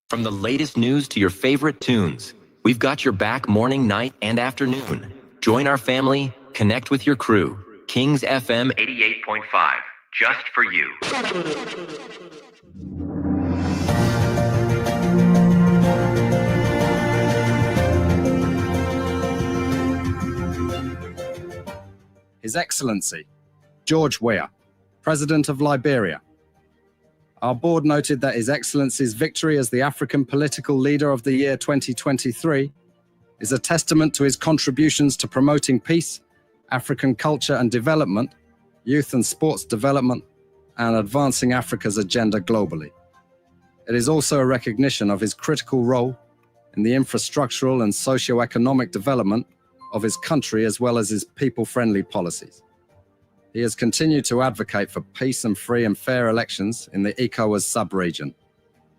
From the latest news to your favorite tunes, we've got your back morning, night, and afternoon. Join our family, connect with your crew. Kings FM 88.5, just for you. His Excellency, George Weah, President of Liberia. Our board noted that His Excellency's victory as the African Political Leader of the Year 2023 is a testament to his contributions to promoting peace, African culture and development, youth and sports development, and advancing Africa's agenda globally. It is also a recognition of his critical role in the infrastructural and socio-economic development of his country as well as his people-friendly policies. He has continued to advocate for peace and free and fair elections in the ECOWAS sub-region,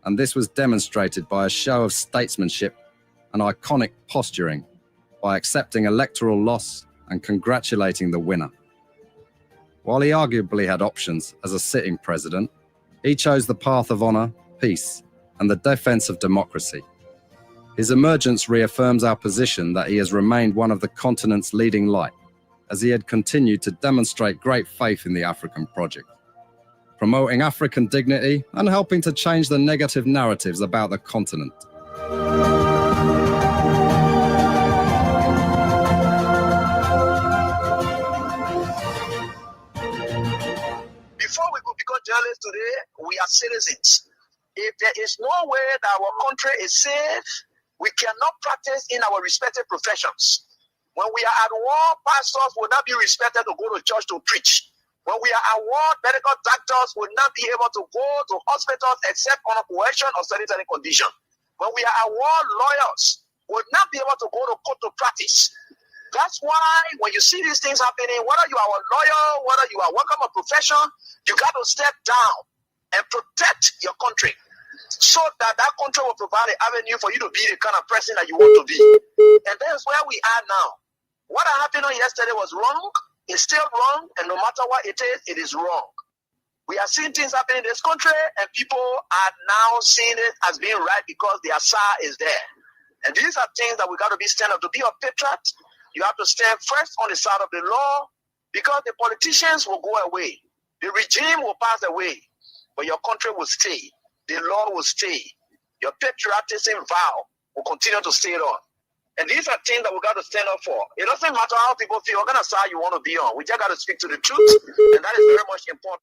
and this was demonstrated by a show of statesmanship and iconic posturing by accepting electoral loss and congratulating the winner. While he arguably had options as a sitting president, he chose the path of honor, peace, and the defense of democracy. His emergence reaffirms our position that he has remained one of the continent's leading light, as he had continued to demonstrate great faith in the African project, promoting African dignity and helping to change the negative narratives about the continent. Before we could become journalists today, we are citizens. If there is no way that our country is safe, we cannot practice in our respective professions. When we are at war, pastors will not be respected to go to church to preach. When we are at war, medical doctors will not be able to go to hospitals except on a coercion or sanitary condition. When we are at war, lawyers will not be able to go to court to practice. That's why when you see these things happening, whether you are a lawyer, whether you are working a profession, you got to step down and protect your country so that that country will provide an avenue for you to be the kind of person that you want to be. And that's where we are now. What happened on yesterday was wrong. It's still wrong. And no matter what it is wrong. We are seeing things happening in this country, and people are now seeing it as being right because the Asa is there. And these are things that we got to be stand up. To be a patriot, you have to stand first on the side of the law, because the politicians will go away. The regime will pass away, but your country will stay. The law will stay. Your patriotism vow will continue to stay on. And these are things that we got to stand up for. It doesn't matter how people feel, what kind of side you want to be on. We just got to speak to the truth, and that is very much important.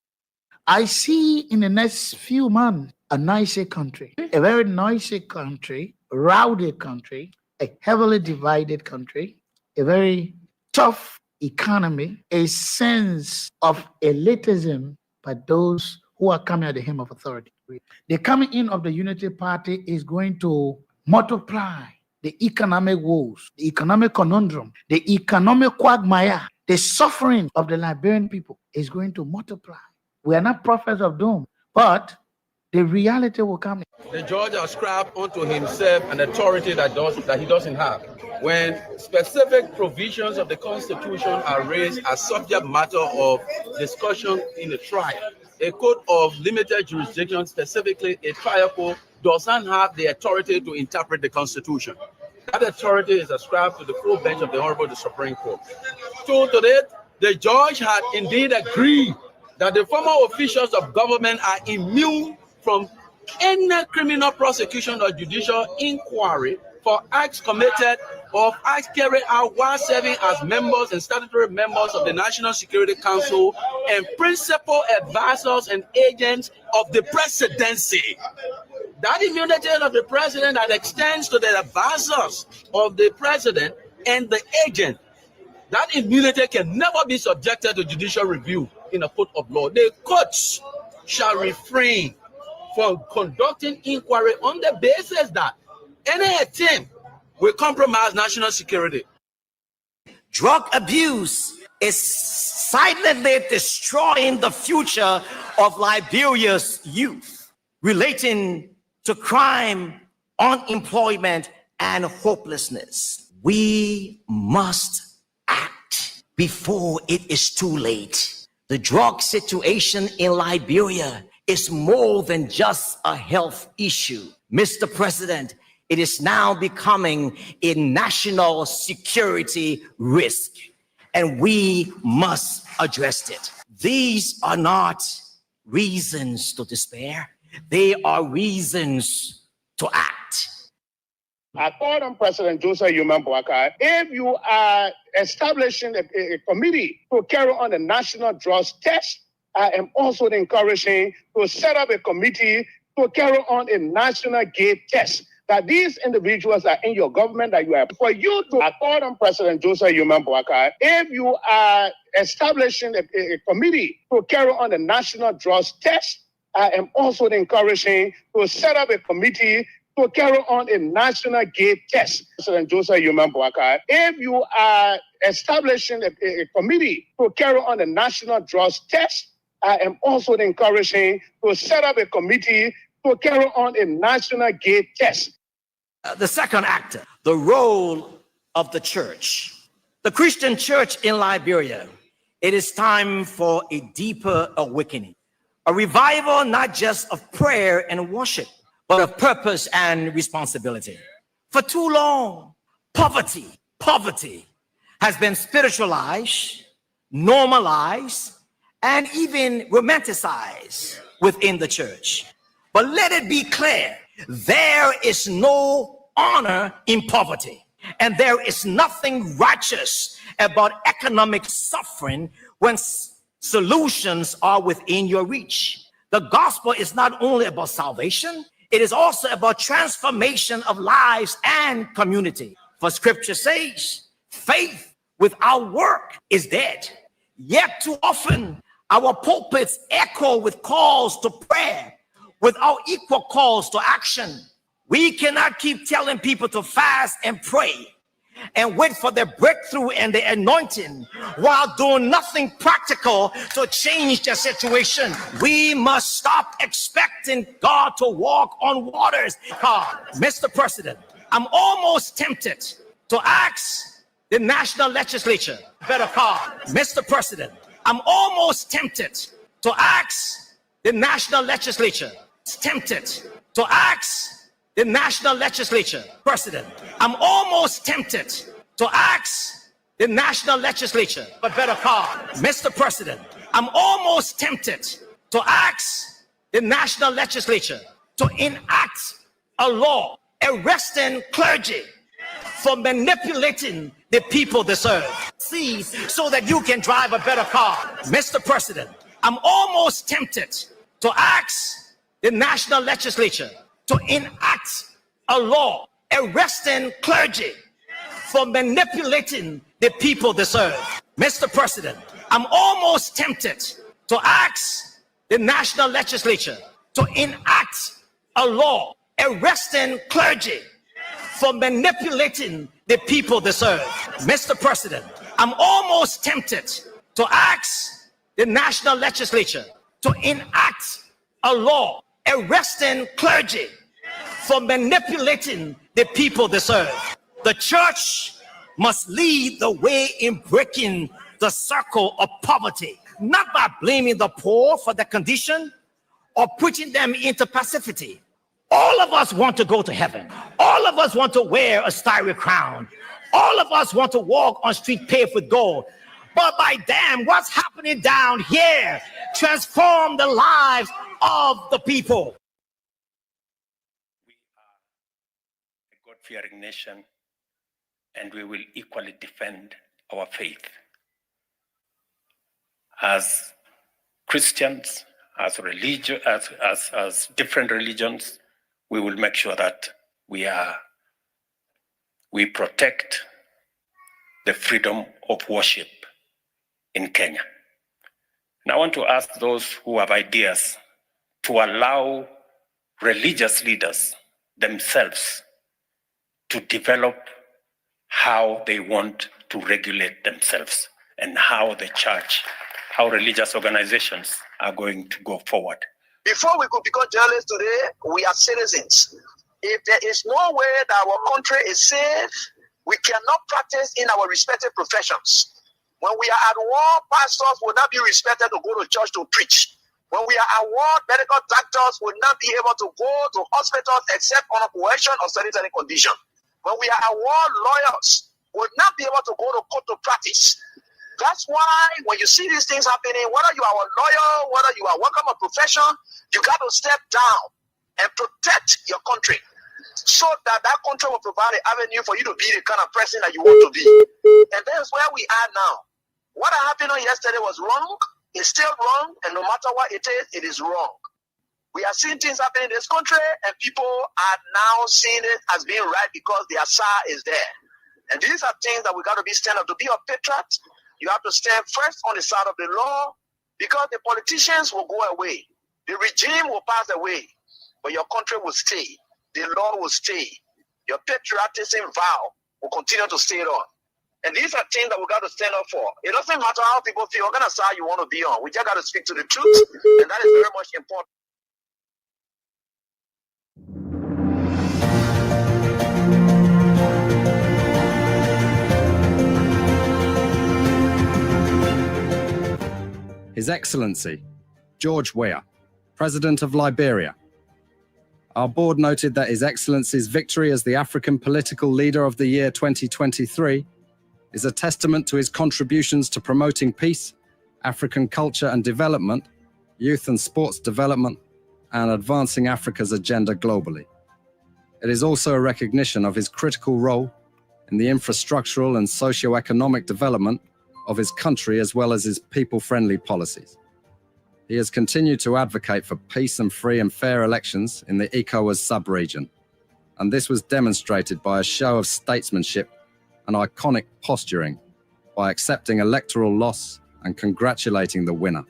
I see in the next few months a nicer country, a very noisy country, rowdy country, a heavily divided country, a very tough economy, a sense of elitism by those who are coming at the hem of authority. The coming in of the Unity Party is going to multiply the economic woes, the economic conundrum, the economic quagmire, the suffering of the Liberian people is going to multiply. We are not prophets of doom, but the reality will come. The judge ascribed unto himself an authority that he doesn't have. When specific provisions of the Constitution are raised as subject matter of discussion in a trial, a court of limited jurisdiction, specifically a trial court, does not have the authority to interpret the Constitution. That authority is ascribed to the full bench of the Honorable Supreme Court. So today, the judge had indeed agreed that the former officials of government are immune from any criminal prosecution or judicial inquiry for acts committed or acts carried out while serving as members and statutory members of the National Security Council and principal advisors and agents of the presidency. That immunity of the president that extends to the advisors of the president and the agent, that immunity can never be subjected to judicial review in a court of law. The courts shall refrain from conducting inquiry on the basis that any attempt will compromise national security. Drug abuse is silently destroying the future of Liberia's youth, relating to crime, unemployment, and hopelessness. We must act before it is too late. The drug situation in Liberia is more than just a health issue. Mr. President, it is now becoming a national security risk, and we must address it. These are not reasons to despair. They are reasons to act. According to President Joseph Boakai, if you are establishing a committee to carry on the national drugs test, I am also encouraging to set up a committee to carry on a national gate test. That these individuals are in your government, that you are for you to, according to President Joseph Boakai, if you are establishing a committee to carry on the national drugs test, I am also encouraging to set up a committee to carry on a national gate test. President Joseph Boakai, if you are establishing a committee to carry on a national drugs test, I am also encouraging to set up a committee to carry on a national gate test. The second actor, the role of the church. The Christian church in Liberia, it is time for a deeper awakening, a revival not just of prayer and worship, but of purpose and responsibility. For too long, poverty has been spiritualized, normalized, and even romanticized within the church. But let it be clear, there is no honor in poverty, and there is nothing righteous about economic suffering when solutions are within your reach. The gospel is not only about salvation, it is also about transformation of lives and community. For scripture says, faith without work is dead. Yet too often, our pulpits echo with calls to prayer without equal calls to action. We cannot keep telling people to fast and pray and wait for their breakthrough and their anointing while doing nothing practical to change their situation. We must stop expecting God to walk on waters. Mr. President, I'm almost tempted to ask the national legislature, Mr. President, I'm almost tempted to ask the national legislature, the national legislature, President, I'm almost tempted to ask the national legislature for better call. Mr. President, I'm almost tempted to ask the national legislature to enact a law arresting clergy for manipulating the people they serve. See, so that you can drive a better car. Mr. President, I'm almost tempted to ask the national legislature to enact a law arresting clergy for manipulating the people they serve. Mr. President, I'm almost tempted to ask the national legislature to enact a law arresting clergy for manipulating the people they serve. Mr. President, I'm almost tempted to ask the national legislature to enact a law arresting clergy for manipulating the people they serve. The church must lead the way in breaking the circle of poverty, not by blaming the poor for their condition or putting them into passivity. All of us want to go to heaven. All of us want to wear a starry crown. All of us want to walk on street paved with gold. But by damn, what's happening down here? Transform the lives of the people. We are a God-fearing nation, and we will equally defend our faith. As Christians, as religion, as different religions, we will make sure that we protect the freedom of worship in Kenya. And I want to ask those who have ideas to allow religious leaders themselves to develop how they want to regulate themselves and how the church, how religious organizations are going to go forward. Before we could become journalists today, we are citizens. If there is no way that our country is safe, we cannot practice in our respective professions. When we are at war, pastors will not be respected to go to church to preach. When we are at war, medical doctors will not be able to go to hospitals except on a coercion or sanitary condition. When we are at war, lawyers will not be able to go to court to practice. That's why when you see these things happening, whether you are a lawyer, whether you are working a profession, you got to step down and protect your country so that that country will provide an avenue for you to be the kind of person that you want to be. And that's where we are now. What happened on yesterday was wrong. It's still wrong. And no matter what it is wrong. We are seeing things happening in this country, and people are now seeing it as being right because the Asa is there. And these are things that we got to be stand up. To be a patriot, you have to stand first on the side of the law, because the politicians will go away. The regime will pass away, but your country will stay. The law will stay. Your patriotism vow will continue to stay on. And these are things that we got to stand up for. It doesn't matter how people feel, what kind of side you want to be on. We just got to speak to the truth, and that is very much important. His Excellency, George Weah, President of Liberia. Our board noted that His Excellency's victory as the African Political Leader of the Year 2023 is a testament to his contributions to promoting peace, African culture and development, youth and sports development, and advancing Africa's agenda globally. It is also a recognition of his critical role in the infrastructural and socio-economic development of his country, as well as his people-friendly policies. He has continued to advocate for peace and free and fair elections in the ECOWAS sub-region, and this was demonstrated by a show of statesmanship and iconic posturing by accepting electoral loss and congratulating the winner.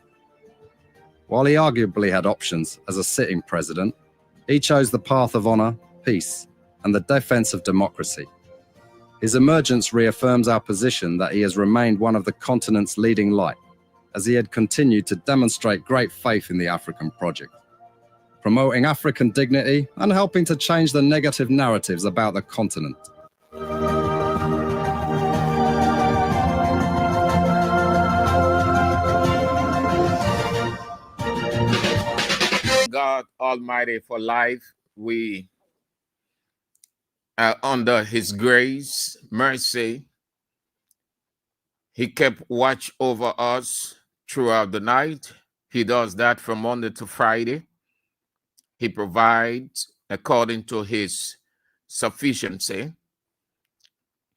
While he arguably had options as a sitting president, he chose the path of honor, peace, and the defense of democracy. His emergence reaffirms our position that he has remained one of the continent's leading light, as he had continued to demonstrate great faith in the African project, promoting African dignity and helping to change the negative narratives about the continent. God Almighty for life. We are under his grace, mercy. He kept watch over us throughout the night. He does that from Monday to Friday. He provides according to his sufficiency.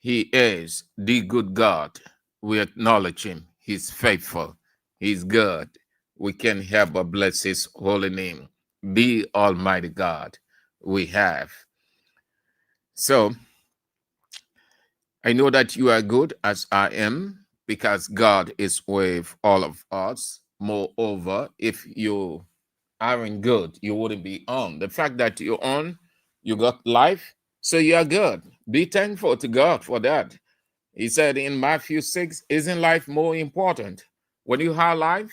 He is the good God. We acknowledge him. He's faithful. He's good. We can help but bless his holy name. Be Almighty God we have. So, I know that you are good as I am, because God is with all of us. Moreover, if you aren't good, you wouldn't be on. The fact that you're on, you got life, so you are good. Be thankful to God for that. He said in Matthew 6, isn't life more important? When you have life,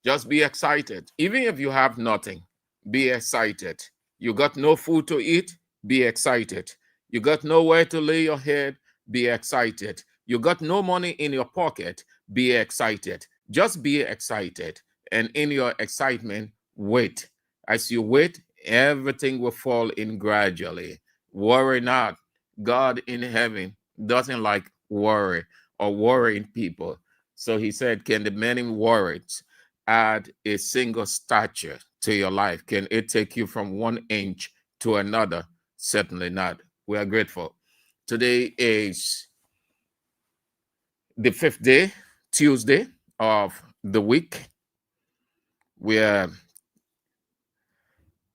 just be excited. Even if you have nothing, be excited. You got no food to eat, be excited. You got nowhere to lay your head, be excited. You got no money in your pocket, be excited. Just be excited. And in your excitement, wait. As you wait, everything will fall in gradually. Worry not. God in heaven doesn't like worry or worrying people. So he said, can the many worries add a single stature to your life? Can it take you from 1 inch to another? Certainly not. We are grateful. Today is the 5th day, Tuesday of the week. We've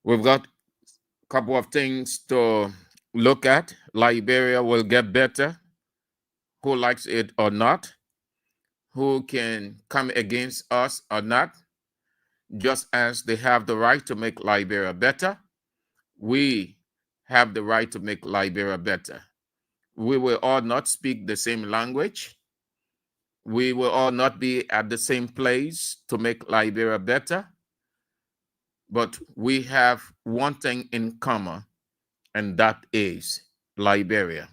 got a couple of things to look at. Liberia will get better. Who likes it or not? Who can come against us or not? Just as they have the right to make Liberia better, we have the right to make Liberia better. We will all not speak the same language. We will all not be at the same place to make Liberia better. But we have one thing in common, and that is Liberia.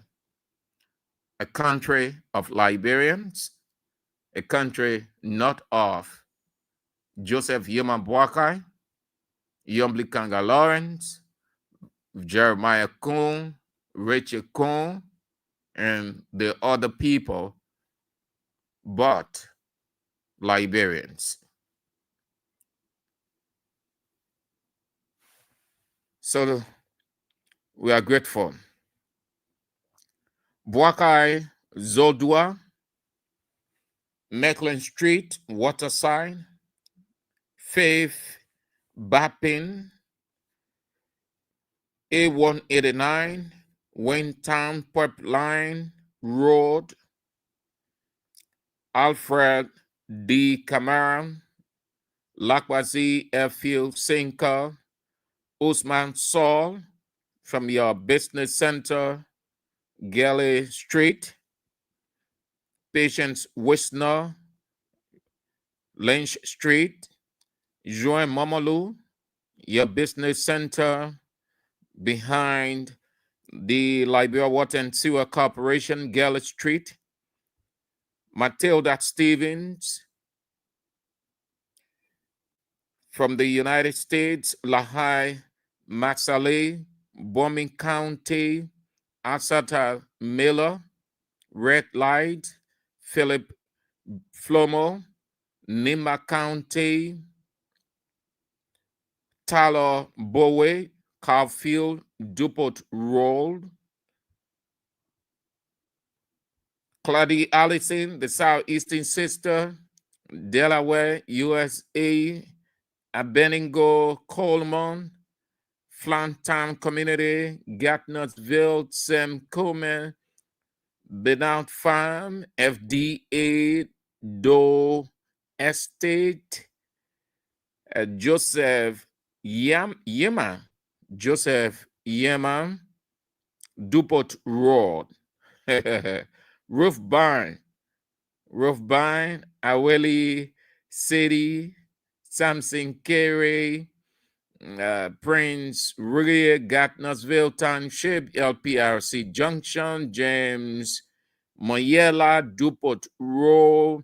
A country of Liberians, a country not of Joseph Yeman Boakai, Yombli Kanga Lawrence, Jeremiah Kuhn, Rachel Kuhn, and the other people, but Liberians. So we are grateful. Boakai Zodua, Mecklin Street, Waterside, Faith Bappin, A189, Wayne Pipeline Road, Alfred D. Cameron, Lakwazi Airfield Sinker, Usman Saul from your business center, Galley Street, Patience Wisner, Lynch Street, Joan Momalu, your business center behind the Liberia Water and Sewer Corporation, Galley Street, Matilda Stevens from the United States, Lahai Maxale, Bombing County, Asata Miller, Red Light, Philip Flomo, Nima County, Tyler Bowie, Caulfield, Dupont Road, Claudie Allison, the Southeastern Sister, Delaware, USA, Abeningo, Coleman, Flantown Community, Gatnersville, Sam Coleman, Benout Farm, FDA, Doe Estate, Joseph Yema, Dupont Road, Roof Barn, Aweli City, Samson Carey, Prince Rear, Gatnersville Township, LPRC Junction, James Moyela, Dupont Road,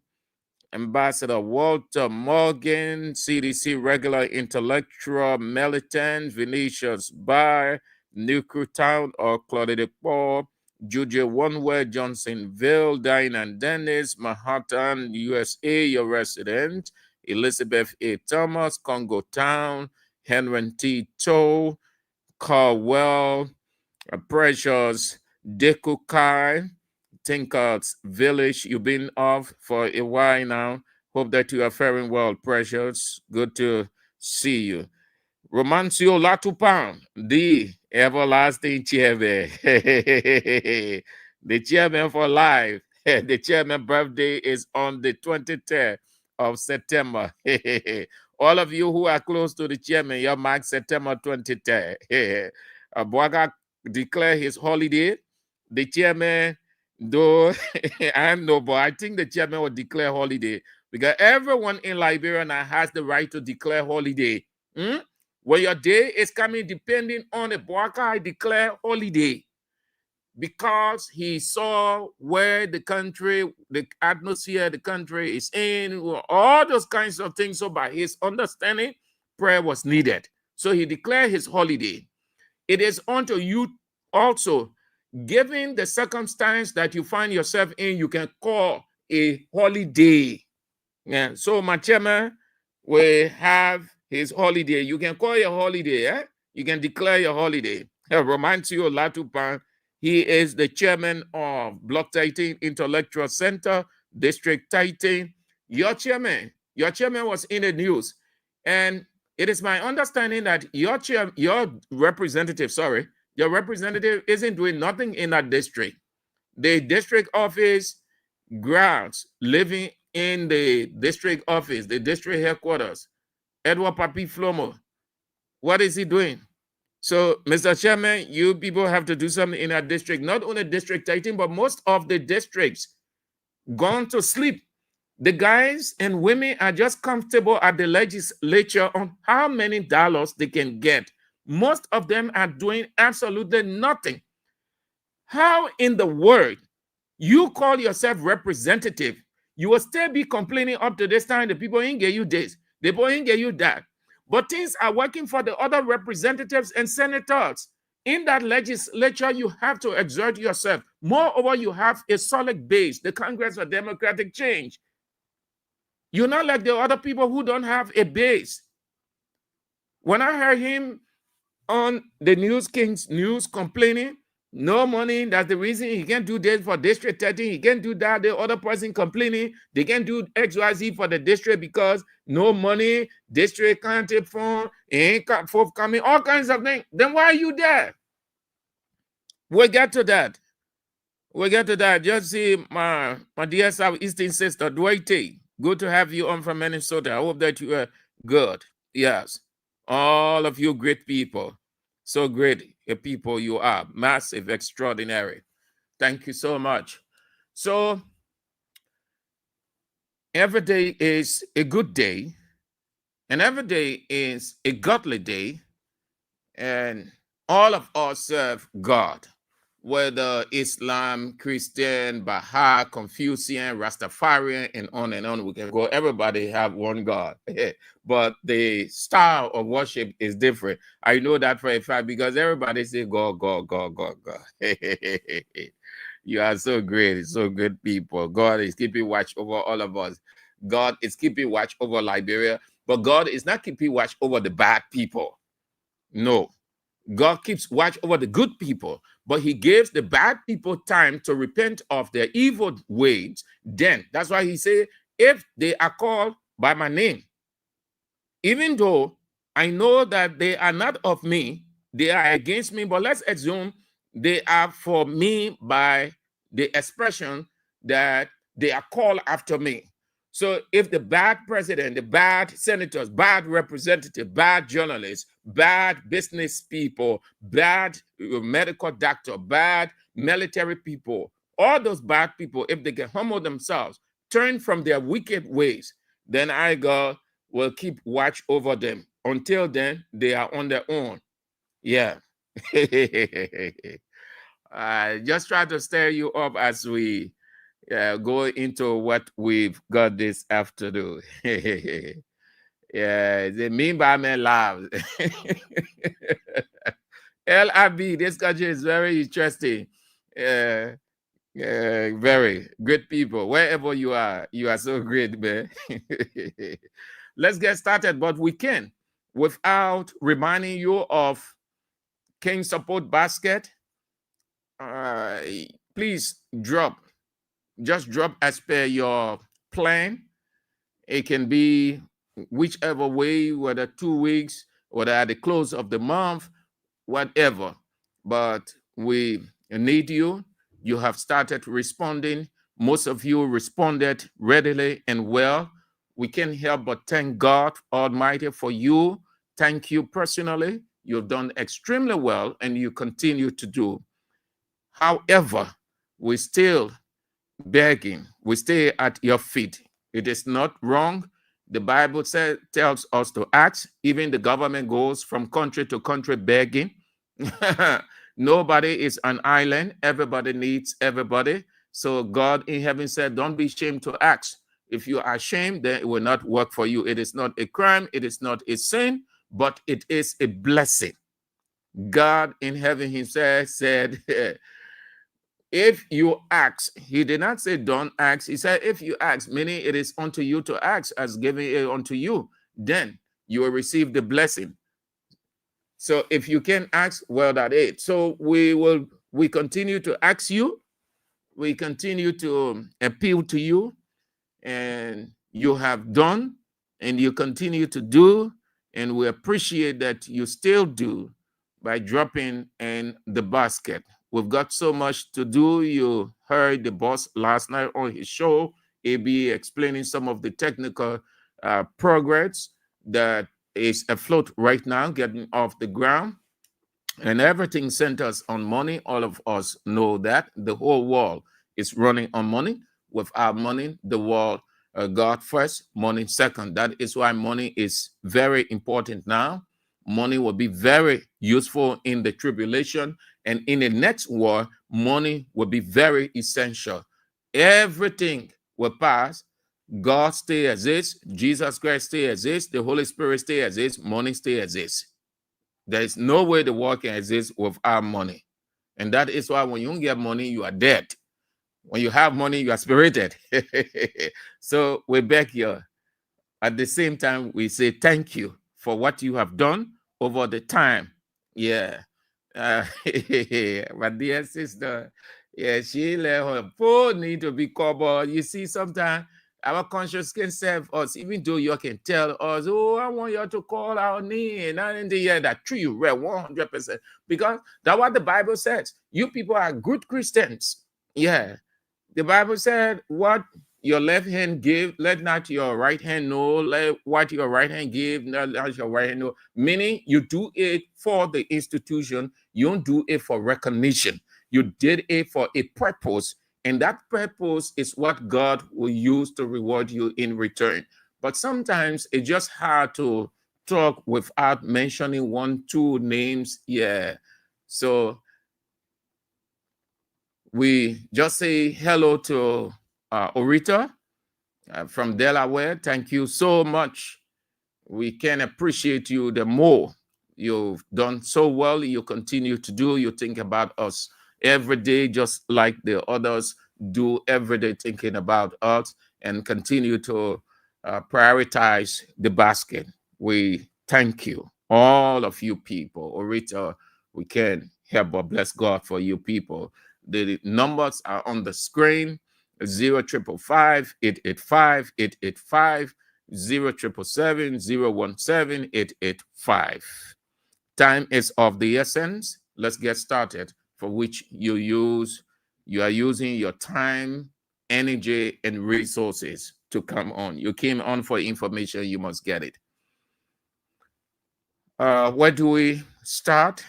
Ambassador Walter Morgan, CDC Regular Intellectual Militant, Venetia's Bar, Newtown or Claudia Paul, Juju One-Way, Johnsonville, Diane and Dennis, Manhattan, USA, your resident, Elizabeth A. Thomas, Congo Town, Henry T. Toe, Carwell, Precious, Dekukai, Tinker's Village. You've been off for a while now. Hope that you are faring well, Precious. Good to see you. Romancio Latupan, the everlasting chairman. The chairman for life. The chairman birthday is on the 23rd of September. All of you who are close to the chairman, your mark September 23rd. Boaga declare his holiday. The chairman, though I know, but I think the chairman will declare holiday because everyone in Liberia now has the right to declare holiday. When your day is coming, depending on the Boakai, I declare holiday because he saw where the country, the atmosphere the country is in, all those kinds of things. So by his understanding, prayer was needed. So he declared his holiday. It is unto you also, given the circumstance that you find yourself in, you can call a holiday. Yeah. So my chairman will have his holiday. You can call your holiday. You can declare your holiday. Romancio Latupan, he is the chairman of Block 13 Intellectual Center, District 13. Your chairman was in the news. And it is my understanding that your representative isn't doing nothing in that district. The district office grounds, living in the district office, the district headquarters, Edward Papi Flomo. What is he doing? So, Mr. Chairman, you people have to do something in our district, not only District 13, but most of the districts gone to sleep. The guys and women are just comfortable at the legislature on how many dollars they can get. Most of them are doing absolutely nothing. How in the world you call yourself representative? You will still be complaining up to this time. The people ain't give you this. They won't get you that. But things are working for the other representatives and senators. In that legislature, you have to exert yourself. Moreover, you have a solid base, the Congress for Democratic Change. You're not like the other people who don't have a base. When I heard him on the News King's News complaining, no money, that's the reason he can't do this for District 13, he can't do that. The other person complaining, they can't do XYZ for the district because no money, district can't take phone, ain't forthcoming, all kinds of things. Then why are you there? We'll get to that. We'll get to that. Just see my dear Southeastern sister, Dwight. Good to have you on from Minnesota. I hope that you are good. Yes. All of you great people. So great a people you are. Massive, extraordinary. Thank you so much. So every day is a good day, and every day is a godly day, and all of us serve God, whether Islam, Christian, Baha'i, Confucian, Rastafarian, and on we can go. Everybody have one God, but the style of worship is different. I know that for a fact because everybody say God, God, God, God, God. You are so great, so good people. God is keeping watch over all of us. God is keeping watch over Liberia, but God is not keeping watch over the bad people. No. God keeps watch over the good people, but he gives the bad people time to repent of their evil ways. Then, that's why he said, if they are called by my name, even though I know that they are not of me, they are against me, but let's assume they are for me by the expression that they are called after me. So if the bad president, the bad senators, bad representative, bad journalists, bad business people, bad medical doctor, bad military people, all those bad people, if they can humble themselves, turn from their wicked ways, then I, God, will keep watch over them. Until then, they are on their own. Yeah. Just try to stir you up as we go into what we've got this afternoon. Yeah, the mean by me loves. LRB, this country is very interesting. Very good people. Wherever you are so great, man. Let's get started, but we can without reminding you of King Support Basket. Please just drop as per your plan. It can be whichever way, whether 2 weeks, whether at the close of the month, whatever. But we need you. You have started responding. Most of you responded readily and well. We can't help but thank God Almighty for you. Thank you personally. You've done extremely well, and you continue to do. However, we still begging. We stay at your feet. It is not wrong. The Bible tells us to ask. Even the government goes from country to country begging. Nobody is an island. Everybody needs everybody. So God in heaven said, don't be ashamed to ask. If you are ashamed, then it will not work for you. It is not a crime. It is not a sin, but it is a blessing. God in heaven himself said, if you ask, he did not say don't ask. He said, if you ask, meaning it is unto you to ask, as giving it unto you, then you will receive the blessing. So if you can ask, well, that is. So we continue to ask you. We continue to appeal to you, and you have done, and you continue to do, and we appreciate that you still do by dropping in the basket. We've got so much to do. You heard the boss last night on his show, AB, explaining some of the technical progress that is afloat right now, getting off the ground. And everything centers on money. All of us know that. The whole world is running on money. Without money, the world, God first, money second. That is why money is very important now. Money will be very useful in the tribulation. And in the next war, money will be very essential. Everything will pass, God stay as is, Jesus Christ stay as is, the Holy Spirit stay as is, money stay as is. There is no way the world can exist without money. And that is why when you don't get money, you are dead. When you have money, you are spirited. So we beg you. At the same time, we say thank you for what you have done over the time. Yeah. My dear sister, yeah, she let her phone need to be covered. You see, sometimes our conscience can serve us, even though you can tell us, oh, I want you to call our name. And in the end, that true, you read 100%. Because that's what the Bible says. You people are good Christians. Yeah. The Bible said, what your left hand give, let not your right hand know. Let what your right hand give, let your right hand know. Meaning you do it for the institution. You don't do it for recognition. You did it for a purpose. And that purpose is what God will use to reward you in return. But sometimes it's just hard to talk without mentioning 1, 2 names. Yeah. So we just say hello to Orita from Delaware. Thank you so much. We can appreciate you the more. You've done so well. You continue to do. You think about us every day, just like the others do every day, thinking about us, and continue to prioritize the basket. We thank you, all of you people. Orita, we can help but bless God for you people. The numbers are on the screen: 0555 885 885, 0777 017 885. Time is of the essence. Let's get started. For which you are using your time, energy, and resources to come on. You came on for information, you must get it. Where do we start?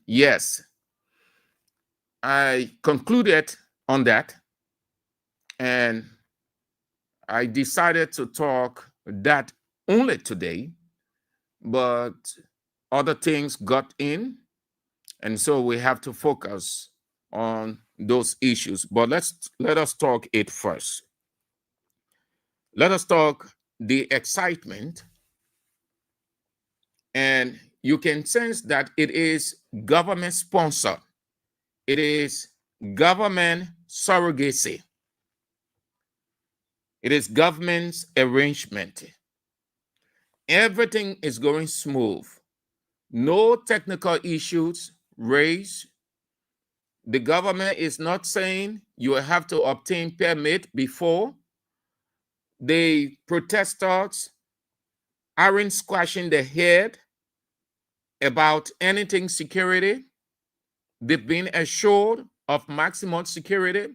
Yes, I concluded on that, and I decided to talk that only today, but other things got in, and so we have to focus on those issues. But let us talk it first. Let us talk the excitement, and you can sense that it is government sponsored. It is government surrogacy. It is government's arrangement. Everything is going smooth. No technical issues raised. The government is not saying you have to obtain permit before. The protesters aren't squashing their head about anything security. They've been assured of maximum security,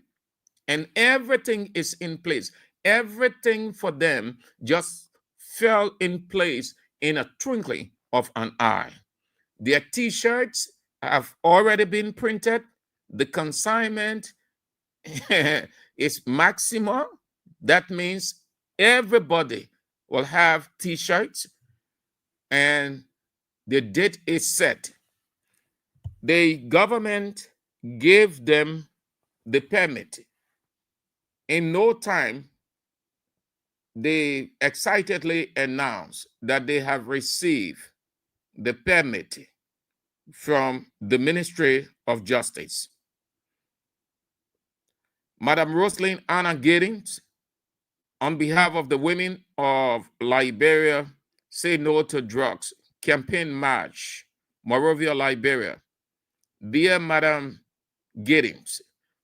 and everything is in place. Everything for them just fell in place in a twinkling of an eye. Their t-shirts have already been printed. The consignment is maximum. That means everybody will have t-shirts, and the date is set. The government gave them the permit. In no time, they excitedly announced that they have received the permit from the Ministry of Justice. Madam Rosalyn Anna Giddings, on behalf of the women of Liberia, Say No to Drugs campaign march, Monrovia, Liberia. Dear Madam Giddings,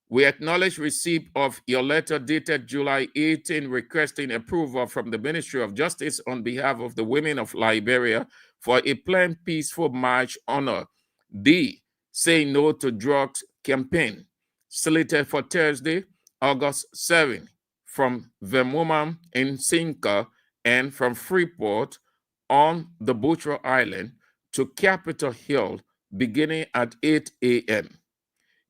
we acknowledge receipt of your letter dated July 18 requesting approval from the Ministry of Justice on behalf of the women of Liberia for a planned peaceful march honor the Say No to Drugs campaign, slated for Thursday, August 7, from Vermont in Sinka and from Freeport on the Butcher Island to Capitol Hill beginning at 8 a.m.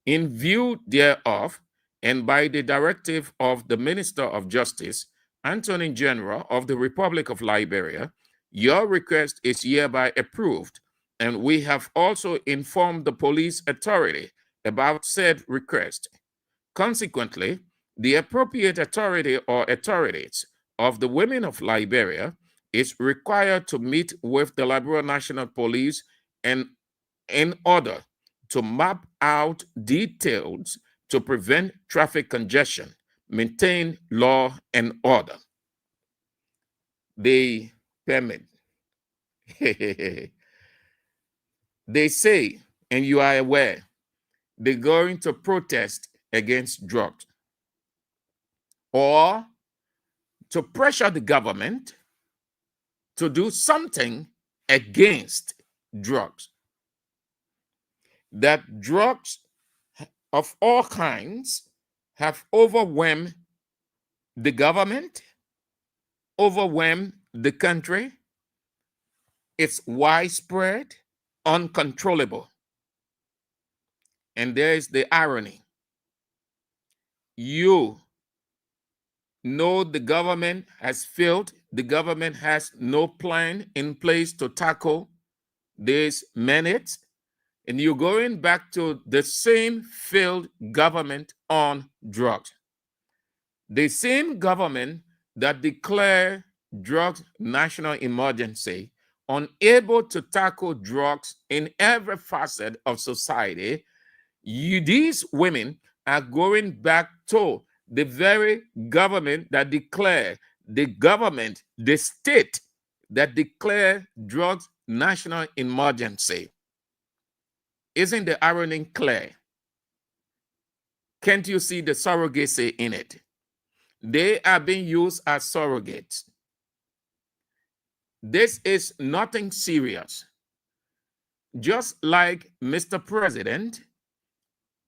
In view thereof, and by the directive of the Minister of Justice, Attorney General of the Republic of Liberia, your request is hereby approved, and we have also informed the police authority about said request. Consequently, the appropriate authority or authorities of the women of Liberia is required to meet with the Liberia National Police and in order to map out details to prevent traffic congestion, maintain law and order. They permit. They say, and you are aware, they're going to protest against drugs or to pressure the government to do something against drugs. That drugs of all kinds have overwhelmed the government, overwhelmed the country. It's widespread, uncontrollable. And there is the irony. You know the government has failed. The government has no plan in place to tackle this menace. And you're going back to the same failed government on drugs. The same government that declared drugs national emergency, unable to tackle drugs in every facet of society, these women are going back to the very government that declared, the state that declared drugs national emergency. Isn't the irony clear? Can't you see the surrogacy in it? They are being used as surrogates. This is nothing serious. Just like Mr. President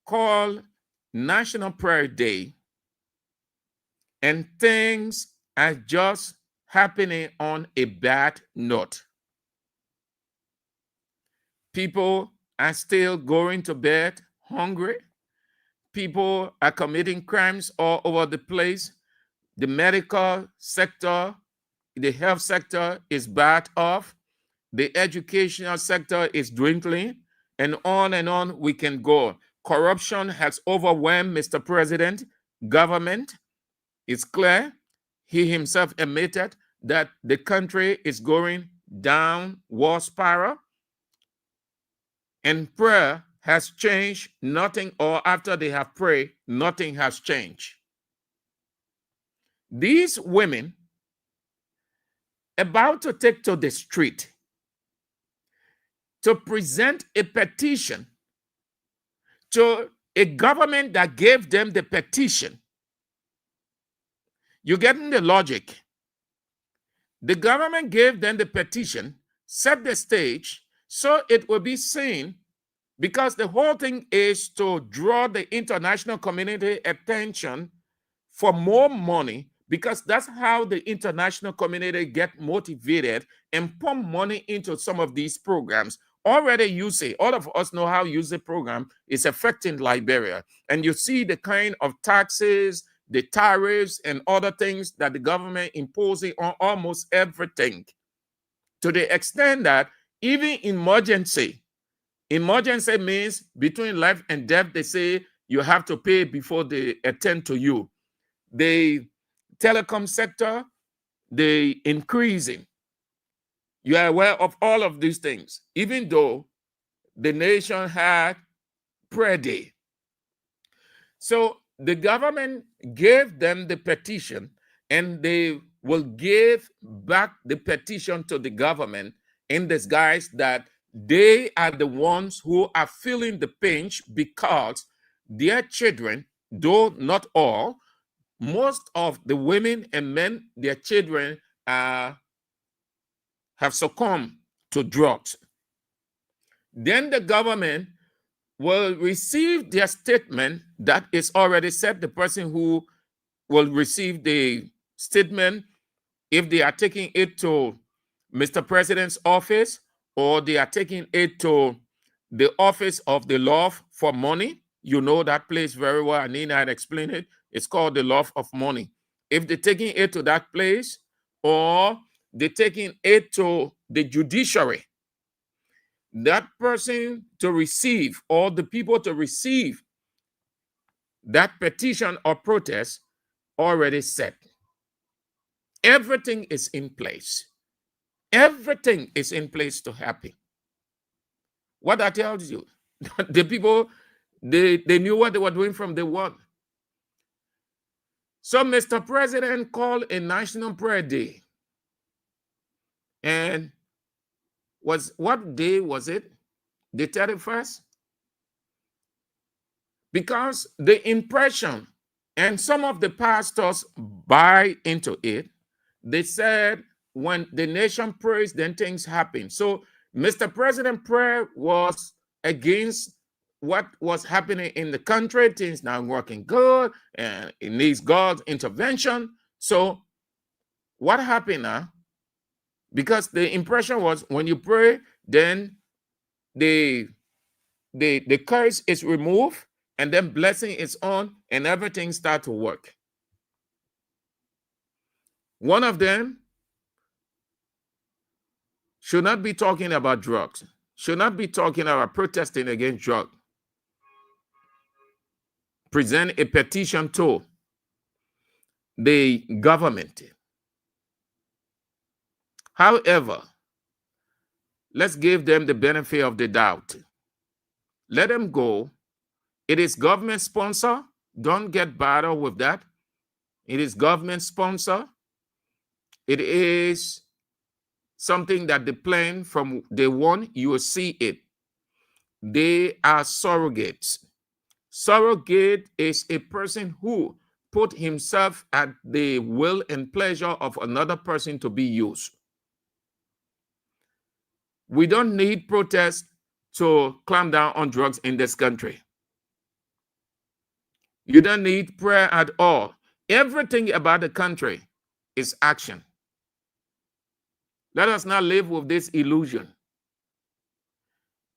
called National Prayer Day, and things are just happening on a bad note. People are still going to bed hungry. People are committing crimes all over the place. The medical sector, the health sector is bad off. The educational sector is dwindling, and on we can go. Corruption has overwhelmed Mr. President. Government is clear. He himself admitted that the country is going down war spiral. And prayer has changed nothing, or after they have prayed, nothing has changed. These women about to take to the street to present a petition to a government that gave them the petition. You're getting the logic. The government gave them the petition, set the stage, so it will be seen, because the whole thing is to draw the international community attention for more money, because that's how the international community get motivated and pump money into some of these programs. Already USAID, all of us know how USAID program is affecting Liberia. And you see the kind of taxes, the tariffs, and other things that the government imposing on almost everything, to the extent that even emergency means between life and death, they say you have to pay before they attend to you. The telecom sector, they increasing. You are aware of all of these things, even though the nation had prayer day. So the government gave them the petition, and they will give back the petition to the government in disguise that they are the ones who are feeling the pinch, because their children, though not all, most of the women and men, their children have succumbed to drugs. Then the government will receive their statement that is already set. The person who will receive the statement, if they are taking it to Mr. President's office, or they are taking it to the office of the law for money. You know that place very well. Anina had explained it. It's called the law of money. If they're taking it to that place, or they're taking it to the judiciary, that person to receive, or the people to receive that petition or protest already set. Everything is in place. Everything is in place to happen. What that tells you, the people, they knew what they were doing from day one. So Mr. President called a national prayer day. And what day was it? The 31st? Because the impression, and some of the pastors buy into it, they said when the nation prays, then things happen. So Mr. President prayer was against what was happening in the country. Things not working good, and it needs God's intervention. So what happened now? Because the impression was when you pray, then the curse is removed, and then blessing is on, and everything starts to work. One of them should not be talking about drugs, should not be talking about protesting against drugs. Present a petition to the government. However, let's give them the benefit of the doubt. Let them go. It is government sponsor. Don't get bothered with that. It is government sponsor. It is something that they plan from day one. You will see it. They are surrogates. Surrogate is a person who put himself at the will and pleasure of another person to be used. We don't need protests to clamp down on drugs in this country. You don't need prayer at all. Everything about the country is action. Let us not live with this illusion.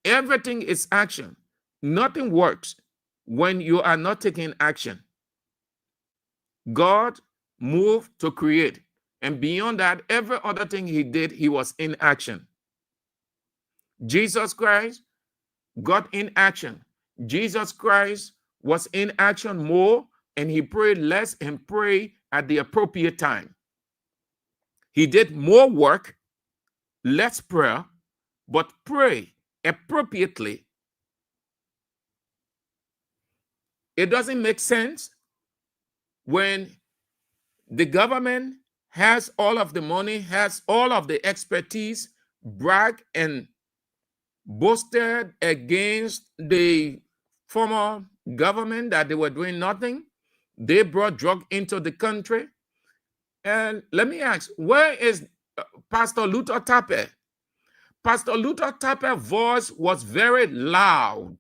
Everything is action. Nothing works when you are not taking action. God moved to create, and beyond that, every other thing he did, he was in action. Jesus Christ got in action. Jesus Christ was in action more, and he prayed less and prayed at the appropriate time. He did more work, less prayer, but pray appropriately. It doesn't make sense when the government has all of the money, has all of the expertise, brag and boasted against the former government that they were doing nothing. They brought drug into the country. And let me ask, where is Pastor Luther Tappe? Pastor Luther Tappe's voice was very loud.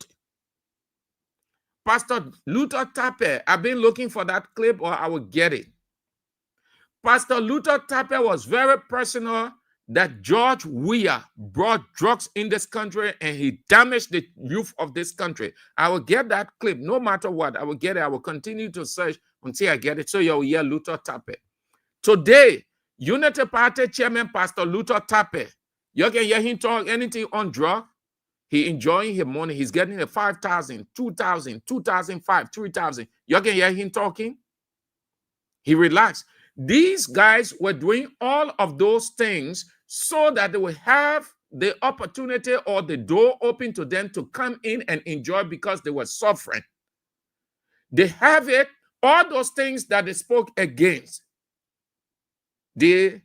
Pastor Luther Tappe, I've been looking for that clip or I will get it. Pastor Luther Tappe was very personal that George Weah brought drugs in this country and he damaged the youth of this country. I will get that clip no matter what. I will get it. I will continue to search until I get it. So you'll hear Luther Tappe. Today, Unity Party Chairman Pastor Luther Tappe, you can hear him talk anything on drug. He enjoying his money. He's getting a 5,000, 2,000, 2,005, 3,000. You can hear him talking. He relaxed. These guys were doing all of those things so that they will have the opportunity or the door open to them to come in and enjoy because they were suffering. They have it, all those things that they spoke against, they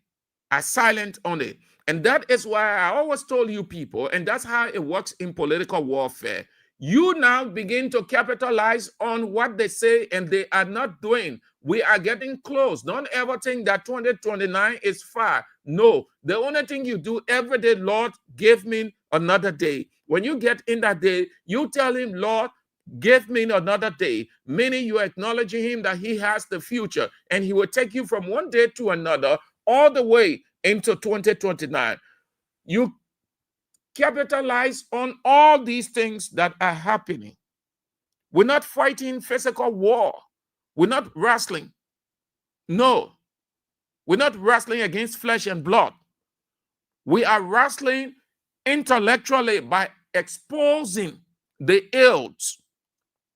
are silent on it. And that is why I always told you people, and that's how it works in political warfare. You now begin to capitalize on what they say and they are not doing. We are getting close. Don't ever think that 2029 is far. No, the only thing you do every day, Lord, give me another day. When you get in that day, you tell him, Lord, give me another day. Meaning you acknowledging him that he has the future and he will take you from one day to another all the way into 2029. You capitalize on all these things that are happening. We're not fighting physical war. We're not wrestling. No, we're not wrestling against flesh and blood. We are wrestling intellectually by exposing the ills,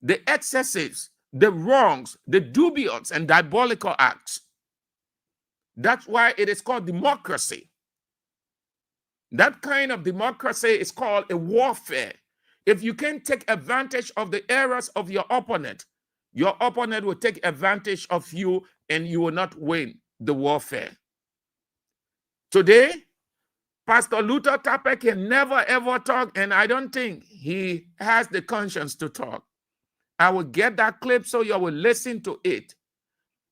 the excesses, the wrongs, the dubious and diabolical acts. That's why it is called democracy. That kind of democracy is called a warfare. If you can take advantage of the errors of your opponent will take advantage of you and you will not win the warfare. Today, Pastor Luther Tapper can never ever talk, and I don't think he has the conscience to talk. I will get that clip so you will listen to it.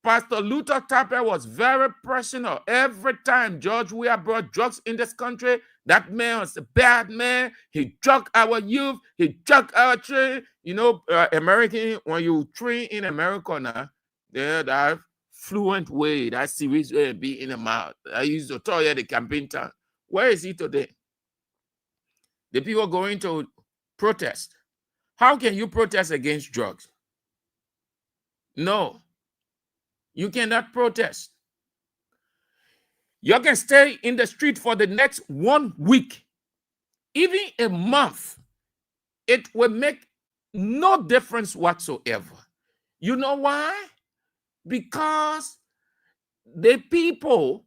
Pastor Luther Tapper was very personal. Every time George Weah brought drugs in this country, that man was a bad man. He drug our youth. He drug our children. You know, American, when you train in America now, they have fluent way, that serious way be in the mouth. I used to tell you the campaign time. Where is he today? The people going to protest. How can you protest against drugs? No. You cannot protest. You can stay in the street for the next 1 week, even a month. It will make no difference whatsoever. You know why? Because the people,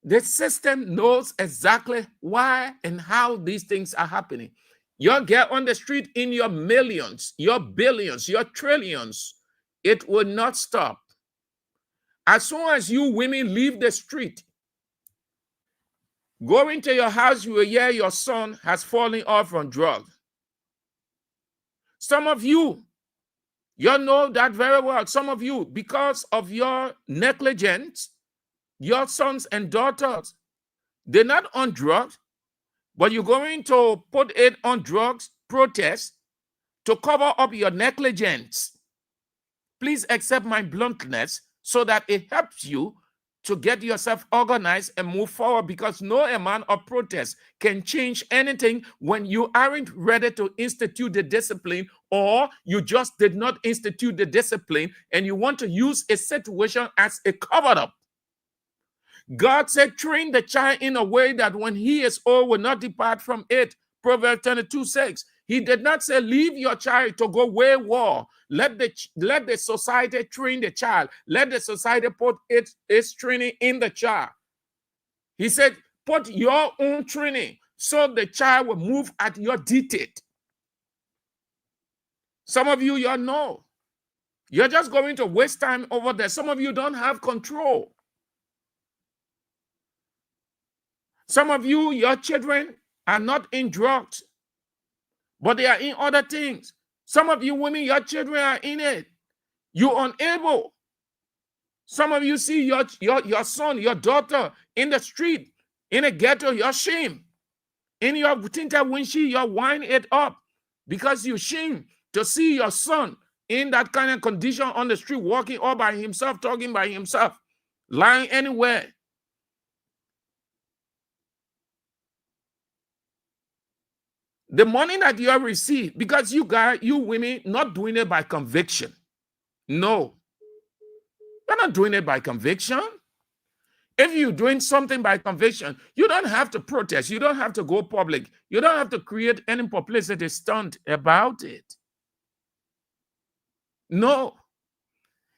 the system knows exactly why and how these things are happening. You get on the street in your millions, your billions, your trillions. It will not stop. As soon as you women leave the street, go into your house, you will hear your son has fallen off from drugs. Some of you know that very well. Some of you, because of your negligence, your sons and daughters, they're not on drugs, but you're going to put it on drugs, protest, to cover up your negligence. Please accept my bluntness, so that it helps you to get yourself organized and move forward, because no amount of protest can change anything when you aren't ready to institute the discipline, or you just did not institute the discipline and you want to use a situation as a cover-up. God said, train the child in a way that when he is old will not depart from it. Proverbs 22:6. He did not say, leave your child to go wayward. Let the society train the child. Let the society put its training in the child. He said, put your own training so the child will move at your dictate. Some of you, you know, you're just going to waste time over there. Some of you don't have control. Some of you, your children are not in drugs, but they are in other things. Some of you women, your children are in it. You're unable. Some of you see your son, your daughter in the street, in a ghetto, you're ashamed. In your tinted windshield, you're winding it up because you're ashamed to see your son in that kind of condition on the street, walking all by himself, talking by himself, lying anywhere. The money that you have received, because you women, not doing it by conviction. No. You're not doing it by conviction. If you're doing something by conviction, you don't have to protest. You don't have to go public. You don't have to create any publicity stunt about it. No.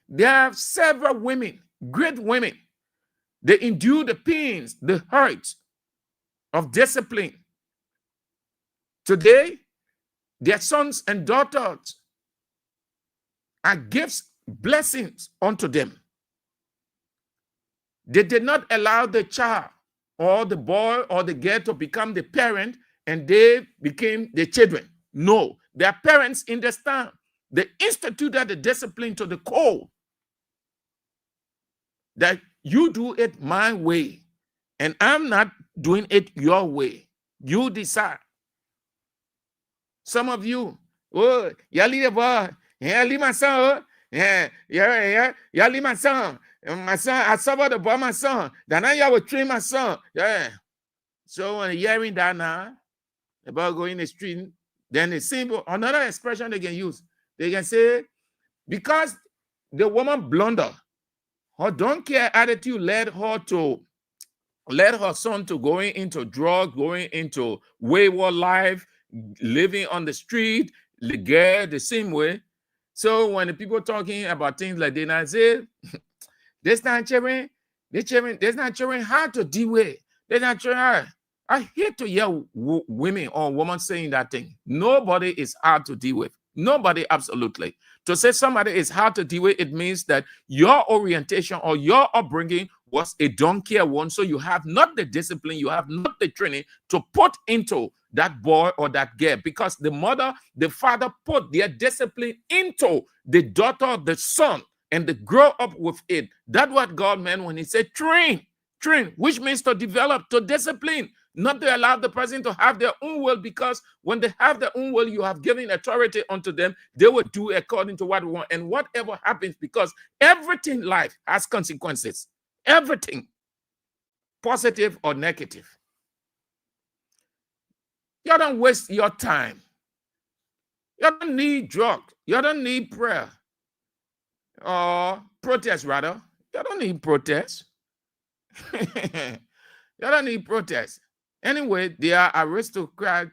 There are several women, great women. They endure the pains, the hurt of discipline. Today, their sons and daughters are gifts, blessings unto them. They did not allow the child or the boy or the girl to become the parent and they became the children. No, their parents understand. They instituted the discipline to the core that you do it my way and I'm not doing it your way. You decide. Some of you, oh, y'all leave the boy, yeah, leave my son, y'all leave my son. My son, I suffered the boy, my son. Then y'all will train my son. Yeah. So when you're hearing that now about going in the street, then it's simple. Another expression they can use, they can say, because the woman blunder, her don't care attitude led her son to going into drugs, going into wayward life, living on the street, the girl the same way. So when the people talking about things like they not say, there's not children, there's not children hard to deal with. There's not children hard. I hate to hear women or women saying that thing. Nobody is hard to deal with. Nobody, absolutely. To say somebody is hard to deal with, it means that your orientation or your upbringing was a donkey one. So you have not the discipline, you have not the training to put into that boy or that girl, because the mother, the father put their discipline into the daughter, the son, and they grow up with it. That's what God meant when he said train, which means to develop, to discipline. Not to allow the person to have their own will, because when they have their own will, you have given authority unto them. They will do according to what we want. And whatever happens, because everything in life has consequences. Everything, positive or negative. You don't waste your time. You don't need drugs. You don't need prayer. Or protest, rather. You don't need protest. You don't need protest. Anyway, they are aristocratic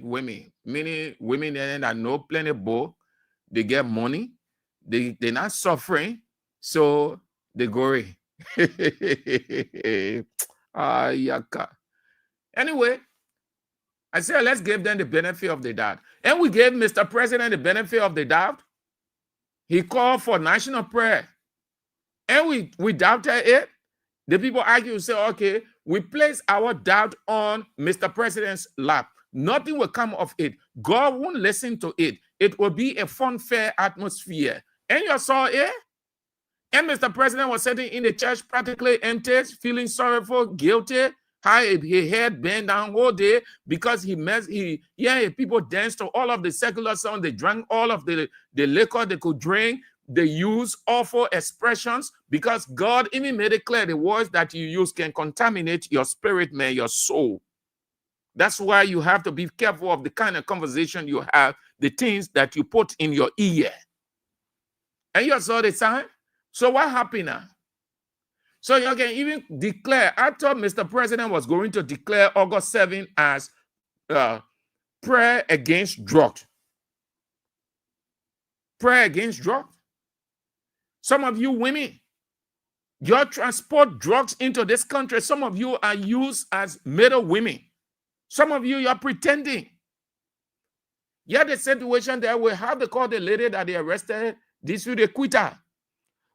women, meaning women that know plenty book, they get money, they're not suffering, so they go away. Anyway, I said let's give them the benefit of the doubt. And we gave Mr. President the benefit of the doubt. He called for national prayer. And we doubted it. The people argue and say, okay, we place our doubt on Mr. President's lap. Nothing will come of it. God won't listen to it. It will be a fun, fair atmosphere. And you saw it. And Mr. President was sitting in the church practically empty, feeling sorrowful, guilty. His head bent down all day because people danced to all of the secular songs. They drank all of the liquor they could drink. They use awful expressions because God even made it clear the words that you use can contaminate your spirit, man, your soul. That's why you have to be careful of the kind of conversation you have, the things that you put in your ear. And you saw the sign? So what happened now? So you can even declare, I thought Mr. President was going to declare August 7 as prayer against drugs. Prayer against drugs. Some of you women, you transport drugs into this country. Some of you are used as middle women. Some of you are pretending. Yeah, the situation there will have to call the lady that they arrested, this with a quitter.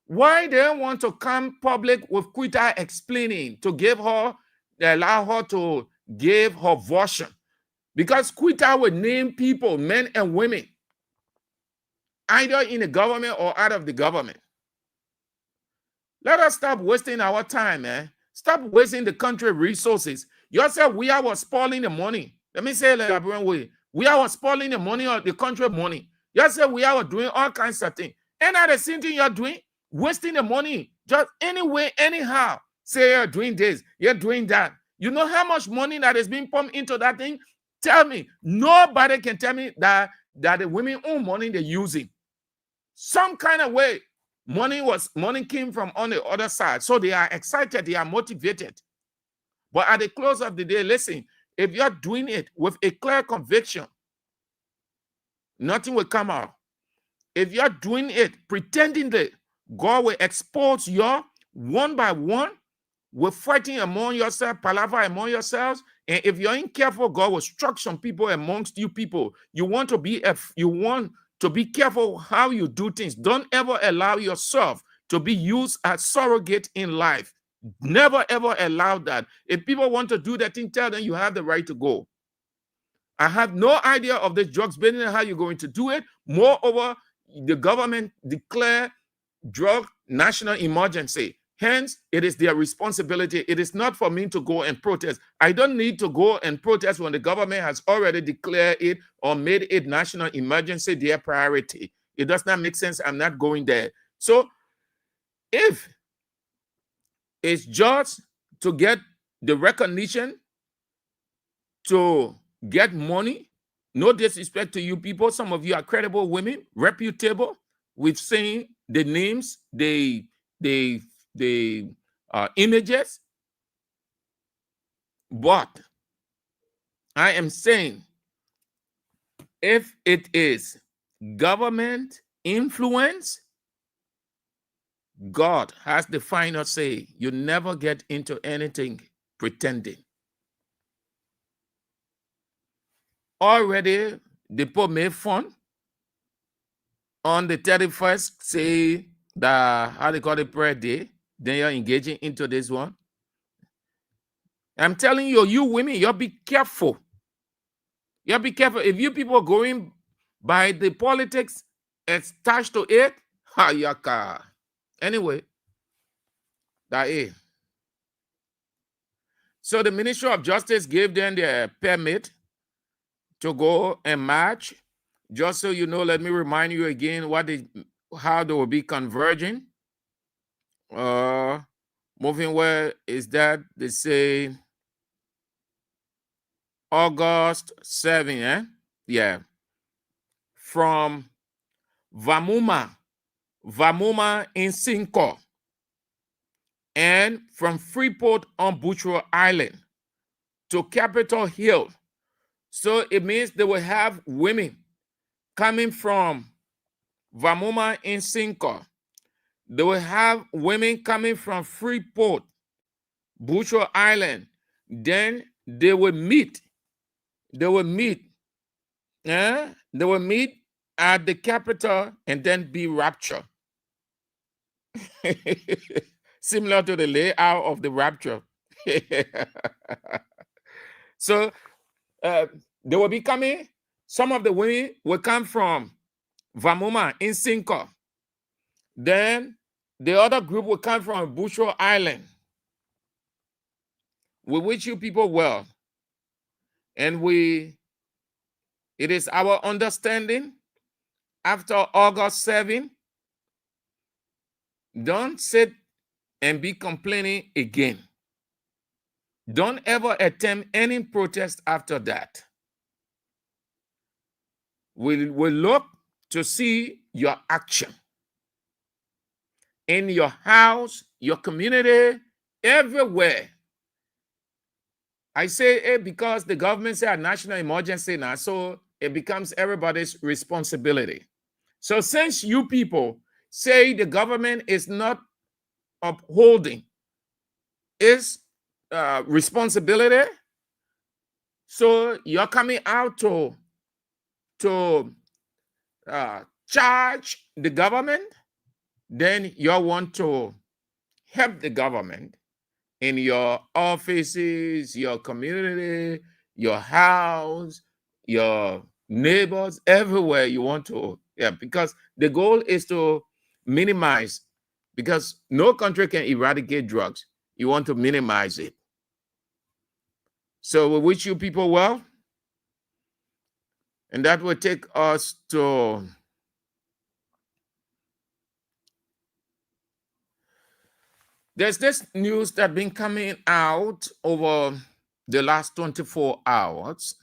Why they don't want to come public with quitter explaining to give her, allow her to give her version? Because quitter will name people, men and women, either in the government or out of the government. Let us stop wasting our time, man. Stop wasting the country resources. You said Weah was spoiling the money. Let me say it like a way. Weah was spoiling the money or the country money. You said Weah was doing all kinds of things. And at the same thing you're doing, wasting the money just anyway, anyhow. Say you're doing this, you're doing that. You know how much money that is being pumped into that thing? Tell me. Nobody can tell me that the women own money they're using. Some kind of way. Money came from on the other side. So they are excited, they are motivated. But at the close of the day, listen, if you're doing it with a clear conviction, nothing will come out. If you're doing it pretending that God will expose you one by one, with fighting among yourselves, palaver among yourselves, and if you're incareful, God will struck some people amongst you people. You want to be careful how you do things. Don't ever allow yourself to be used as surrogate in life. Never, ever allow that. If people want to do that thing, tell them you have the right to go. I have no idea of this drugs business and how you're going to do it. Moreover, the government declare drug national emergency. Hence, it is their responsibility. It is not for me to go and protest. I don't need to go and protest when the government has already declared it or made it national emergency their priority. It does not make sense. I'm not going there. So if it's just to get the recognition, to get money, no disrespect to you people. Some of you are credible women, reputable. We've seen the names, the images. But I am saying, if it is government influence, God has the final say. You never get into anything pretending. Already, the Pope made fun on the 31st, say the, how they call it, prayer day. Then you're engaging into this one. I'm telling you, you women, you'll be careful. You'll be careful. If you people going by the politics attached to it, hayaka. Anyway, that is. So the Ministry of Justice gave them their permit to go and march. Just so you know, let me remind you again how they will be converging. Moving where is that? They say August 7, eh? Yeah. From Vamuma in Cinco, and from Freeport on Butcher Island to Capitol Hill. So it means they will have women coming from Vamuma in Cinco. They will have women coming from Freeport, Butcher Island. Then they will meet. They will meet at the Capitol and then be raptured. Similar to the layout of the rapture. So they will be coming. Some of the women will come from Vamuma in Cinco. Then the other group will come from Butcher Island. We wish you people well. And it is our understanding after August 7, don't sit and be complaining again. Don't ever attempt any protest after that. We will look to see your action in your house, your community, everywhere. I say it because the government say a national emergency now, so it becomes everybody's responsibility. So since you people say the government is not upholding its responsibility, so you're coming out to charge the government, then you want to help the government in your offices, your community, your house, your neighbors, everywhere you want to. Yeah, because the goal is to minimize, because no country can eradicate drugs. You want to minimize it. So we wish you people well. And that will take us to there's this news that's been coming out over the last 24 hours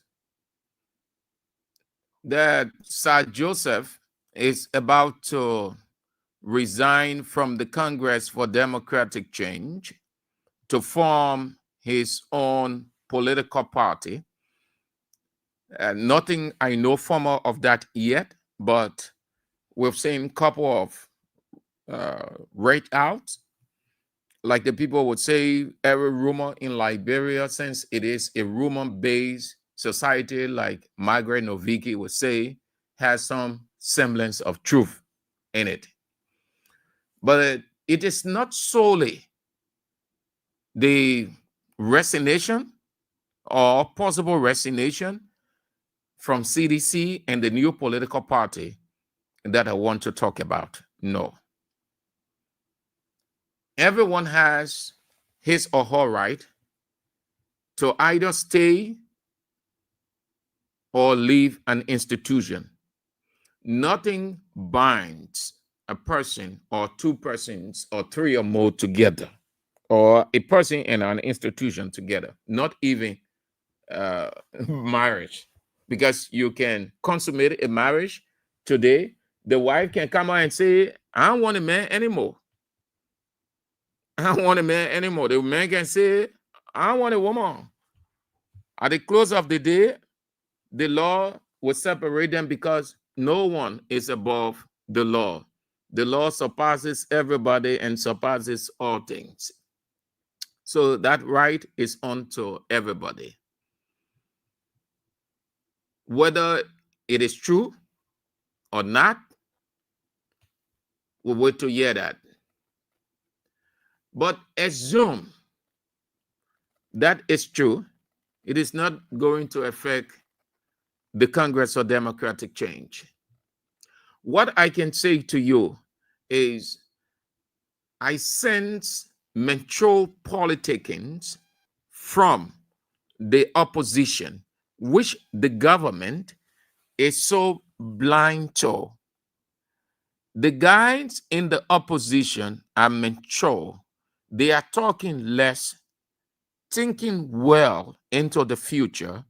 that Sir Joseph is about to resign from the Congress for Democratic Change to form his own political party. Nothing I know formal of that yet, but we've seen a couple of rate outs. Like the people would say, every rumor in Liberia, since it is a rumor-based society, like Margaret Noviki would say, has some semblance of truth in it. But it is not solely the resignation or possible resignation from CDC and the new political party that I want to talk about. No. Everyone has his or her right to either stay or leave an institution. Nothing binds a person or two persons or three or more together, or a person and an institution together, not even marriage. Because you can consummate a marriage today, the wife can come out and say, I don't want a man anymore. I don't want a man anymore. The man can say, I don't want a woman. At the close of the day, the law will separate them because no one is above the law. The law surpasses everybody and surpasses all things. So that right is unto everybody. Whether it is true or not, we'll wait to hear that. But assume that is true, it is not going to affect the Congress or democratic change. What I can say to you is I sense mature politicking from the opposition, which the government is so blind to. The guys in the opposition are mature. They are talking less, thinking well into the future,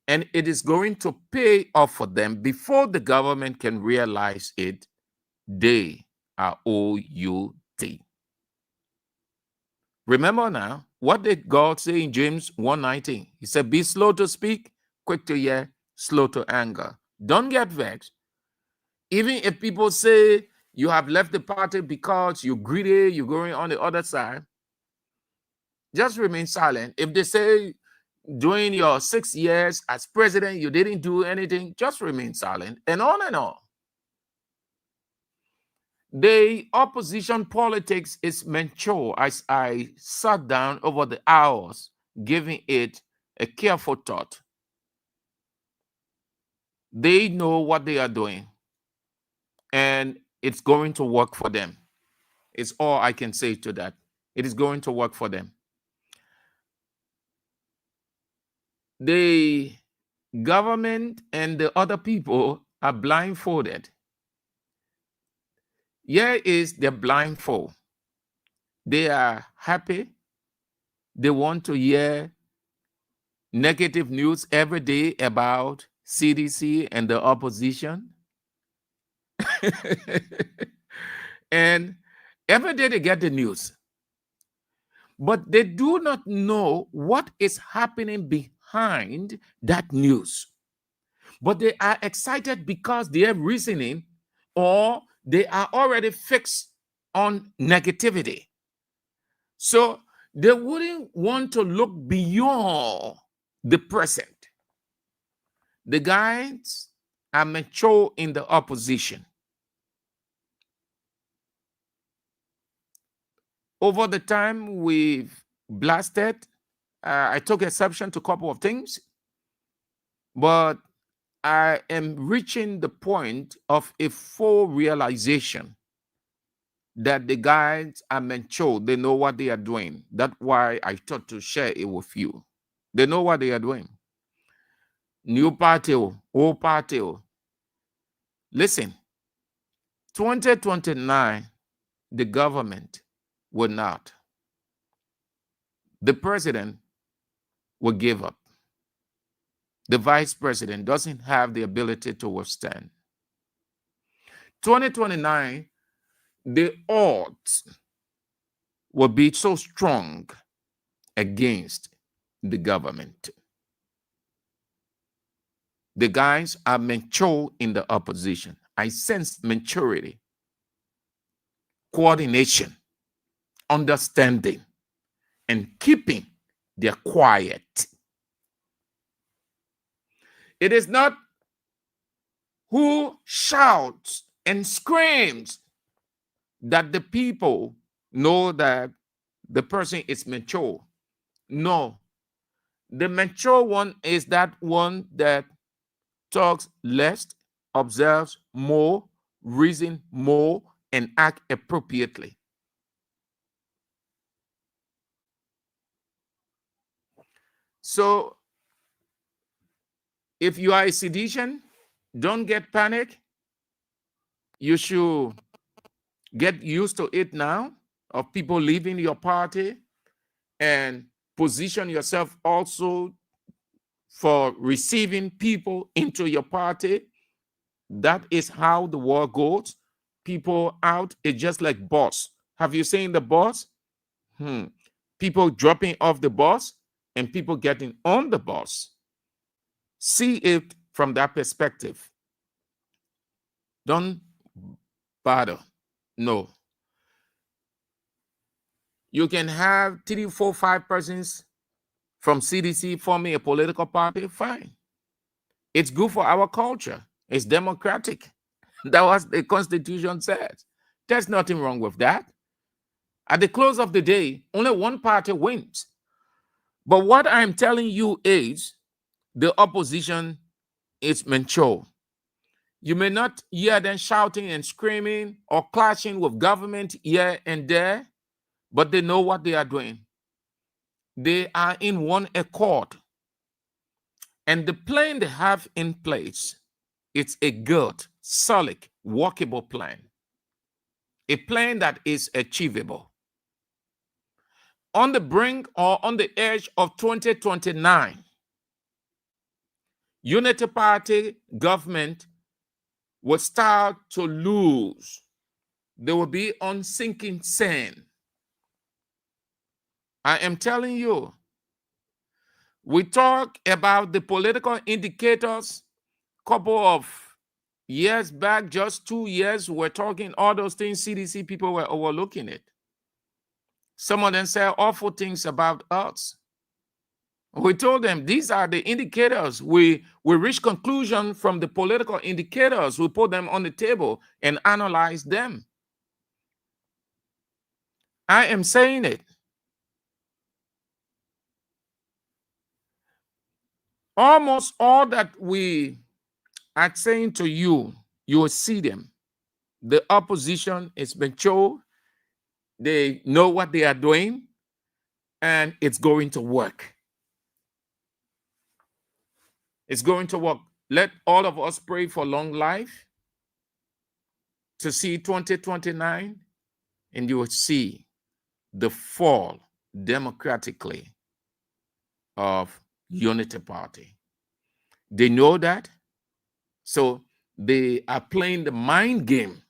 and it is going to pay off for them before the government can realize it. They are OUT. Remember now, what did God say in James 1:19? He said, be slow to speak, quick to hear, slow to anger. Don't get vexed. Even if people say you have left the party because you're greedy, you're going on the other side, just remain silent. If they say during your 6 years as president, you didn't do anything, just remain silent, and on and on. The opposition politics is mature as I sat down over the hours, giving it a careful thought. They know what they are doing, and it's going to work for them. It's all I can say to that. It is going to work for them. The government and the other people are blindfolded. Here is the blindfold. They are happy. They want to hear negative news every day about CDC and the opposition. And every day they get the news. But they do not know what is happening behind that news. But they are excited because they have reasoning, or they are already fixed on negativity. So they wouldn't want to look beyond the present. The guys are mature in the opposition. Over the time we've blasted, I took exception to a couple of things, but I am reaching the point of a full realization that the guys are mature. They know what they are doing. That's why I thought to share it with you. They know what they are doing. New party, old party. Listen, 2029, the government will not. The president will give up. The vice president doesn't have the ability to withstand. 2029, the odds will be so strong against the government. The guys are mature in the opposition. I sense maturity, coordination, understanding, and keeping their quiet. It is not who shouts and screams that the people know that the person is mature. No, the mature one is that one that talks less, observes more, reason more, and act appropriately. So if you are a sedition, don't get panic. You should get used to it now, of people leaving your party, and position yourself also for receiving people into your party. That is how the world goes. People out, it's just like bus. Have you seen the bus? People dropping off the bus and people getting on the bus. See it from that perspective. Don't bother. No. You can have 3, 4, 5 persons from CDC forming a political party. Fine. It's good for our culture. It's democratic. That was the Constitution says. There's nothing wrong with that. At the close of the day, only one party wins. But what I'm telling you is the opposition is mature. You may not hear them shouting and screaming or clashing with government here and there, but they know what they are doing. They are in one accord. And the plan they have in place, it's a good, solid, workable plan. A plan that is achievable. On the brink or on the edge of 2029, Unity Party government will start to lose. They will be on sinking sand. I am telling you, we talk about the political indicators a couple of years back, just 2 years, we're talking all those things CDC people were overlooking it. Some of them say awful things about us. We told them these are the indicators. We reach conclusion from the political indicators. We put them on the table and analyze them. I am saying it. Almost all that we are saying to you, you will see them. The opposition is mature. They know what they are doing, and it's going to work. It's going to work. Let all of us pray for long life to see 2029, and you will see the fall democratically of Unity Party. They know that, so they are playing the mind game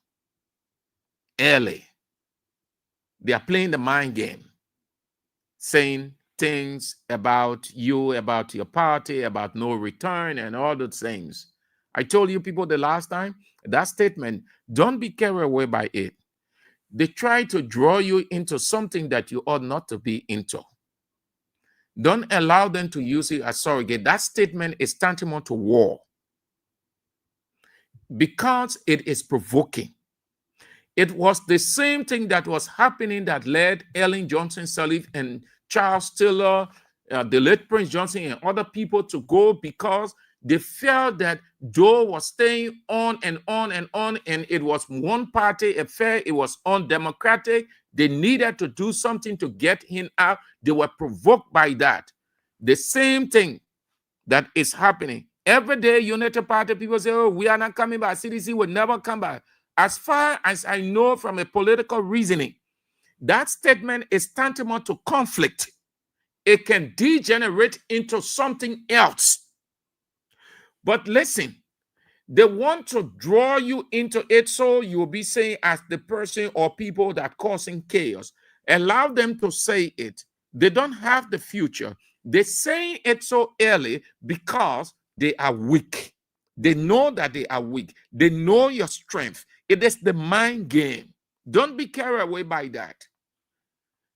early. They are playing the mind game, saying things about you, about your party, about no return, and all those things. I told you people the last time, that statement, don't be carried away by it. They try to draw you into something that you ought not to be into. Don't allow them to use it as surrogate. That statement is tantamount to war because it is provoking. It was the same thing that was happening that led Ellen Johnson Sirleaf and Charles Taylor, the late Prince Johnson, and other people to go because they felt that Joe was staying on and on and on, and it was one party affair. It was undemocratic. They needed to do something to get him out. They were provoked by that. The same thing that is happening. Every day, Unity Party people say, oh, we are not coming back. CDC will never come back. As far as I know from a political reasoning, that statement is tantamount to conflict. It can degenerate into something else. But listen, they want to draw you into it so you'll be saying as the person or people that are causing chaos. Allow them to say it. They don't have the future. They're saying it so early because they are weak. They know that they are weak. They know your strength. It is the mind game. Don't be carried away by that.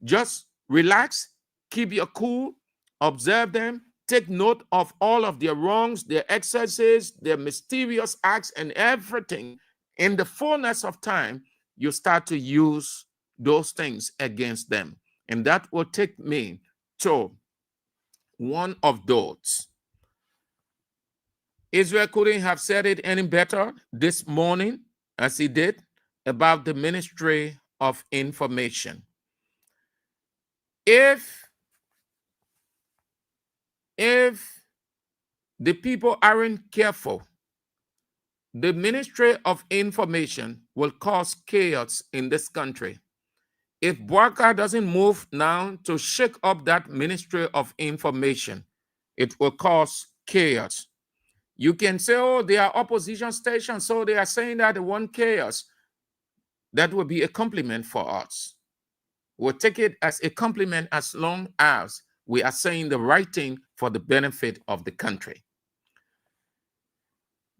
Just relax, keep your cool, observe them, take note of all of their wrongs, their excesses, their mysterious acts, and everything. In the fullness of time, you start to use those things against them. And that will take me to one of those. Israel couldn't have said it any better this morning as he did about the Ministry of Information. If the people aren't careful, the Ministry of Information will cause chaos in this country. If Buaka doesn't move now to shake up that Ministry of Information, it will cause chaos. You can say, oh, they are opposition stations, so they are saying that they want chaos. That will be a compliment for us. We'll take it as a compliment as long as we are saying the right thing for the benefit of the country.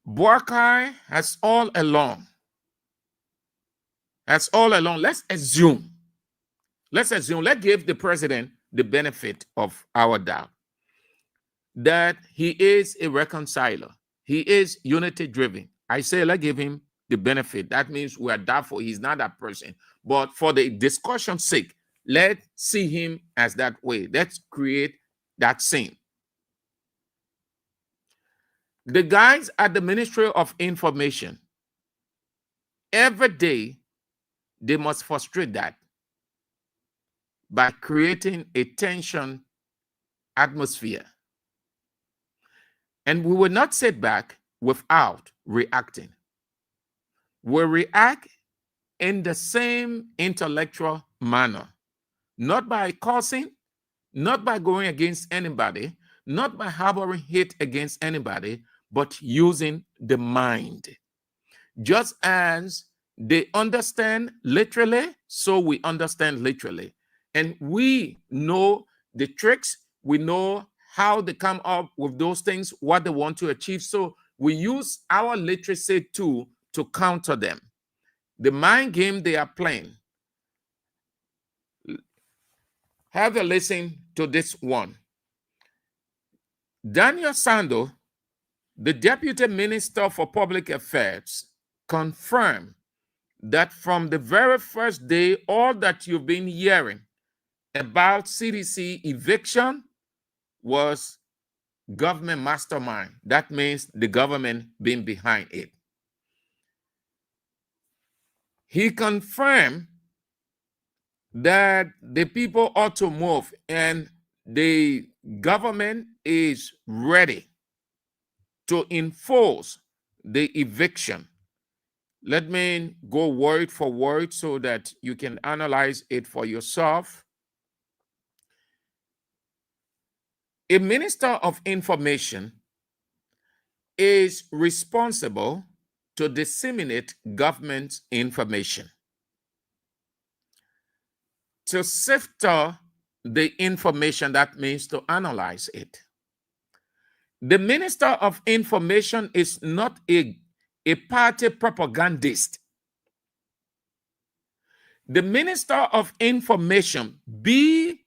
Buakai has all along As all along, let's give the president the benefit of our doubt that he is a reconciler. He is unity driven. I say, let's give him the benefit. That means we are doubtful he's not that person. But for the discussion's sake, let's see him as that way. Let's create that scene. The guys at the Ministry of Information, every day, they must frustrate that by creating a tension atmosphere. And we will not sit back without reacting. We react in the same intellectual manner, not by cursing, not by going against anybody, not by harboring hate against anybody, but using the mind. Just as they understand literally, so we understand literally. And we know the tricks, we know how they come up with those things, what they want to achieve. So we use our literacy too to counter them. The mind game they are playing. Have a listen to this one. Daniel Sando, the Deputy Minister for Public Affairs, confirmed that from the very first day, all that you've been hearing about CDC eviction was government mastermind. That means the government being behind it. He confirmed that the people ought to move and the government is ready to enforce the eviction. Let me go word for word so that you can analyze it for yourself. A minister of information is responsible to disseminate government information, to sift the information. That means to analyze it. The minister of information is not a party propagandist. The minister of information, be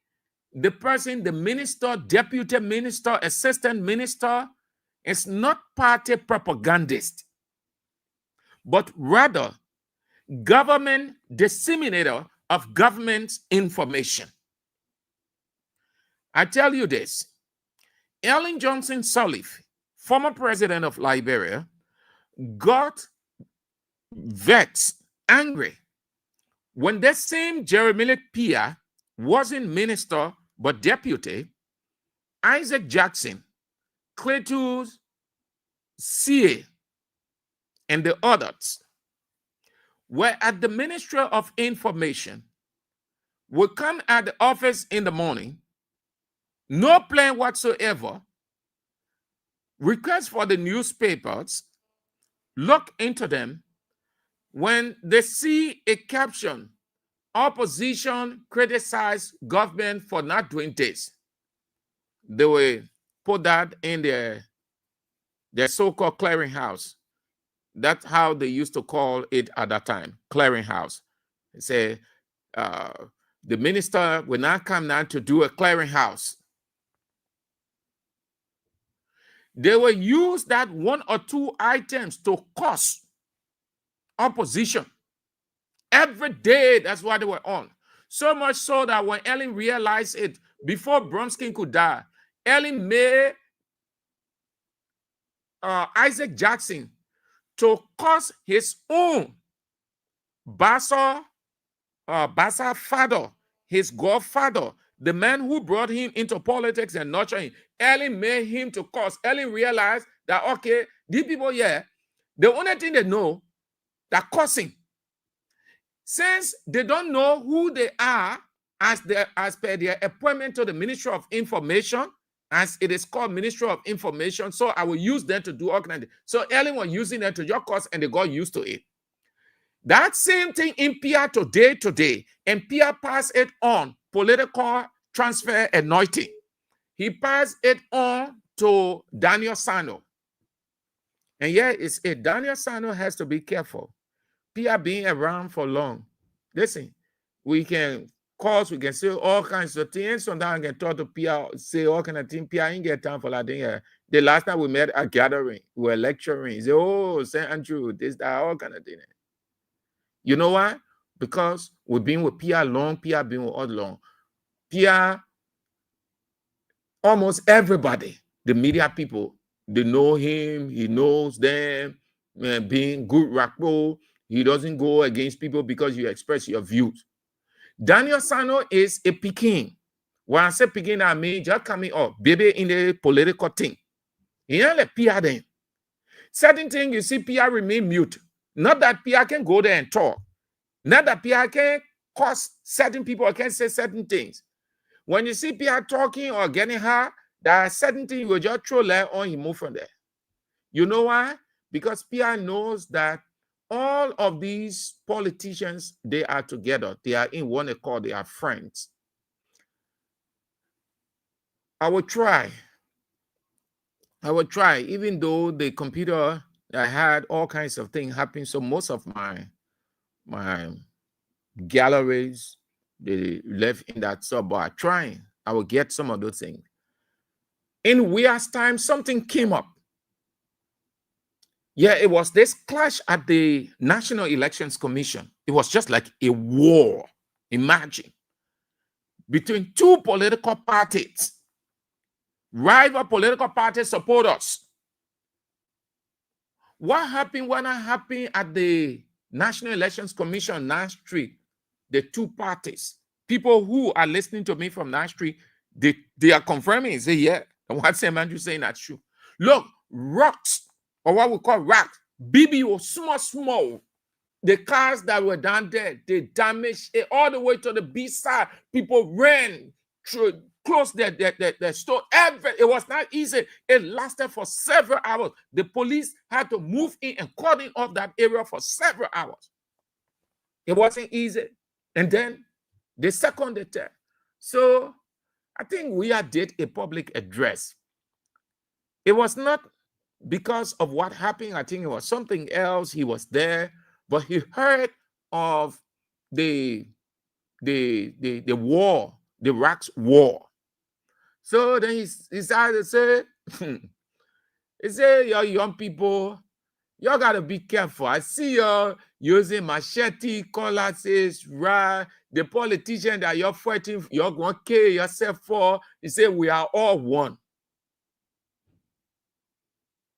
the person, the minister, deputy minister, assistant minister, is not party propagandist, but rather government disseminator of government information. I tell you this, Ellen Johnson Sirleaf, former president of Liberia, got vexed, angry, when the same Jeremy Pia wasn't minister but deputy. Isaac Jackson, Cletus C, and the others were at the Ministry of Information, would come at the office in the morning, no plan whatsoever, request for the newspapers, look into them. When they see a caption, opposition criticize government for not doing this, they will put that in their so-called clearinghouse. That's how they used to call it at that time, clearinghouse. They say, the minister will not come now to do a clearinghouse. They will use that one or two items to cause opposition. Every day, that's what they were on. So much so that when Ellen realized it, before Bromskin could die, Ellen made Isaac Jackson to cause his own Bassa father, his godfather, the man who brought him into politics and nurtured him. Ellen made him to cause. Ellen realized that, okay, these people here, the only thing they know, they're causing. Since they don't know who they are as per their appointment to the Ministry of Information, as it is called Ministry of Information, so I will use them to do organizing. So Ellen was using them to your cause and they got used to it. That same thing in Pia today, and Pia passed it on, political transfer anointing. He passed it on to Daniel Sano. And yeah, Daniel Sano has to be careful. Pia being around for long. Listen, we can say all kinds of things. Sometimes I can talk to Pia, say all kinds of things. Pia ain't get time for that thing. The last time we met at gathering, we were lecturing. Say, oh, St. Andrew, this, that, all kind of thing. You know why? Because we've been with Pia long, Pia been with us long. Pia, almost everybody, the media people, they know him, he knows them, being good rapport. He doesn't go against people because you express your views. Daniel Sano is a Peking. When I say Peking, I mean just coming up, baby in the political thing. He ain't like Pia then. Certain things you see Pia remain mute. Not that Pia can go there and talk. Not that Pia can cause certain people can say certain things. When you see Pia talking or getting her, there are certain things you will just throw light on, he move from there. You know why? Because Pia knows that all of these politicians, they are together. They are in one accord. They are friends. I will try, even though the computer, I had all kinds of things happen. So most of my galleries, they left in that sub, but trying. I will get some of those things. In Weah's time, something came up. Yeah, it was this clash at the National Elections Commission. It was just like a war, imagine, between two political parties. Rival political parties support us. What happened when it happened at the National Elections Commission, Nash Street? The two parties, people who are listening to me from Nash Street, they are confirming, say, yeah, and what Sam Andrew saying that's true. Look, rocks, or what we call rocks, BBO, small. The cars that were down there, they damaged it all the way to the B side. People ran through, closed their store. It was not easy. It lasted for several hours. The police had to move in and cordon off that area for several hours. It wasn't easy. And then the second, the third. So I think Weah did a public address. It was not because of what happened. I think it was something else. He was there, but he heard of the war, the Iraq's war. So then he started to say, he said, y'all young people, y'all gotta be careful. I see y'all using machete, cutlasses, right? The politician that you're fighting, you're gonna kill yourself for. He said, we are all one.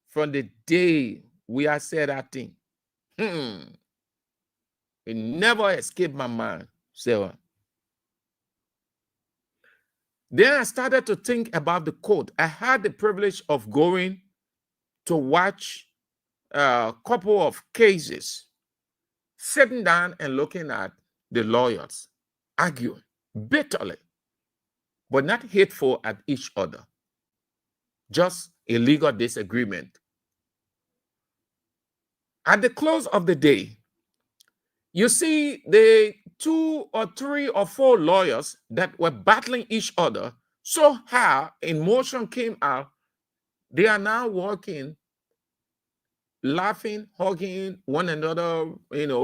From the day Weah said that thing, it never escaped my mind. So then I started to think about the court. I had the privilege of going to watch a couple of cases, sitting down and looking at the lawyers arguing bitterly, but not hateful at each other, just a legal disagreement. At the close of the day, you see the 2 or 3 or 4 lawyers that were battling each other so hard, emotion came out, they are now walking, laughing, hugging one another,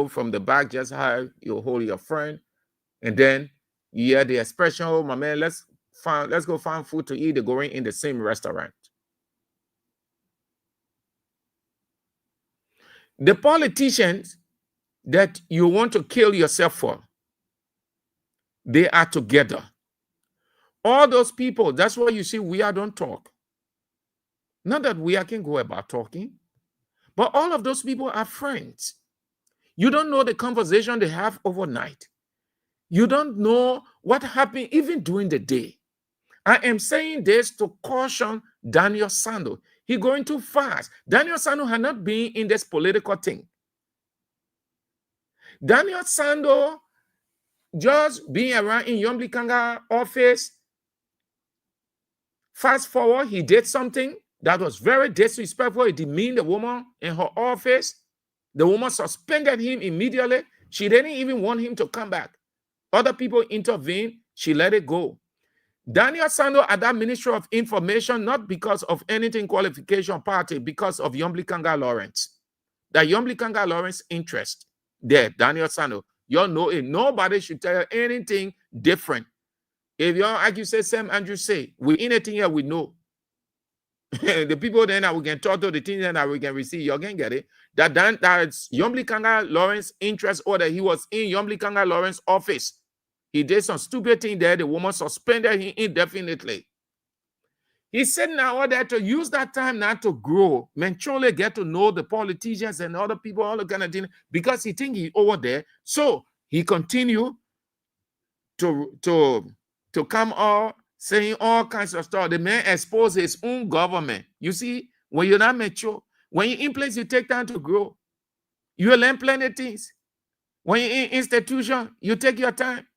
from the back, just how you hold your friend. And then you hear the expression, oh, my man, let's go find food to eat. They're going in the same restaurant. The politicians that you want to kill yourself for, they are together. All those people, that's why you see Weah don't talk. Not that Weah can go about talking, but all of those people are friends. You don't know the conversation they have overnight. You don't know what happened even during the day. I am saying this to caution Daniel Sando. He's going too fast. Daniel Sando had not been in this political thing. Daniel Sando just being around in Yombli Kanga office. Fast forward, he did something that was very disrespectful. He demeaned the woman in her office. The woman suspended him immediately. She didn't even want him to come back. Other people intervened. She let it go. Daniel Sando at that Ministry of Information, not because of anything qualification party, because of Yombli Kanga Lawrence. That Yombli Kanga Lawrence interest. there, Daniel Sano. You know it. Nobody should tell you anything different. If you like you say, Sam Andrew say, we anything here we know. The people then that we can talk to, the things that we can receive, you can get it. That's Yomli Kanga Lawrence interest order. He was in Yomli Kanga Lawrence office. He did some stupid thing there. The woman suspended him indefinitely. He said now all that to use that time now to grow, Menchole get to know the politicians and other people, all the kind of thing, because he think he over there. So he continue to come out saying all kinds of stuff. The man exposed his own government. You see, when you're not mature, when you're in place, you take time to grow. You will learn plenty of things. When you're in institution, you take your time.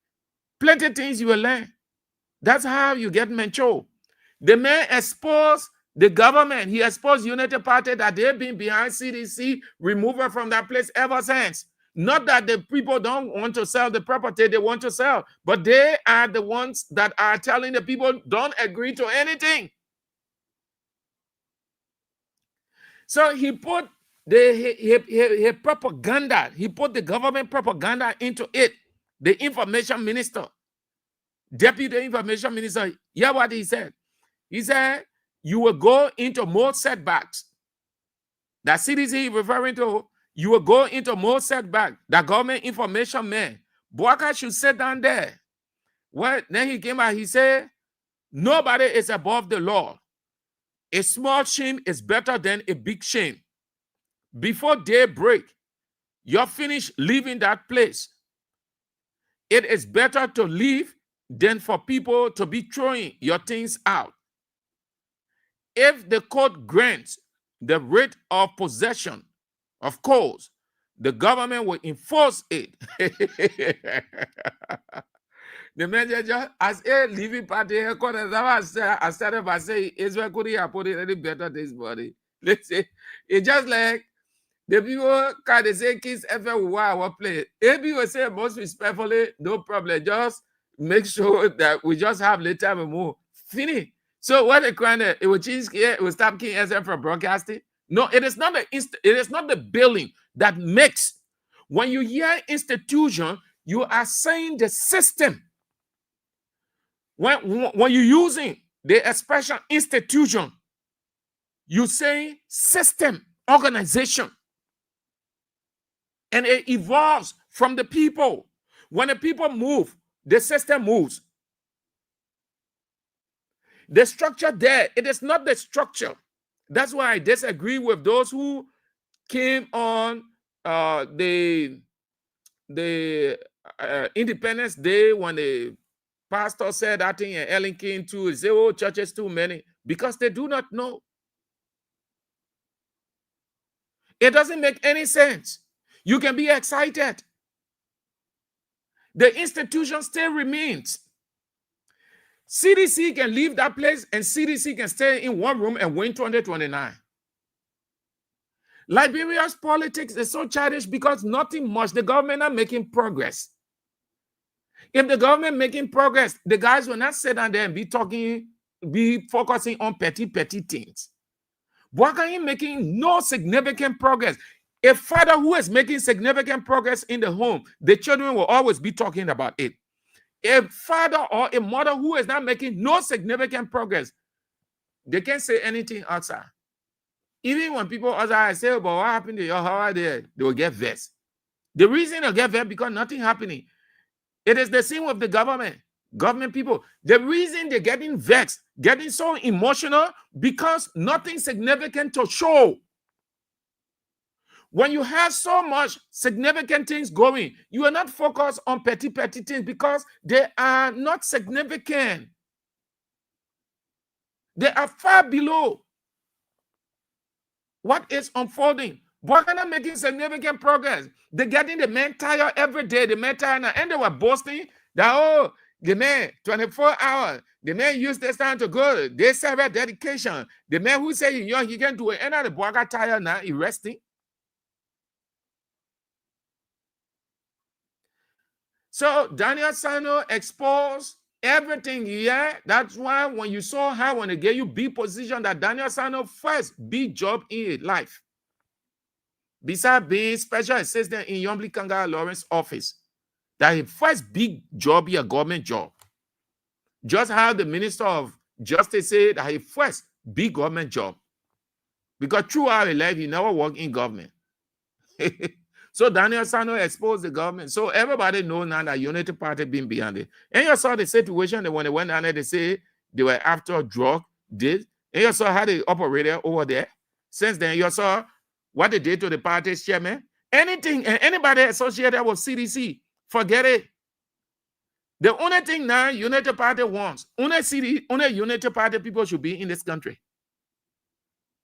Plenty of things you will learn. That's how you get mature. The man exposed the government. He exposed United Party that they've been behind CDC, remove her from that place ever since. Not that the people don't want to sell the property they want to sell, but they are the ones that are telling the people don't agree to anything. So he put the propaganda, he put the government propaganda into it. The information minister, deputy information minister, hear what he said. He said, you will go into more setbacks. That CDC referring to, you will go into more setback. The government information man, Boaka should sit down there. Well, then he came out, he said, nobody is above the law. A small shame is better than a big shame. Before daybreak, you're finished leaving that place. It is better to leave than for people to be throwing your things out. If the court grants the right of possession, of course, the government will enforce it. The manager, as a living party, I started by saying, Israel could have put it any better this body. Let's say, it's just like the people can say kids ever our play. If you will say most respectfully, no problem. Just make sure that we just have later we move. Finish. So what the kind of it will change here, it will stop King SM from broadcasting. No, it is not the building that makes. When you hear institution, you are saying the system. When you're using the expression institution, you say system, organization. And it evolves from the people. When the people move, the system moves. The structure there, it is not the structure. That's why I disagree with those who came on the Independence Day when the pastor said that thing and Ellen came to say, oh, churches too many, because they do not know. It doesn't make any sense. You can be excited. The institution still remains. CDC can leave that place and CDC can stay in one room and win 2029. Liberia's politics is so childish because nothing much. The government are making progress. If the government making progress, the guys will not sit down there and be focusing on petty things. Why can you making no significant progress? A father who is making significant progress in the home, the children will always be talking about it. A father or a mother who is not making no significant progress, they can't say anything outside. Even when people outside say, but what happened to your house there? They will get vexed. The reason they get vexed because nothing happening. It is the same with the government people. The reason they're getting vexed, getting so emotional, because nothing significant to show. When you have so much significant things going, you are not focused on petty things because they are not significant. They are far below what is unfolding. Why are not making significant progress? They're getting the man tired every day, the man tired, and they were boasting that, oh, the man, 24 hours, the man used this time to go, they serve a dedication. The man who say he's young, he can do it, and the boy got tired now, he's resting. So Daniel Sano exposed everything here. That's why when you saw how when they gave you B position, that Daniel Sano first B job in life. besides being special assistant in Yombly Kanga Lawrence office, that his first big job be a government job. Just how the Minister of Justice said that his first big government job. Because throughout his life, he never worked in government. So Daniel Sano exposed the government. So everybody knows now that Unity Party been behind it. And you saw the situation that when they went down there, they say they were after drug, did. And you saw how they operated over there. Since then, you saw what they did to the party's chairman. Anything and anybody associated with CDC, forget it. The only thing now Unity Party wants, only Unity Party people should be in this country.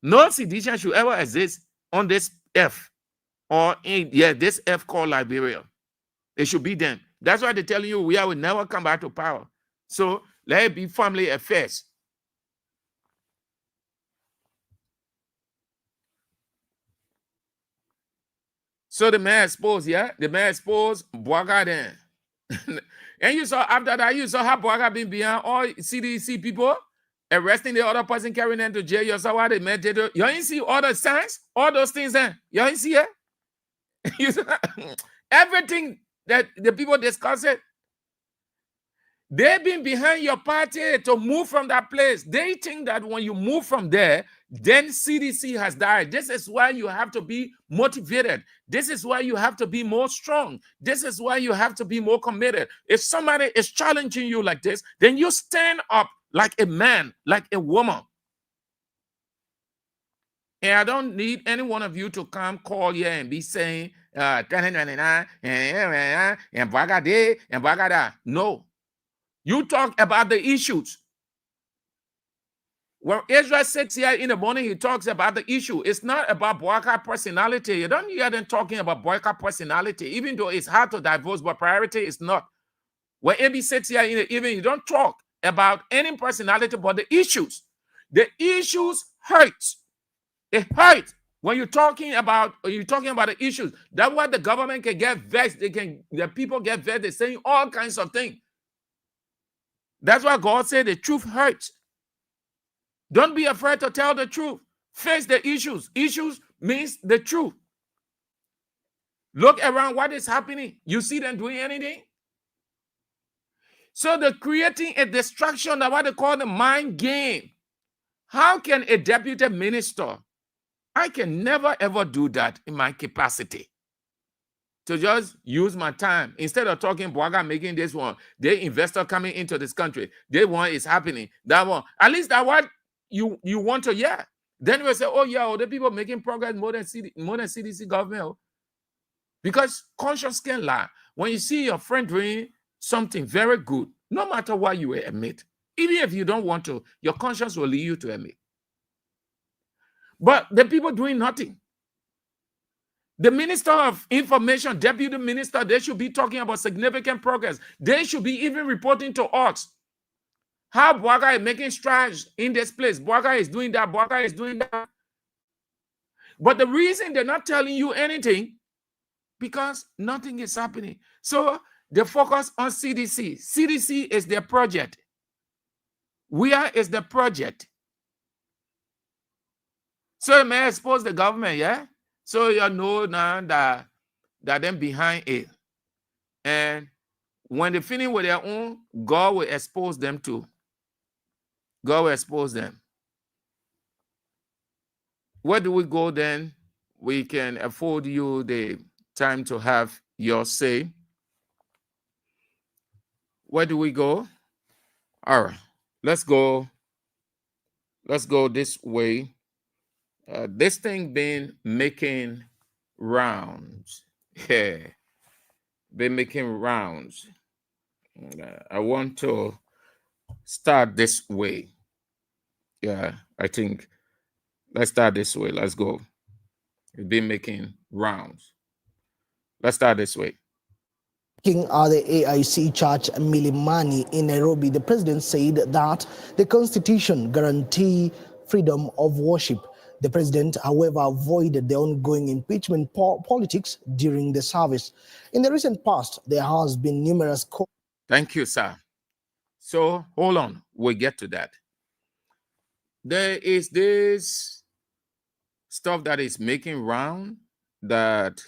No sedition should ever exist on this earth. Or in this F called Liberia. It should be them. That's why they're telling you we will never come back to power. So let it be family affairs. So the man exposed, the man exposed Boaga then. And you saw after that, you saw how Boaga been behind all CDC people arresting the other person, carrying them to jail. You saw what they meant. You didn't see all the signs, all those things then. You didn't see it? Everything that the people discuss it, they've been behind your party to move from that place. They think that when you move from there, then CDC has died. This is why you have to be motivated. This is why you have to be more strong. This is why you have to be more committed. If somebody is challenging you like this, then you stand up like a man, like a woman. And I don't need any one of you to come call here and be saying, and bagade and bagada. No. You talk about the issues. When Israel sits here in the morning, he talks about the issue. It's not about Boyka personality. You don't hear them talking about Boyka personality, even though it's hard to divorce, but priority is not. When AB sits here in the evening, you don't talk about any personality, but the issues. The issues hurt. It hurts when you're talking about the issues. That's why the government can get vexed. The people get vexed. They're saying all kinds of things. That's why God said the truth hurts. Don't be afraid to tell the truth. Face the issues. Issues means the truth. Look around what is happening. You see them doing anything? So they're creating a distraction, that what they call the mind game. How can a deputy minister? I can never ever do that in my capacity. To just use my time. Instead of talking Boaga making this one, the investor coming into this country, they want is happening. That one. At least that what you want to hear. Then we say, oh yeah, the people making progress more than CDC government. Because conscience can lie. When you see your friend doing something very good, no matter what you admit, even if you don't want to, your conscience will lead you to admit. But the people doing nothing. The Minister of Information, Deputy Minister, they should be talking about significant progress. They should be even reporting to us how Boaga is making strides in this place. Boaga is doing that. Boaga is doing that. But the reason they're not telling you anything, because nothing is happening. So they focus on CDC. CDC is their project. Weah is the project. So it may expose the government, yeah? So you know now that them behind it. And when they finish with their own, God will expose them too. God will expose them. Where do we go then? We can afford you the time to have your say. Where do we go? All right, let's go. Let's go this way. This thing been making rounds. Yeah, been making rounds. I want to start this way. Yeah, I think let's start this way. Let's go. It's been making rounds. Let's start this way. Speaking at the AIC Church Milimani in Nairobi, the president said that the constitution guarantees freedom of worship. The president, however, avoided the ongoing impeachment politics during the service. In the recent past, there has been numerous... Thank you, sir. So, hold on. We'll get to that. There is this stuff that is making round that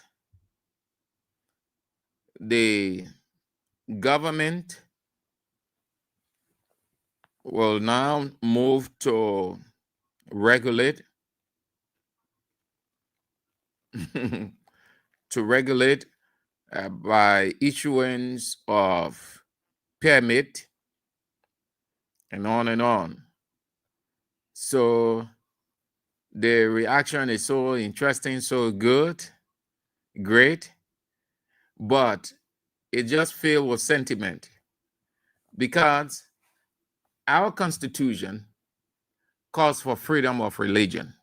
the government will now move to regulate by issuance of permit and on and on. So the reaction is so interesting, so good, great, but it just filled with sentiment because our Constitution calls for freedom of religion.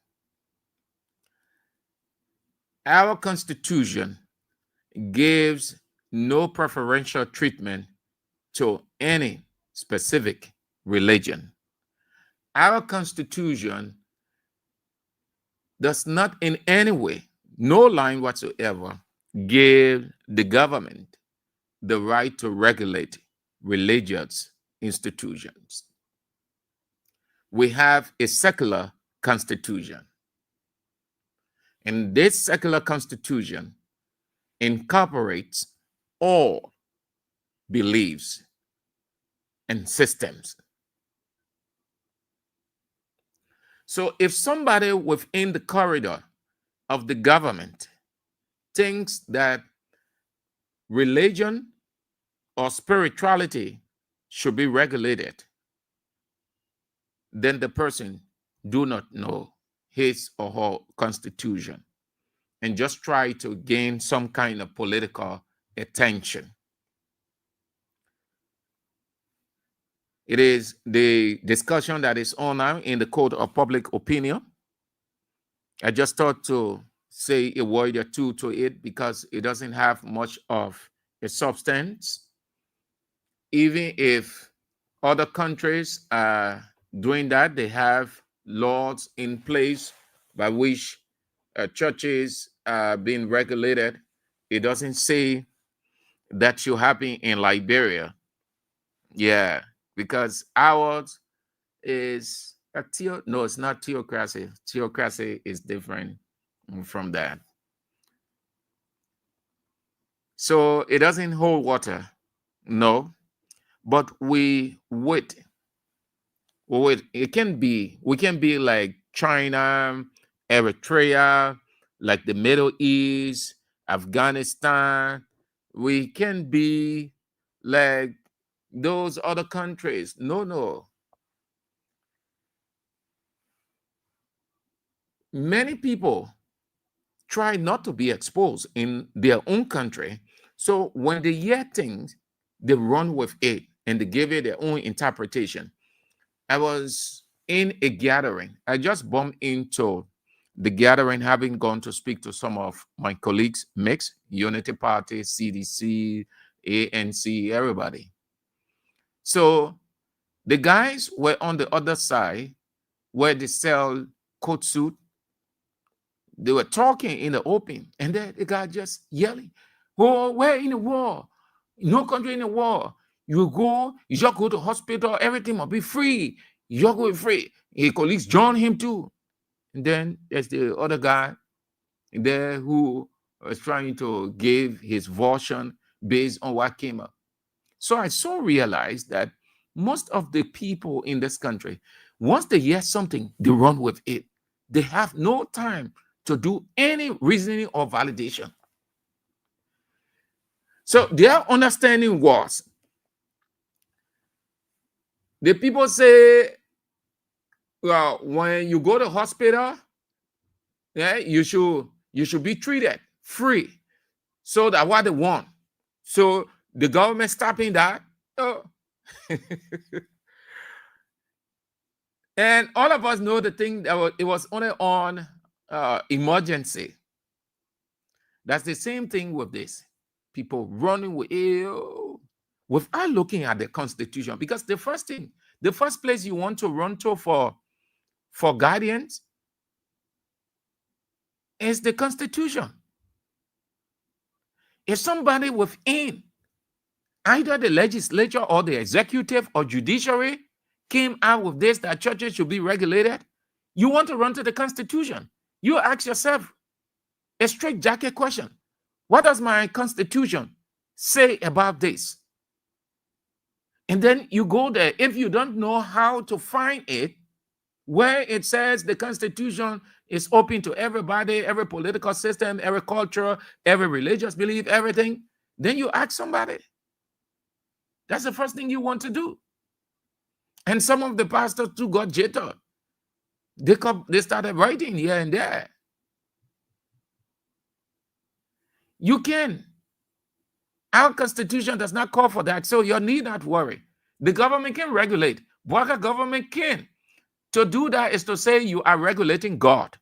Our Constitution gives no preferential treatment to any specific religion. Our Constitution does not in any way, no line whatsoever, give the government the right to regulate religious institutions. We have a secular constitution. And this secular constitution incorporates all beliefs and systems. So if somebody within the corridor of the government thinks that religion or spirituality should be regulated, then the person do not know his or her constitution and just try to gain some kind of political attention. It is the discussion that is on now in the Code of Public Opinion. I just thought to say a word or two to it because it doesn't have much of a substance. Even if other countries are doing that, they have laws in place by which churches are being regulated. It doesn't say that should happen in Liberia. Yeah, because ours is no, it's not theocracy. Theocracy is different from that. So it doesn't hold water, no. But we wait. We can be like China, Eritrea, like the Middle East, Afghanistan. We can be like those other countries. No. Many people try not to be exposed in their own country. So when they hear things, they run with it and they give it their own interpretation. I was in a gathering. I just bumped into the gathering, having gone to speak to some of my colleagues, mixed, Unity Party, CDC, ANC, everybody. So the guys were on the other side where they sell coat suit. They were talking in the open, and then the guy just yelling, "Oh, we're in a war. No country in a war. You go, you just go to hospital, everything must be free. You're going free." His colleagues join him too. And then there's the other guy there who was trying to give his version based on what came up. So I so realized that most of the people in this country, once they hear something, they run with it. They have no time to do any reasoning or validation. So their understanding was, the people say, well, when you go to hospital, yeah, you should be treated free. So that's what they want. So the government stopping that. Oh. And all of us know the thing that it was only on emergency. That's the same thing with this. People running with ill without looking at the Constitution, because the first place you want to run to for guidance is the Constitution. If somebody within either the legislature or the executive or judiciary came out with this, that churches should be regulated, you want to run to the Constitution. You ask yourself a straight jacket question. What does my constitution say about this? And then you go there. If you don't know how to find it, where it says the constitution is open to everybody, every political system, every culture, every religious belief, everything, then you ask somebody. That's the first thing you want to do. And some of the pastors too got jittered. They started writing here and there. You can. Our constitution does not call for that, so you need not worry. The government can regulate. What a government can. To do that is to say you are regulating God.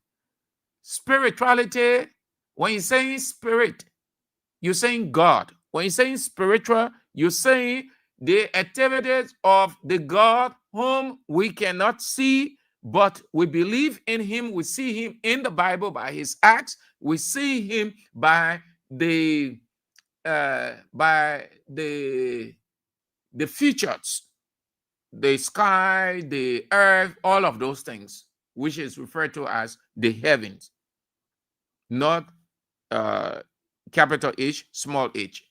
Spirituality, when you're saying spirit, you're saying God. When you're saying spiritual, you're saying the activities of the God whom we cannot see, but we believe in him. We see him in the Bible by his acts. We see him by the features, the sky, the earth, all of those things, which is referred to as the heavens, not capital H, small h.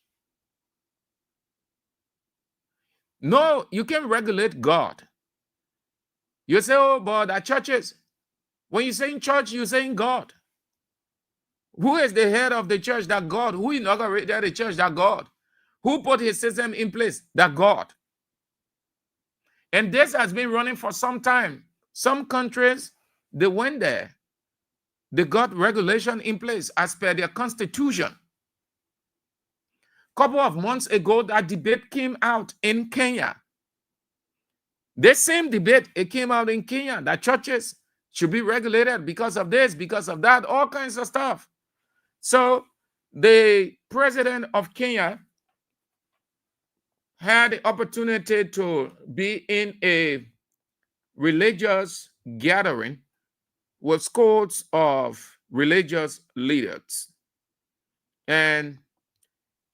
No, you can regulate God. You say, oh, but at churches, when you're saying church, you're saying God. Who is the head of the church? That God. Who inaugurated the church? That God. Who put his system in place? That God. And this has been running for some time. Some countries, they went there. They got regulation in place as per their constitution. A couple of months ago, that debate came out in Kenya. The same debate, it came out in Kenya, that churches should be regulated because of this, because of that, all kinds of stuff. So the president of Kenya had the opportunity to be in a religious gathering with scores of religious leaders. And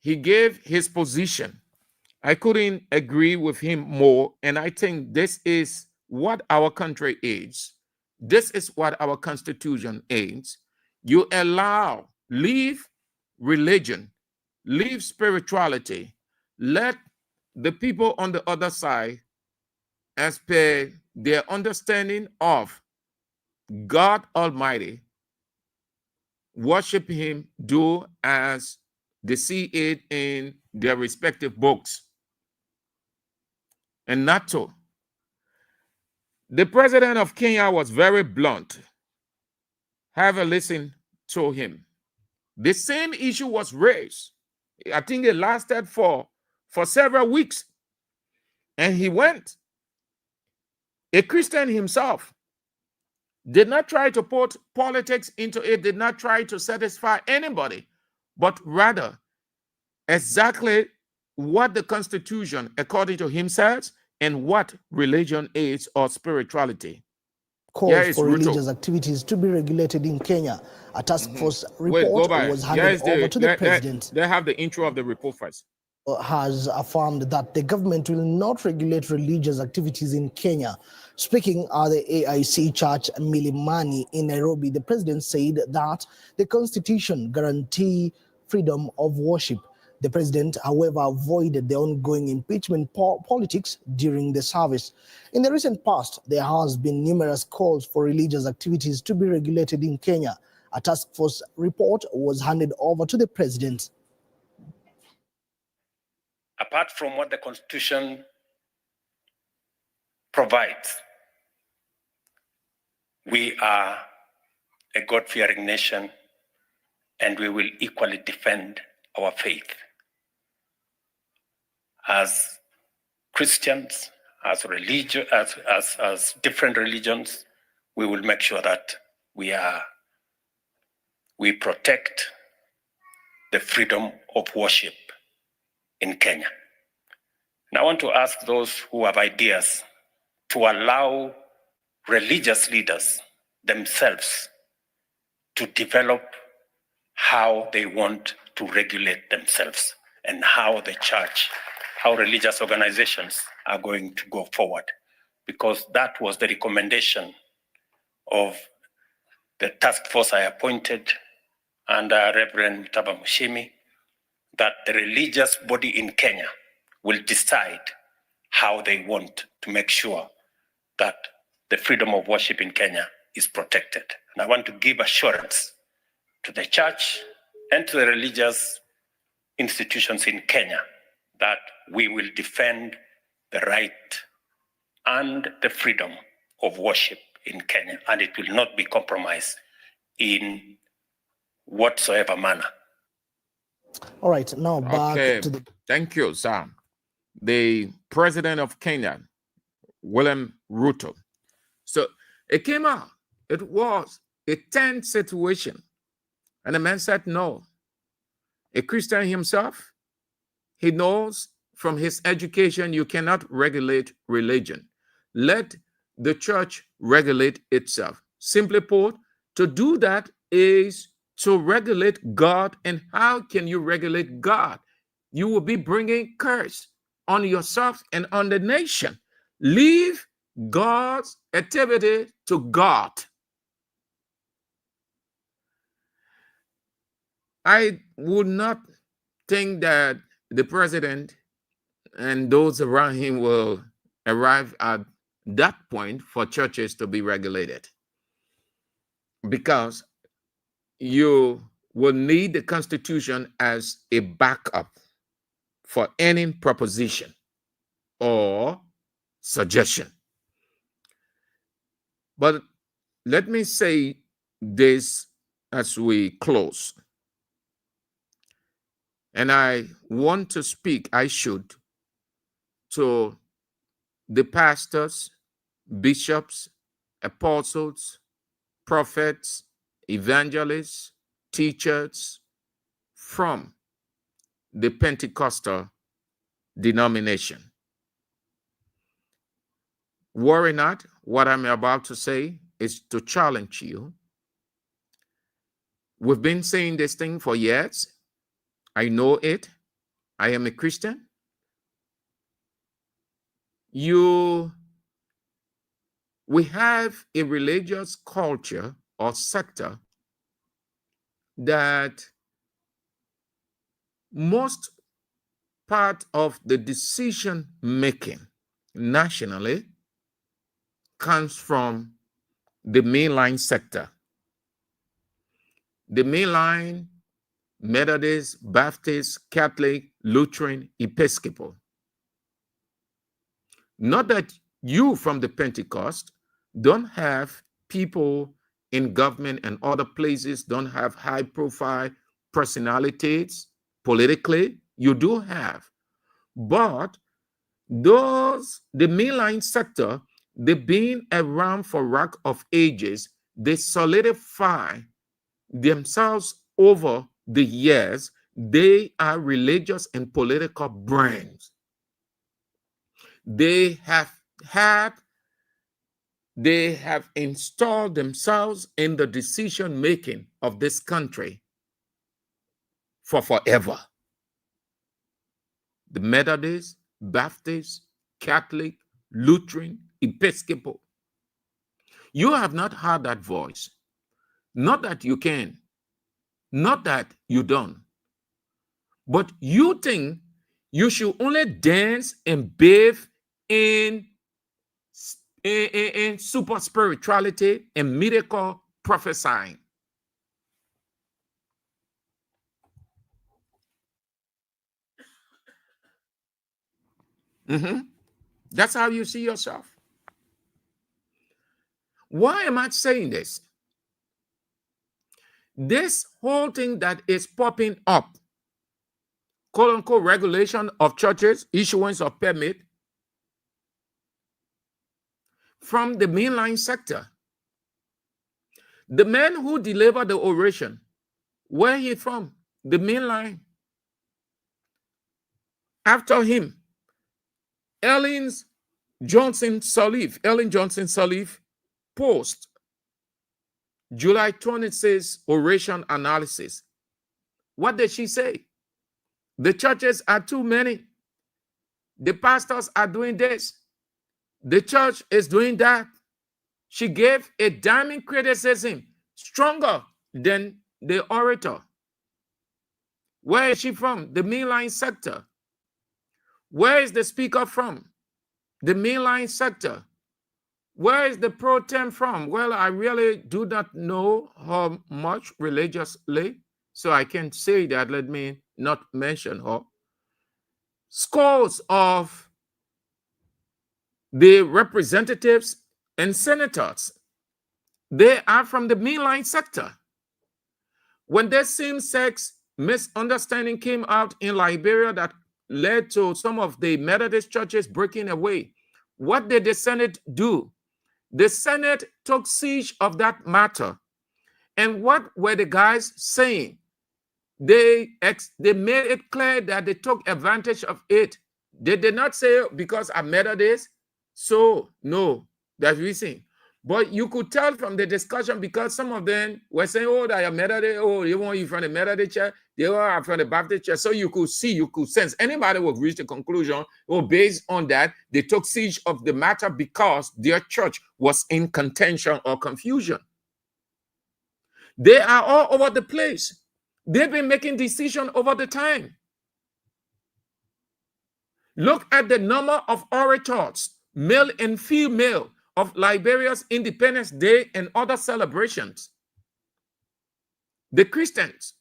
he gave his position. I couldn't agree with him more. And I think this is what our country is. This is what our constitution is. You leave religion, leave spirituality, let the people on the other side, as per their understanding of God Almighty, worship him, do as they see it in their respective books. And not so. The president of Kenya was very blunt. Have a listen to him. The same issue was raised. I think it lasted for several weeks. And he went. A Christian himself did not try to put politics into it, did not try to satisfy anybody, but rather exactly what the Constitution, according to him, says, and what religion is or spirituality. Calls for religious activities to be regulated in Kenya. A task force report was handed over to the president. They have the intro of the report first. Has affirmed that the government will not regulate religious activities in Kenya. Speaking at the AIC Church Milimani in Nairobi, the president said that the constitution guarantees freedom of worship. The president, however, avoided the ongoing impeachment politics during the service. In the recent past, there has been numerous calls for religious activities to be regulated in Kenya. A task force report was handed over to the president. Apart from what the Constitution provides, we are a God-fearing nation, and we will equally defend our faith. As Christians, as different religions, we will make sure that we protect the freedom of worship in Kenya. And I want to ask those who have ideas to allow religious leaders themselves to develop how they want to regulate themselves and how the church, how religious organizations are going to go forward. Because that was the recommendation of the task force I appointed and Reverend Tabamushimi, that the religious body in Kenya will decide how they want to make sure that the freedom of worship in Kenya is protected. And I want to give assurance to the church and to the religious institutions in Kenya that we will defend the right and the freedom of worship in Kenya, and it will not be compromised in whatsoever manner. All right, now back to the... Thank you, Sam. The president of Kenya, William Ruto. So it came out. It was a tense situation. And the man said, no. A Christian himself, he knows from his education you cannot regulate religion. Let the church regulate itself. Simply put, to do that is to regulate God. And how can you regulate God? You will be bringing curse on yourself and on the nation. Leave God's activity to God. I would not think that the president and those around him will arrive at that point for churches to be regulated, because you will need the Constitution as a backup for any proposition or suggestion. But let me say this as we close. And I want to speak, I should, to the pastors, bishops, apostles, prophets, evangelists, teachers from the Pentecostal denomination. Worry not, what I'm about to say is to challenge you. We've been saying this thing for years. I know it. I am a Christian. We have a religious culture or sector that most part of the decision making nationally comes from the mainline sector. The mainline, Methodist, Baptist, Catholic, Lutheran, Episcopal. Not that you from the Pentecost don't have people in government and other places, don't have high profile personalities politically. You do have. But the mainline sector, they've been around for rock of ages. They solidify themselves over the years. They are religious and political brands. They have installed themselves in the decision making of this country for forever. The Methodist, Baptist, Catholic, Lutheran, Episcopal. You have not heard that voice. Not that you can, not that you don't, but you think you should only dance and bathe in super spirituality and miracle prophesying. That's how you see yourself. Why am I saying this? This whole thing that is popping up, quote unquote, regulation of churches, issuance of permit from the mainline sector. The man who delivered the oration, where he from? The mainline. After him, Ellen Johnson Sirleaf post July 26 oration analysis. What did she say? The churches are too many. The pastors are doing this. The church is doing that. She gave a damning criticism, stronger than the orator? Where is she from? The mainline sector. Where is the speaker from? The mainline sector. Where is the pro tem from? Well, I really do not know her much religiously, so I can say that. Let me not mention her. Scores of the representatives and senators, they are from the mainline sector. When the same-sex misunderstanding came out in Liberia that led to some of the Methodist churches breaking away, what did the Senate do? The Senate took siege of that matter. And what were the guys saying? They made it clear that they took advantage of it. They did not say, because I'm Methodist, so no, that's reason. But you could tell from the discussion, because some of them were saying, oh, they are Methodist, oh, they want you from the Methodist church, they are from the Baptist church. So you could see, you could sense, anybody would reach the conclusion, oh, based on that, they took siege of the matter because their church was in contention or confusion. They are all over the place. They've been making decisions over the time. Look at the number of orators, male and female, of Liberia's Independence Day and other celebrations. The Christians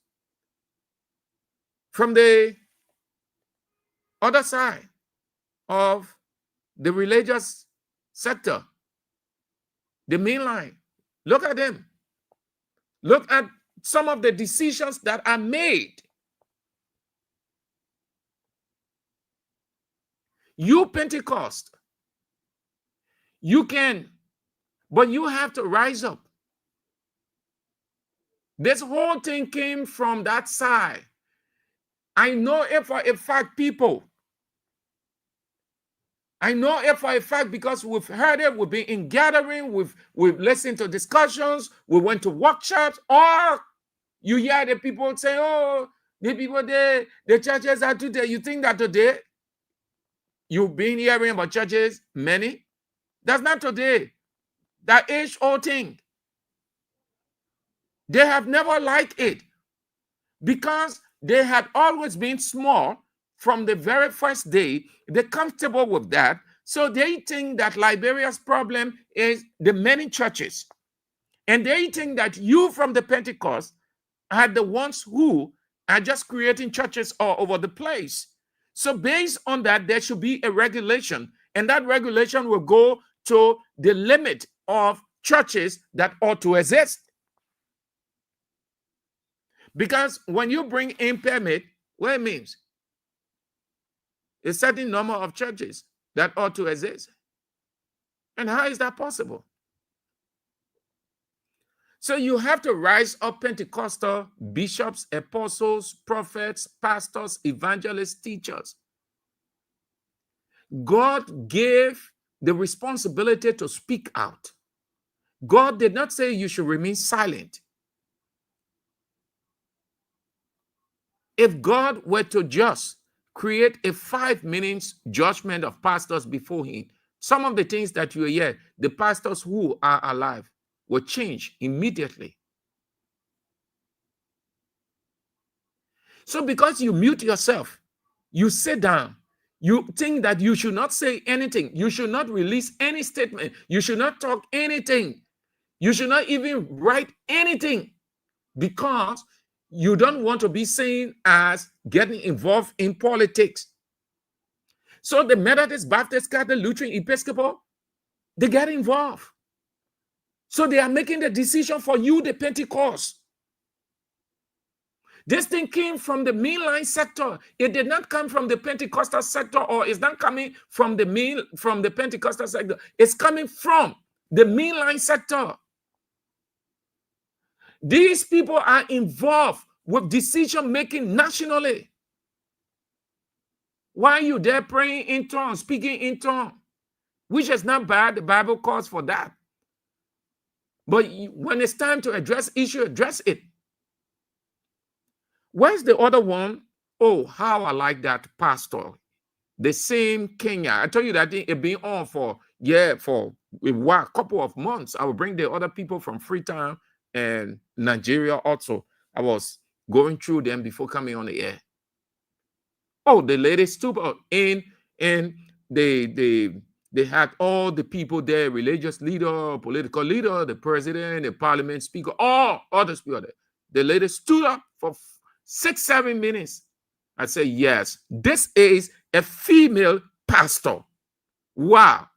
from the other side of the religious sector, the mainline, look at them. Look at some of the decisions that are made. You Pentecost, you can, but you have to rise up. This whole thing came from that side. I know it for a fact, people. I know it for a fact because we've heard it, we've been in gathering, we've listened to discussions, we went to workshops, or you hear the people say, oh, the people there, the churches are today. You think that today you've been hearing about churches, many? That's not today. That age-old thing. They have never liked it because they had always been small from the very first day. They're comfortable with that. So they think that Liberia's problem is the many churches. And they think that you from the Pentecost are the ones who are just creating churches all over the place. So based on that, there should be a regulation. And that regulation will go to the limit of churches that ought to exist. Because when you in permit, what it means? A certain number of churches that ought to exist. And how is that possible? So you have to rise up Pentecostal bishops, apostles, prophets, pastors, evangelists, teachers. God gave the responsibility to speak out. God did not say you should remain silent. If God were to just create a 5 minutes judgment of pastors before him, some of the things that you hear, the pastors who are alive will change immediately. So because you mute yourself, you sit down, you think that you should not say anything. You should not release any statement. You should not talk anything. You should not even write anything because you don't want to be seen as getting involved in politics. So the Methodist, Baptist, Catholic, Lutheran, Episcopal, they get involved. So they are making the decision for you, the Pentecost. This thing came from the mainline sector. It did not come from the Pentecostal sector, or it's not coming from the Pentecostal sector. It's coming from the mainline sector. These people are involved with decision making nationally. Why are you there praying in tongues, speaking in tongues? Which is not bad. The Bible calls for that. But when it's time to address issue, address it. Where's the other one? Oh, how I like that pastor. The same Kenya. I told you that it been on for a couple of months. I will bring the other people from Freetown and Nigeria also. I was going through them before coming on the air. Oh, the lady stood up and they had all the people there, religious leader, political leader, the president, the parliament speaker, all the speakers there. The lady stood up for 6-7 minutes. I said, yes, this is a female pastor. Wow.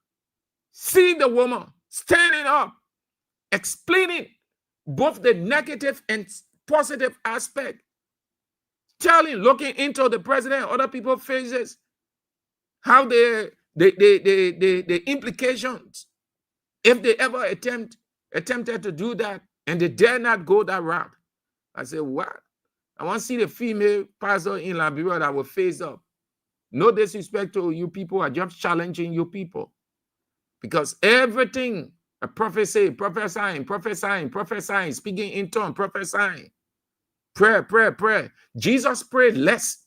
Seeing the woman standing up, explaining both the negative and positive aspect, looking into the president and other people's faces, how the implications, if they ever attempted to do that and they dare not go that route. I said, what? I want to see the female pastor in Liberia that will face up. No disrespect to you people, I just challenging you people. Because everything, a prophecy, prophesying, speaking in tongues, prophesying, prayer. Jesus prayed less.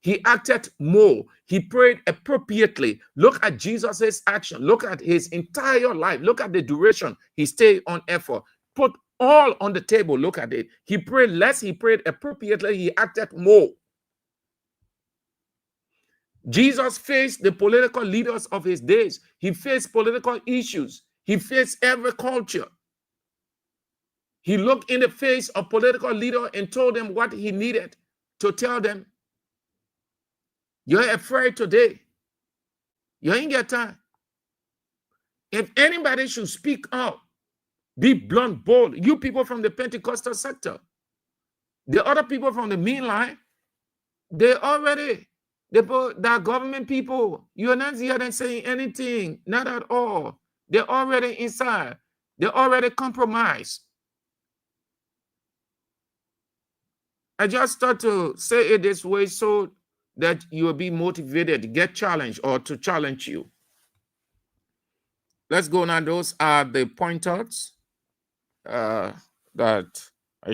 He acted more. He prayed appropriately. Look at Jesus's action. Look at his entire life. Look at the duration he stayed on effort. Put all on the table. Look at it. He prayed less. He prayed appropriately. He acted more. Jesus faced the political leaders of his days. He faced political issues. He faced every culture. He looked in the face of political leader and told them what he needed to tell them. You're afraid today. You ain't got time. If anybody should speak out, be blunt, bold, you people from the Pentecostal sector, the other people from the mainline, the government people, you're not here than saying anything, not at all. They're already inside. They're already compromised. I just thought to say it this way so that you will be motivated to get challenged or to challenge you. Let's go now. Those are the pointers that I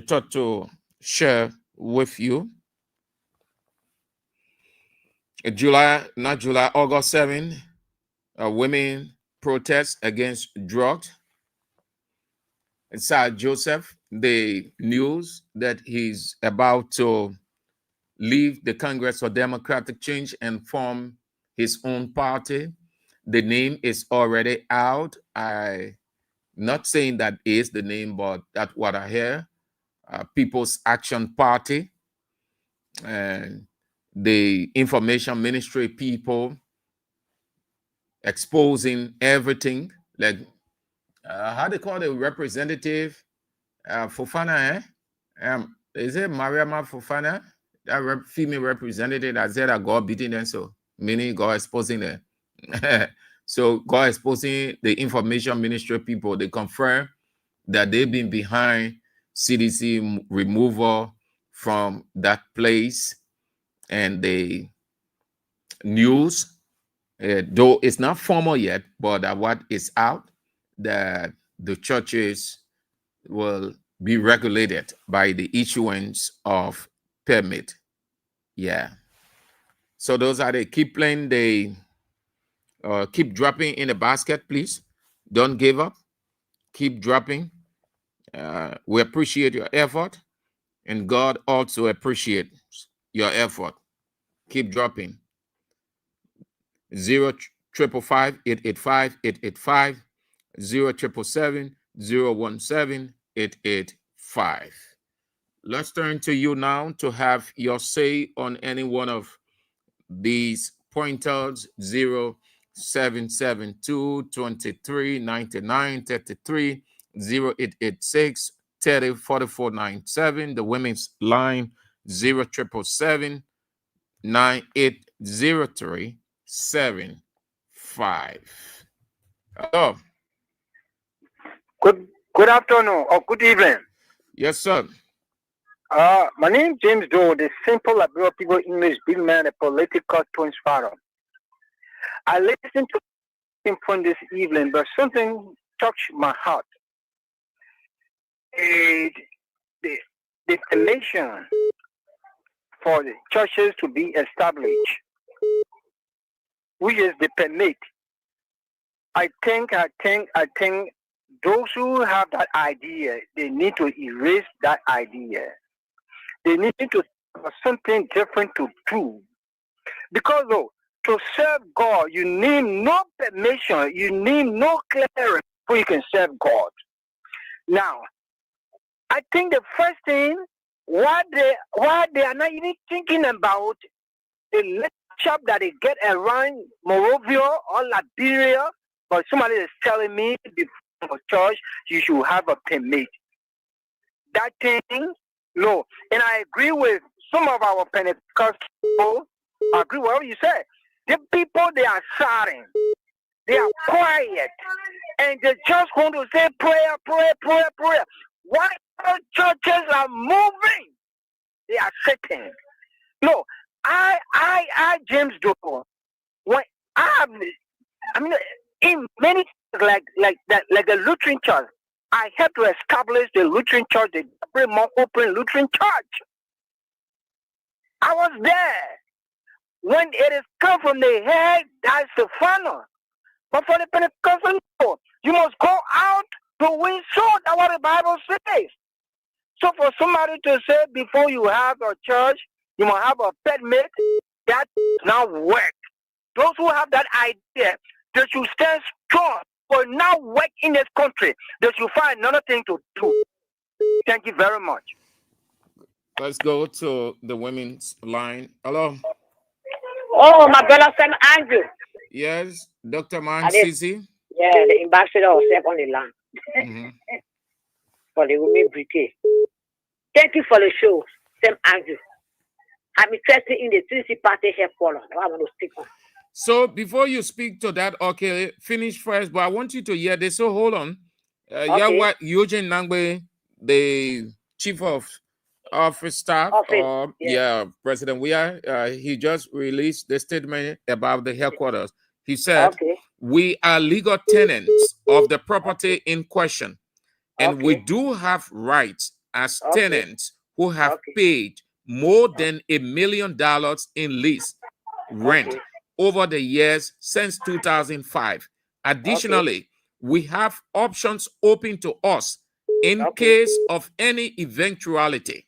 thought to share with you. August 7, women protest against drugs. Inside Joseph, the news that he's about to leave the Congress for Democratic Change and form his own party. The name is already out. I'm not saying that is the name, but that's what I hear. People's Action Party. And the information ministry people exposing everything. Like, how they call the representative? Fofana, is it Mariama Fofana? That female representative that said that God beating them, so meaning God exposing them. So God exposing the information ministry people. They confirm that they've been behind CDC removal from that place, and the news, though it's not formal yet, but what is out, that the churches will be regulated by the issuance of permit. Yeah. So those are the keep playing. They keep dropping in the basket, please. Don't give up. Keep dropping. We appreciate your effort, and God also appreciates your effort. Keep dropping. 0-555-885-885, 0-777-017-885. Let's turn to you now to have your say on any one of these pointers. 0772-23-99-33, 0886-30-4497. The women's line 0-777-9803-75. Hello. Good afternoon or good evening. Yes, sir. My name is James Doe, the Simple Liberia People English Billman, a political twins forum. I listened to him from this evening, but something touched my heart. The definition for the churches to be established, which is the permit. I think those who have that idea, they need to erase that idea. they need to have something different to do. Because to serve God, you need no permission, you need no clearance before you can serve God. Now, I think the first thing why they are not even thinking about the leadership that they get around Morovia or Liberia, but somebody is telling me before church you should have a permit. That thing, no. And I agree with some of our Pentecostal. I agree with what you said. The people, they are silent. They are quiet. And they just want to say prayer, prayer, prayer, prayer. Why all churches are moving? They are sitting. No, I James Doe, when I mean, in many like the Lutheran Church, I helped to establish the Lutheran Church, the open Lutheran Church. I was there. When it is come from the head, that's the funnel. But for the Pentecostal, you must go out to win souls. That's what the Bible says. So for somebody to say before you have a church, you must have a permit, that does not work. Those who have that idea, they should stand strong. For now work in this country, they should find another thing to do. Thank you very much. Let's go to the women's line. Hello. Oh, my brother Sam Andrew. Yes, Dr. Man Sisi. Yeah, the ambassador of Step on the Land. For the women brigade. Thank you for the show, Sam Andrew. I'm interested in the CC party headquarters. I want to speak on. So before you speak to that, okay, finish first, but I want you to hear this. So hold on. What Eugene Nangbe, the chief of staff, President Weah, he just released the statement about the headquarters. He said, we are legal tenants of the property in question, and we do have rights as tenants who have paid more than $1 million in lease rent over the years since 2005. Additionally, we have options open to us in case of any eventuality.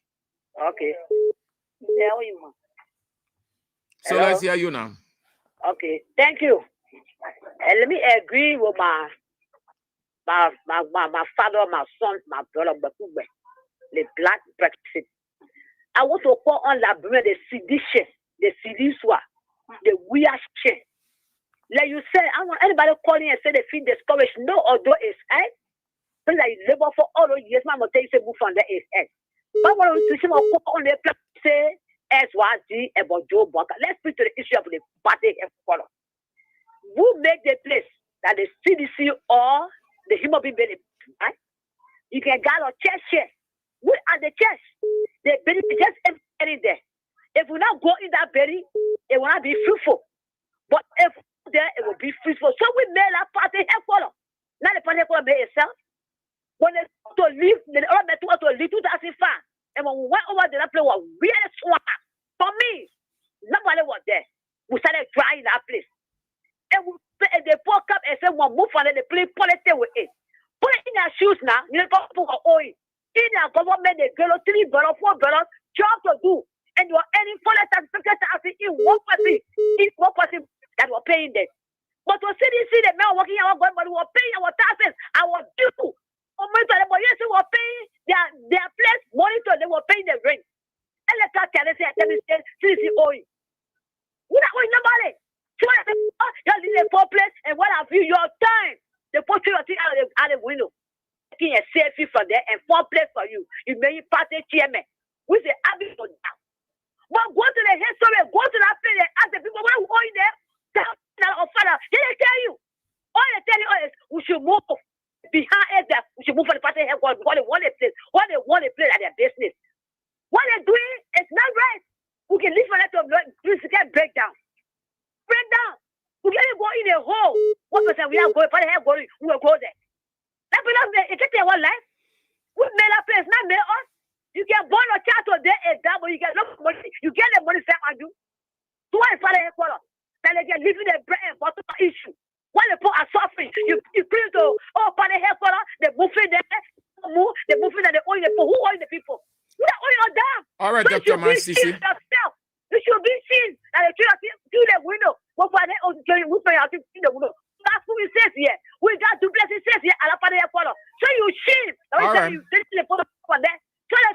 So let's hear you now. Okay, thank you. And let me agree with my father, my son, my brother, the black Brexit. I want to call on the sedition, the Sidiswa, the Weah shit. Like you said, I want anybody calling and say they feel discouraged. No, although it's end. But like labor for all those years, my mother say move on the end. But what I'm saying, on the say SYG about Joe Bunker. Let's speak to the issue of the party headquarters. Who make the place that the CDC or the human being benefit? Right? You can get a church here. We are the church. The benefit just every there. If we not go in that berry, it will not be fruitful. But if there, it will be fruitful. So we made that party headquarters. Now the party headquarters made itself. When they to leave, they all met to leave 2005. And when we went over there, that place was really swamp. For me, nobody was there. We started drying that place. And they broke up and said, we'll move on and they play politics with it. Put it in their shoes now. You know, people are owing. In their government, they go $3, $4 job to do. And you are earning $4,000 in one person that were paying them. But to see the men working our government, we were paying our taxes, our due. But yes, we were paying their place monitor, they were paying the rent. And let's tell us, owing. We're not owing nobody. So you're leaving a poor place, and what have you? Your time. They put you out the window. Taking a selfie from there and 4 place for you. You may party chairman. We say, I'll be for down. But go to the history, go to that place and ask the people what are going there. Father, they tell you. All they tell you is we should move behind us that we should move for the party headquarters because they want a place. What they want a place at their business. What they're doing is not right. We can live for that to break down. Break down. We can go in a hole. 1% we are going for the headquarters, we will go there. That belongs there. It's just one life. We made that place, not made us. You can burn a child today and that, but you get no money. You get the money same as you. So what is for the headquarters? That they get living the bread and butter issue. When the poor are suffering, you bring to for the headquarters, they move in there, they move in and they own the people. Who own the people? We are owing on them. All right, so Dr. Masisi. You should be seen. And if you through the window, what for the window? That's what it says here. We got to bless it says here. So you shame. All right. You the photo for that.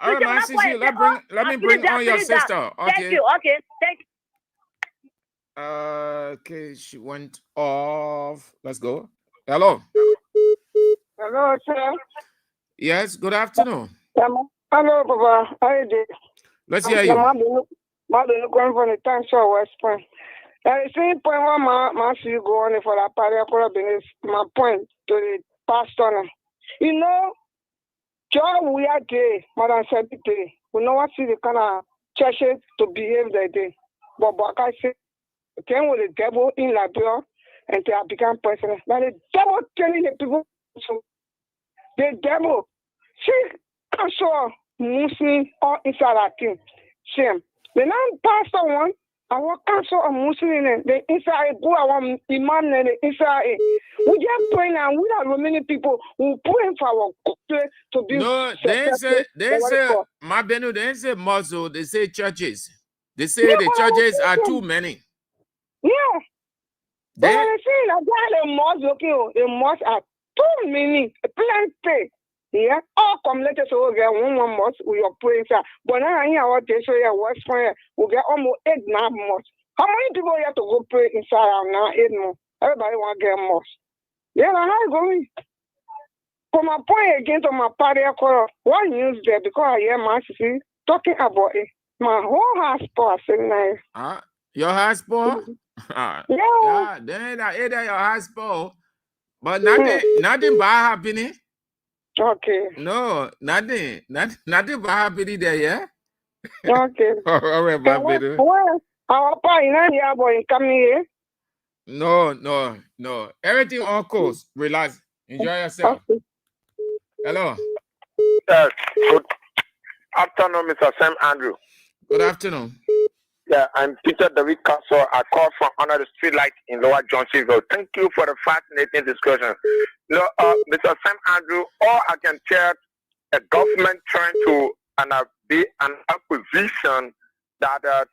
All right, Masisi, let me bring on your sister. Okay. Thank you. Okay. Thank you. Okay, she went off. Let's go. Hello. Hello, sir. Yes, good afternoon. Hello, Papa. How are you doing? Let's hear you. I'm going for the time show West Point. The same point where my see you go on for the party, my point to the pastor. You know, John, we are there, Madam Secretary. We know what see the kind of churches to behave that day. But I say, came with the devil in Liberia and they have become president. Now the devil telling the people, so the devil, see, I'm sure Muslim or inside that thing. Shame. The non-pastor one, I want council of Muslim in the inside go I want imam in the inside. We just praying and we have many people who praying for our country to be. No, they say my Benu, they say muzzle, they say churches. They say the churches are too many. Yeah. They say that the mosques are too many, plenty. Yeah, all come let us all get one month with your praise. But now I hear what they say, West Point, we get almost 8 months. How many people have to go pray inside now? 8 months. Everybody want to get more. Yeah, how you going? For my point again to my party, one news there because I hear my sister talking about it. My whole hospital saying that. Your hospital? Yeah. Then either your hospital, but nothing bad happening. Okay. No, nothing bad happening there, yeah? Okay. All right, my baby. Our party, yeah, boy, come here. No. Everything on course. Relax. Enjoy yourself. Okay. Hello. Yes. Good afternoon, Mr. Sam Andrew. Good afternoon. Yeah, I'm Peter David Castle. I call from under the street light in Lower Johnsonville. Thank you for the fascinating discussion. Mr. Sam Andrew, all I can tell a government trying to be an acquisition that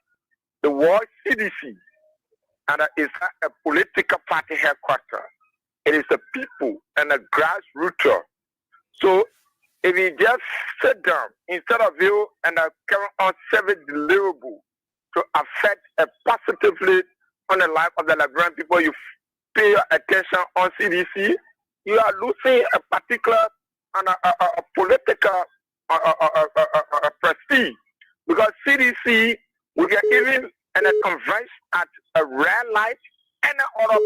the word CDC and is a political party headquarters. It is the people and the grassroots. So if you just sit down instead of you and carry on service deliverable to affect positively on the life of the Liberian people, you pay your attention on CDC, you are losing a particular a political prestige because CDC we get even in a convention at a red light and other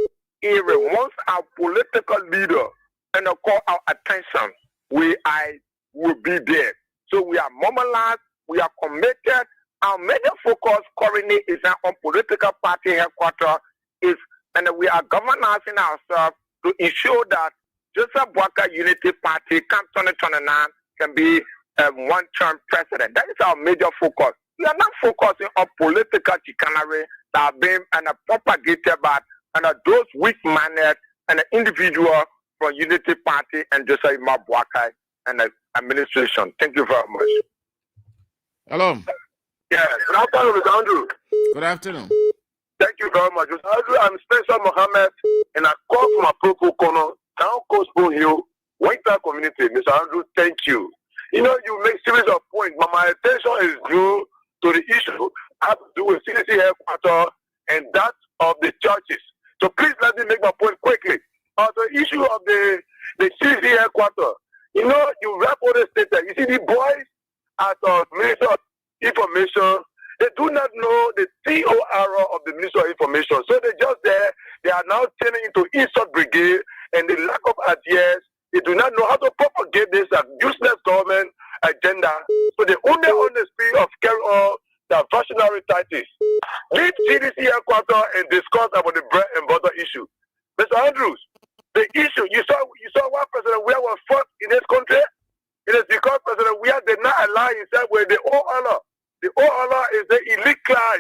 area. Once our political leader and call our attention, we will be there. So we are mobilized, we are committed. Our major focus currently is on political party headquarters and we are governing ourselves to ensure that Joseph Boakai Unity Party come 2029 can be a one-term president. That is our major focus. We are not focusing on political chicanery that are being propagated by those weak-minded and individual from Unity Party and Joseph Boakai and the administration. Thank you very much. Hello. Yeah, good afternoon, Mr. Andrew. Good afternoon. Thank you very much. Mr. Andrew, I'm Spencer Mohammed, and I call from a Apoko Kono, Town Coast Hill, Winter Community. Mr. Andrew, thank you. You know, you make series of points, but my attention is due to the issue have to do with CDC headquarters and that of the churches. So please let me make my point quickly. The issue of the CDC headquarters, you know, you rap all the statement. You see the boys at the Minister of Information, they do not know the COR of the Minister of Information. So they're just there. They are now turning into insult brigade and the lack of ideas. They do not know how to propagate this useless government agenda. So they only on the spirit of carry on the versionary tactics. Leave CDC headquarters and discuss about the bread and butter issue. Mr. Andrews, the issue, you saw what President Weah was fought in this country? It is because President Weah did not align himself with the OLR. The OLR is the elite class,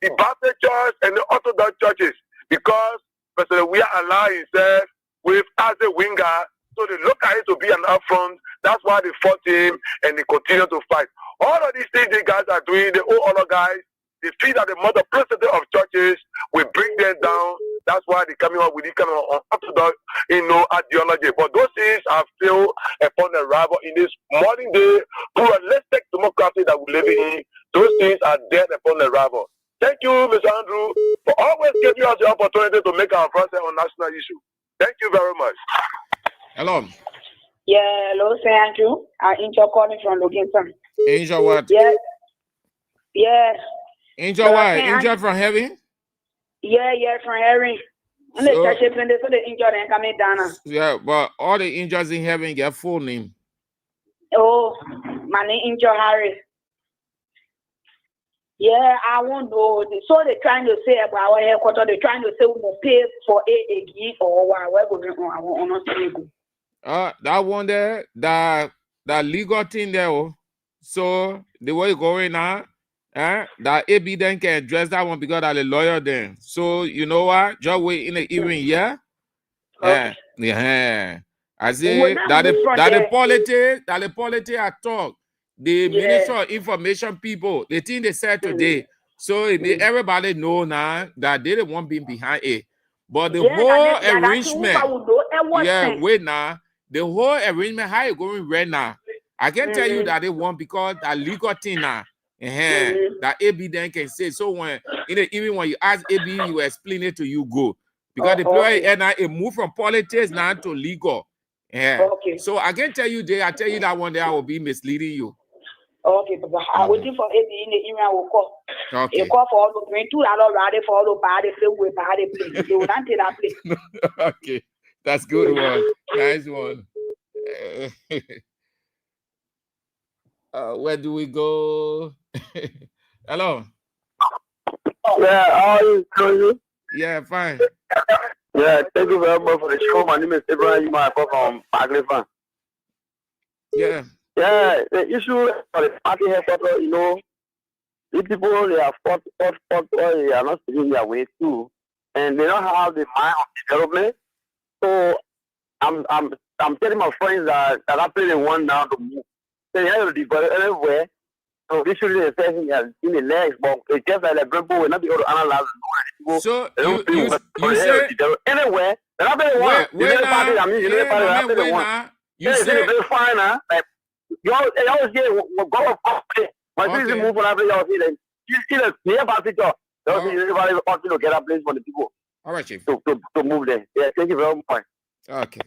the Baptist church and the Orthodox churches, because President Weah aligned himself with as a winger, so they look at it to be an affront. That's why they fought him and they continue to fight. All of these things the guys are doing, the old other guys, they feel that the mother president of churches will bring them down. That's why they're coming up with this kind of orthodox, ideology. But those things are still upon arrival in this modern day pluralistic democracy that we live in. Those things are dead upon arrival. Thank you, Mr. Andrew, for always giving us the opportunity to make our voice on national issue. Thank you very much. Hello. Yeah, hello, Sir Andrew. I'm Angel calling from Loganton. Angel what? Yeah. Angel what? Angel from heaven? Yeah, from heaven. So, the angel then coming down. Yeah, but all the angels in heaven get full name. Oh, my name Angel Harris. Yeah, I won't know. So they're trying to say about our headquarters, they're trying to say we will pay for a or whatever. I won't know. That one there, that legal thing there. Oh. So the way you going now, that AB then can address that one because I'm a lawyer then. So you know what? Just wait in the evening, yeah? Okay. Yeah. I say that the politics I talk. The Minister of Information people, the thing they said today. So everybody know now that they don't want being behind it. But the whole arrangement, wait now. The whole arrangement, how you going right now? I can tell you that they want because that legal thing now. That AB then can say. So when even when you ask AB, you explain it to you go. Because the player and it move from politics now to legal. Yeah. Okay. So I can tell you I tell you that one day I will be misleading you. Okay, but I'm waiting for AB in the email will call. Okay. You call for all the green $2 for all the body fill with body place. You will not take that place. Okay. That's good one. Nice one. Where do we go? Hello. Yeah, how are you? Yeah, fine. Yeah, thank you very much for the show. My name is Abraham. I come from Paglifan. Yeah. Yeah, the issue for the party headquarters, these people, they are fought, they are not sitting their way too. And they don't have the mind of development. So I'm telling my friends that I play the one now to move. They have to develop everywhere. So this should be the person has in the legs, but it's just like the people will not be able to analyze it. So you say anywhere. They're not the one. You say very fine, like you always get go up. My sister move when I play your feeling. You see the near party job. Everybody wants to get a place for the people. All right, Chief. To move there. Yeah, thank you very much. Okay.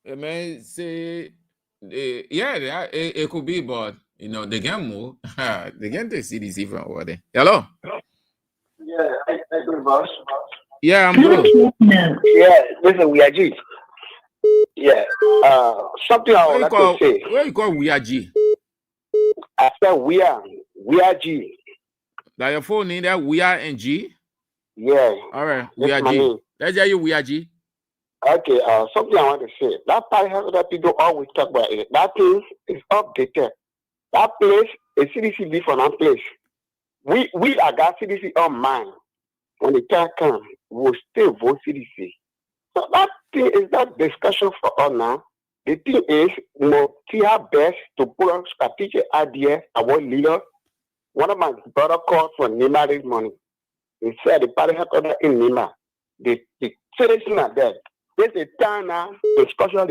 Man, say, it could be, but they can move. They can take CDC from over there. Hello. Yeah, I do, boss. Yeah, I'm good. Yeah, listen, we are G. Yeah. Something I would like to say. Where you call Weah G? I said Weah G. That your phone name that Weah and G? Yeah. All right, Weah G. Let's hear you, Weah G. Okay, something I want to say. That part that people always talk about it. That place is updated. That place is CDC for that place. We are got CDC on mind. When the time comes, we'll still vote CDC. So that thing is that discussion for us now. The thing is, we'll see our best to put on strategic ideas about leaders. One of my brother called for Nima this morning. He said the party headquarters in Nima. The citizens are there. There's a time now to discussion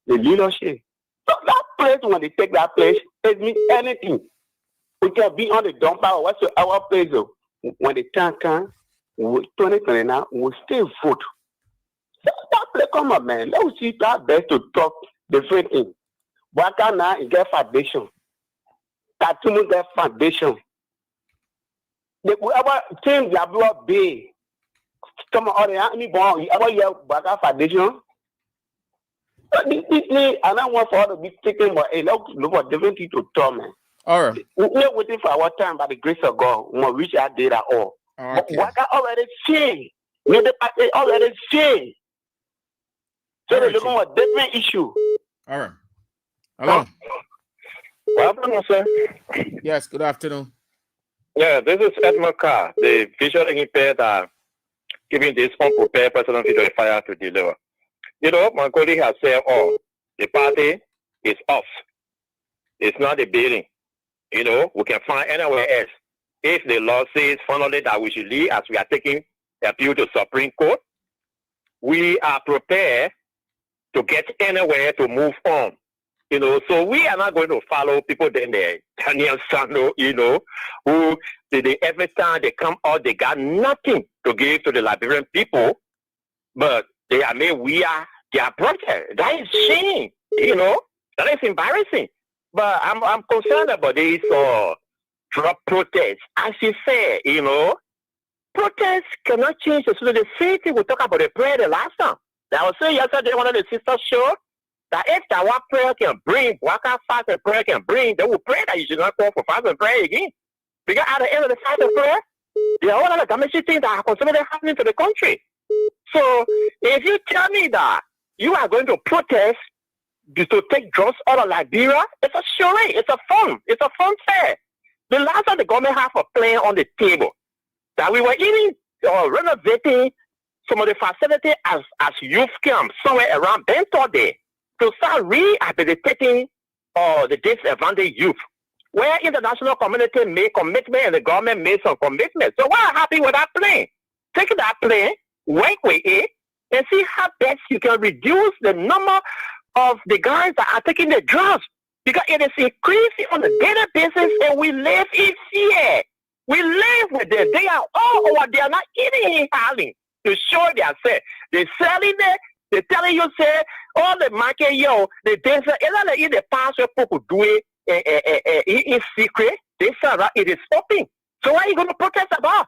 the leadership. So that place, when they take that place, it means anything. We can be on the dump or what's our place. When the time comes, 2020 now, we'll still vote. So that place, come on, man. Let's see that best to talk different things. Waka now, you get foundation. Katumu get foundation. Whoever change their blood bay. Come on, any born, you ever hear Waka foundation? I don't want for all to be taken, but look for different things to talk, man. All right. We're waiting for our time by the grace of God. We will reach our data all. Okay. But Waka already changed. The party already changed. So they're looking for different issue. All right. Hello. Good afternoon, sir. Yes, good afternoon. Yeah, this is Edmund Carr, the visually impaired giving this unprepared person to the fire to deliver. My colleague has said, the party is off. It's not a building. We can find anywhere else. If the law says finally that we should leave as we are taking appeal to Supreme Court, we are prepared to get anywhere to move on. So we are not going to follow people in the Daniel Sano, who every time they come out, they got nothing to give to the Liberian people, but they are made Weah their project. That is shame, that is embarrassing. But I'm concerned about this drug protest. As you say, protests cannot change the solution. The same thing we talked about the prayer the last time. I was saying yesterday, one of the sisters showed that if that one prayer can bring, what kind of fast and prayer can bring, they will pray that you should not call for fast and prayer again. Because at the end of the fast and prayer, there are all other damaging things that are constantly happening to the country. So if you tell me that you are going to protest to take drugs out of Liberia, it's a charade, it's a fun fair. The last time the government have a plan on the table that we were even renovating some of the facilities as youth camps somewhere around Bento Day to start rehabilitating the disadvantaged youth, where international community made commitment and the government made some commitment. So we're happy with that plan. Take that plan, work with it, and see how best you can reduce the number of the guys that are taking the drugs, because it is increasing on a daily basis, and we live in fear. We live with them. They are all over. They are not eating hardly to show themselves. They're selling it. They're telling you, say, all the market, the things, in the past, people do it in secret. They say that it is stopping. So what are you going to protest about?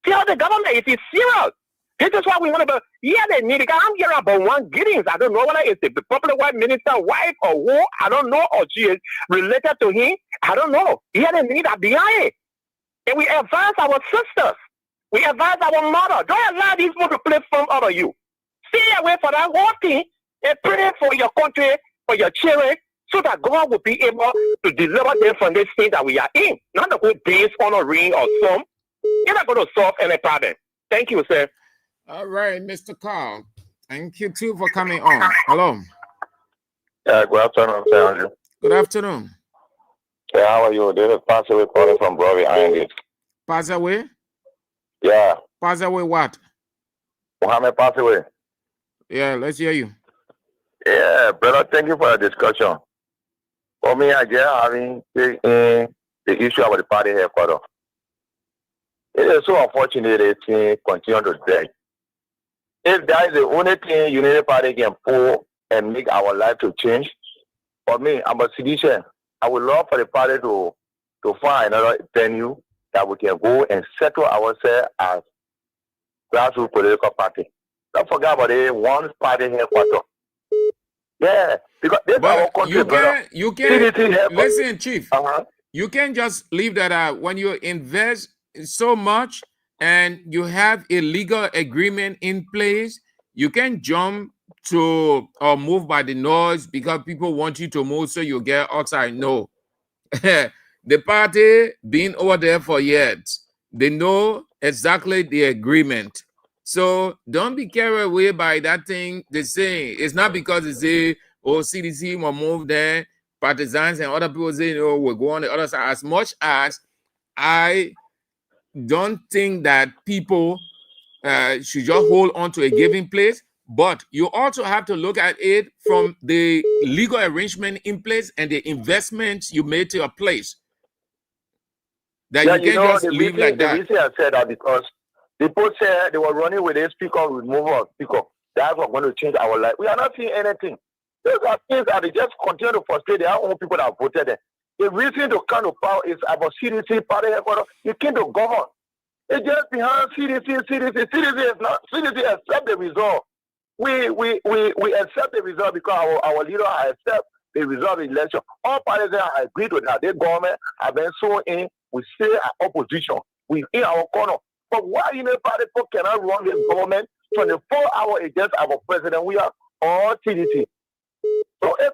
Tell the government if it's serious. This is what we want to do. Yeah, they need it. I'm hearing about one Giddings. I don't know whether it's the popular white minister wife or who. I don't know. Or she is related to him. I don't know. Yeah, they need that behind it. And we advise our sisters. We advise our mother. Don't allow these people to play fun out of you. Stay away from that whole thing and pray for your country, for your children, so that God will be able to deliver them from this thing that we are in. Not the whole days on a ring or some. You're not going to solve any problem. Thank you, sir. All right, Mr. Carl. Thank you too for coming on. Hello. Yeah, good afternoon, Sir Andrew. Good afternoon. Yeah, how are you? This is Pass Away calling from Broadway Island. Pass away? Yeah. Pass away what? Mohammed Pass Away. Yeah, let's hear you. Yeah, brother, thank you for the discussion. For me, I just having the issue about the party headquarters. It is so unfortunate that it continue to drag. If that is the only thing United Party can pull and make our life to change, for me, I'm a citizen. I would love for the party to find another venue that we can go and settle ourselves as grassroots political party. Don't forget about it, one party headquarters. Yeah, because this is our country, you can listen, Chief. You can't just leave that out. When you invest so much and you have a legal agreement in place, you can't jump to or move by the noise because people want you to move so you get outside. No. The party been over there for years. They know exactly the agreement. So don't be carried away by that thing they say. It's not because they say, oh, CDC will move there, partisans and other people say, oh, we'll go on the other side. As much as I don't think that people should just hold on to a given place, but you also have to look at it from the legal arrangement in place and the investments you made to a place. That you can't just leave like that. The reason I said that because people said they were running with a speaker removal of speaker. That's what's going to change our life. We are not seeing anything. Those are things that they just continue to frustrate their own people that voted them. The reason to come to power is about CDC, party headquarters. You came to govern. It's just behind CDC. CDC is not. CDC accept the result. We accept the result because our leader accept the result of the election. All parties have agreed with that. The government have been so in. We stay at opposition. We in our corner. But why party people cannot run this government 24 hours against our president? We are all CDC. So if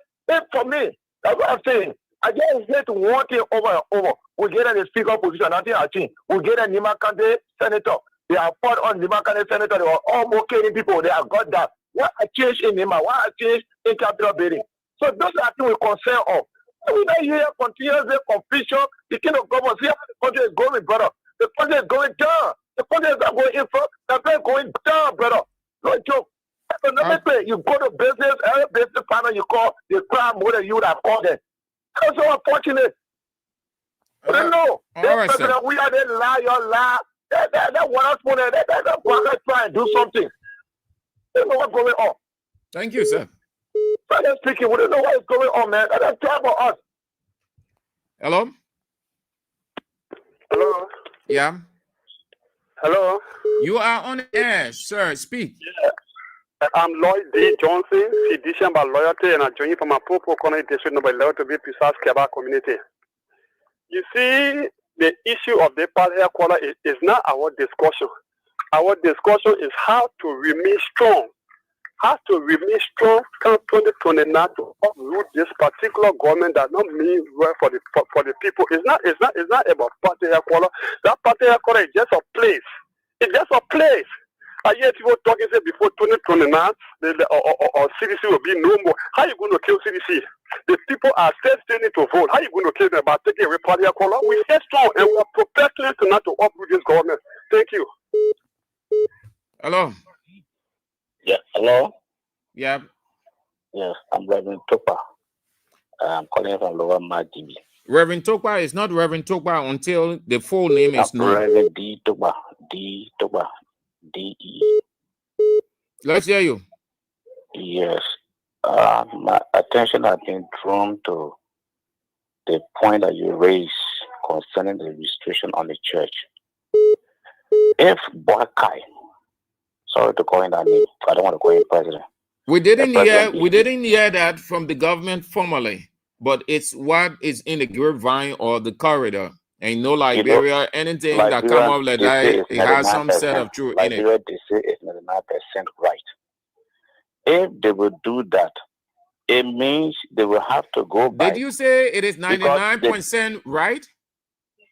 for me, that's what I'm saying. I just hate one thing over and over. We get in the speaker position, nothing has changed. We get a Nima Kante senator. They are fought on Nima Kante senator. They were all killing people. They have got that. Why a change in him? Why a change in capital building? So those are things we concern of. So we don't hear continuous confusion. The king of government, see how the country is going, brother. The country is going down. The country is not going in front. The country is going down, brother. No joke. Another thing, you go to business, every business partner you call, they cry more than you would have called them. That's so unfortunate. I don't know. President, we are there lie, your lie. That one us money, that one try and do something. They don't know what's going on. Thank you, sir. Brother speaking, we don't know what is going on, man. That's time for us. Hello? Hello? Yeah? Hello? You are on air, sir. Speak. Yeah. I'm Lloyd D. Johnson, physician by loyalty, and I join you from my Popo Corner District number 11 to be precise, Keba community. You see, the issue of the part hair color is not our discussion. Our discussion is how to remain strong. How to remain strong come 2029 to uproot this particular government that not mean well for the people. It's not about party hair color. That party hair color is just a place. It's just a place. I hear people talking say before 2029, or CDC will be no more. How are you going to kill CDC? The people are still need to vote. How are you going to kill them by taking away party color? We stay strong and we are prepared tonight to uproot this government. Thank you. Hello. Yeah. Hello. Yeah. Yes, I'm Reverend Topa. I'm calling from Lower Madibi. Reverend Topa is not Reverend Topa until the full name is known. Reverend D Topa. D Topa. D-E. Let's hear you. Yes. My attention has been drawn to the point that you raised concerning the restriction on the church. If Boakai, sorry to call him that name, I don't want to call him president. We didn't hear that from the government formally, but it's what is in the grapevine or the corridor. Ain't no Liberia, anything that come up like that, it has some set of truth in it. They say it's 99% right. If they will do that, it means they will have to go by. Did you say it is 99% right?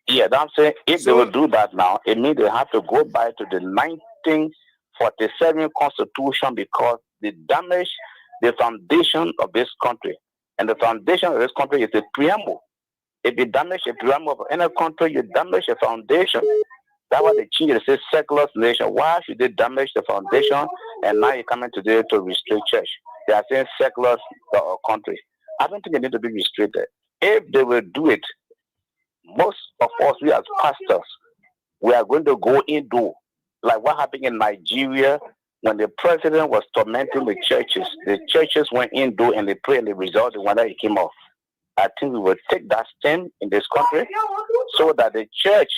Yeah, I'm saying if they will do that now, it means they have to go back to the 1947 Constitution because they damage the foundation of this country. And the foundation of this country is the preamble. If you damage the preamble of any country, you damage the foundation. That's why they change it. They say secular nation. Why should they damage the foundation? And now you're coming today to restrict church. They are saying secular country. I don't think they need to be restricted. If they will do it, most of us, we as pastors, we are going to go into, like what happened in Nigeria when the president was tormenting the churches went indoor and they prayed and the result is when he came off. I think we will take that stand in this country so that the church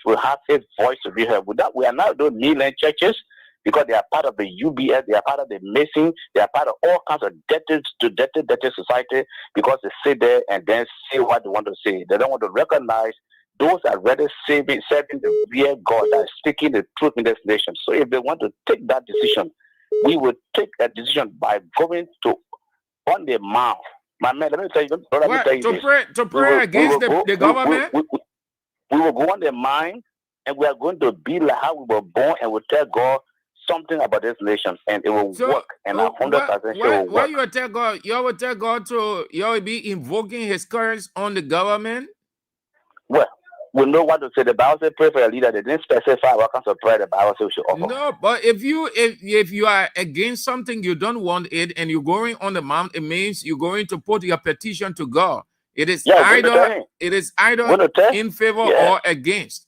will have its voice to be heard. With that, we are not doing kneeling churches because they are part of the UBS, they are part of the Mason, they are part of all kinds of dirty society because they sit there and then say what they want to say. They don't want to recognize those are really serving the real God that is speaking the truth in this nation. So if they want to take that decision, we will take that decision by going to on the mouth. My man, let me tell you, to pray against the government? We will go on the mind and we are going to be like how we were born and we'll tell God something about this nation and it will work. And 100% sure why you will tell God? You will tell God you will be invoking his curse on the government? Well, we know what to say. The Bible says pray for your leader. They didn't specify what kinds of prayer the Bible says we should offer. No, but if you are against something, you don't want it, and you're going on the mount, it means you're going to put your petition to God. It is either in favor or against.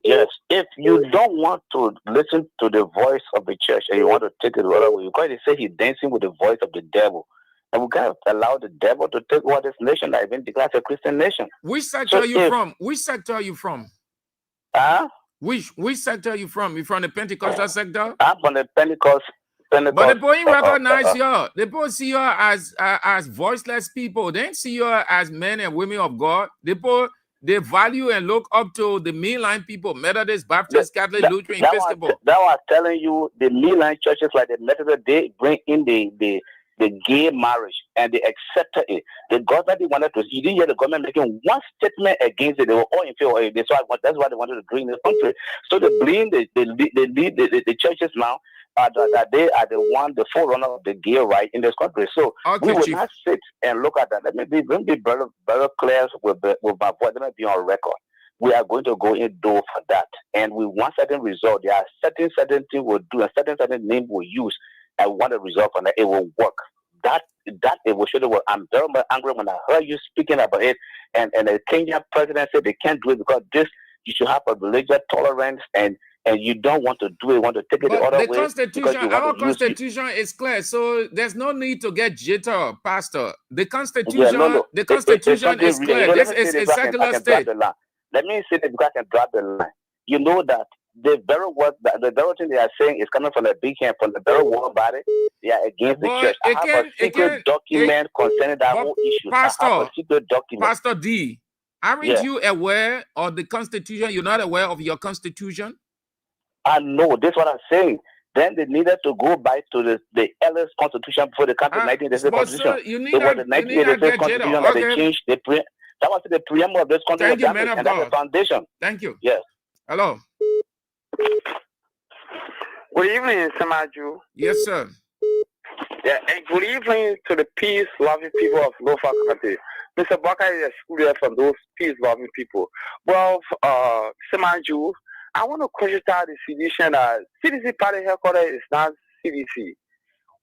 Yes, if you don't want to listen to the voice of the church and you want to take it the other way, because they say he's dancing with the voice of the devil. And we can't allow the devil to take over this nation that has been declared a Christian nation. Which sector are you from? Which sector are you from? Which sector are you from? You from the Pentecostal sector? I'm from the Pentecostal. But the boy recognize you. They both see you as voiceless people. They don't see you as men and women of God. They value and look up to the mainline people, Methodist, Baptist, Catholic, Lutheran, Episcopal. That was telling you the mainline churches like the Methodist, they bring in the gay marriage and they accepted it. The government wanted to. You didn't hear the government making one statement against it. They were all in favor of it. That's why they wanted to bring the country. So they blame the churches now. that they are the forerunner of the gay right in this country. So Okay, we will Chief. not sit and look at that. Let me be very, very clear with my voice. Let me be on record. We are going to go in door for that, and we want certain result. There are certain things we'll do, and certain name we'll use, and we want a result from that. It will work. That it will show the work. I'm very much angry when I heard you speaking about it, and the Kenyan president said they can't do it because this you should have a religious tolerance, and you don't want to do it, want to take it the other But the way. Constitution, our Constitution is clear, so there's no need to get jitter, Pastor. The Constitution, the Constitution is clear. This is a secular state. Let me say this because I can drop the line. You know that the very word, the very thing they are saying is coming from the big hand, from the very word about it. They are against the church. I have a secret document concerning that whole issue. Pastor, I have a secret document. Pastor D, aren't you aware of the Constitution? You're not aware of your Constitution? I know. This is what I'm saying. Then they needed to go back to the earliest constitution before the country 1986 constitution. It was the 1986 constitution that they changed. That was the preamble of this country. Thank you, man of and God. that's the foundation. Thank you. Yes. Hello. Good evening, Samaju. Yes, sir. Yeah, and good evening to the peace-loving people of Lofa Country. Mr. Baka is excluded from those peace-loving people. Well, Samaju, I want to question the sedition. CDC party headquarters is not CDC.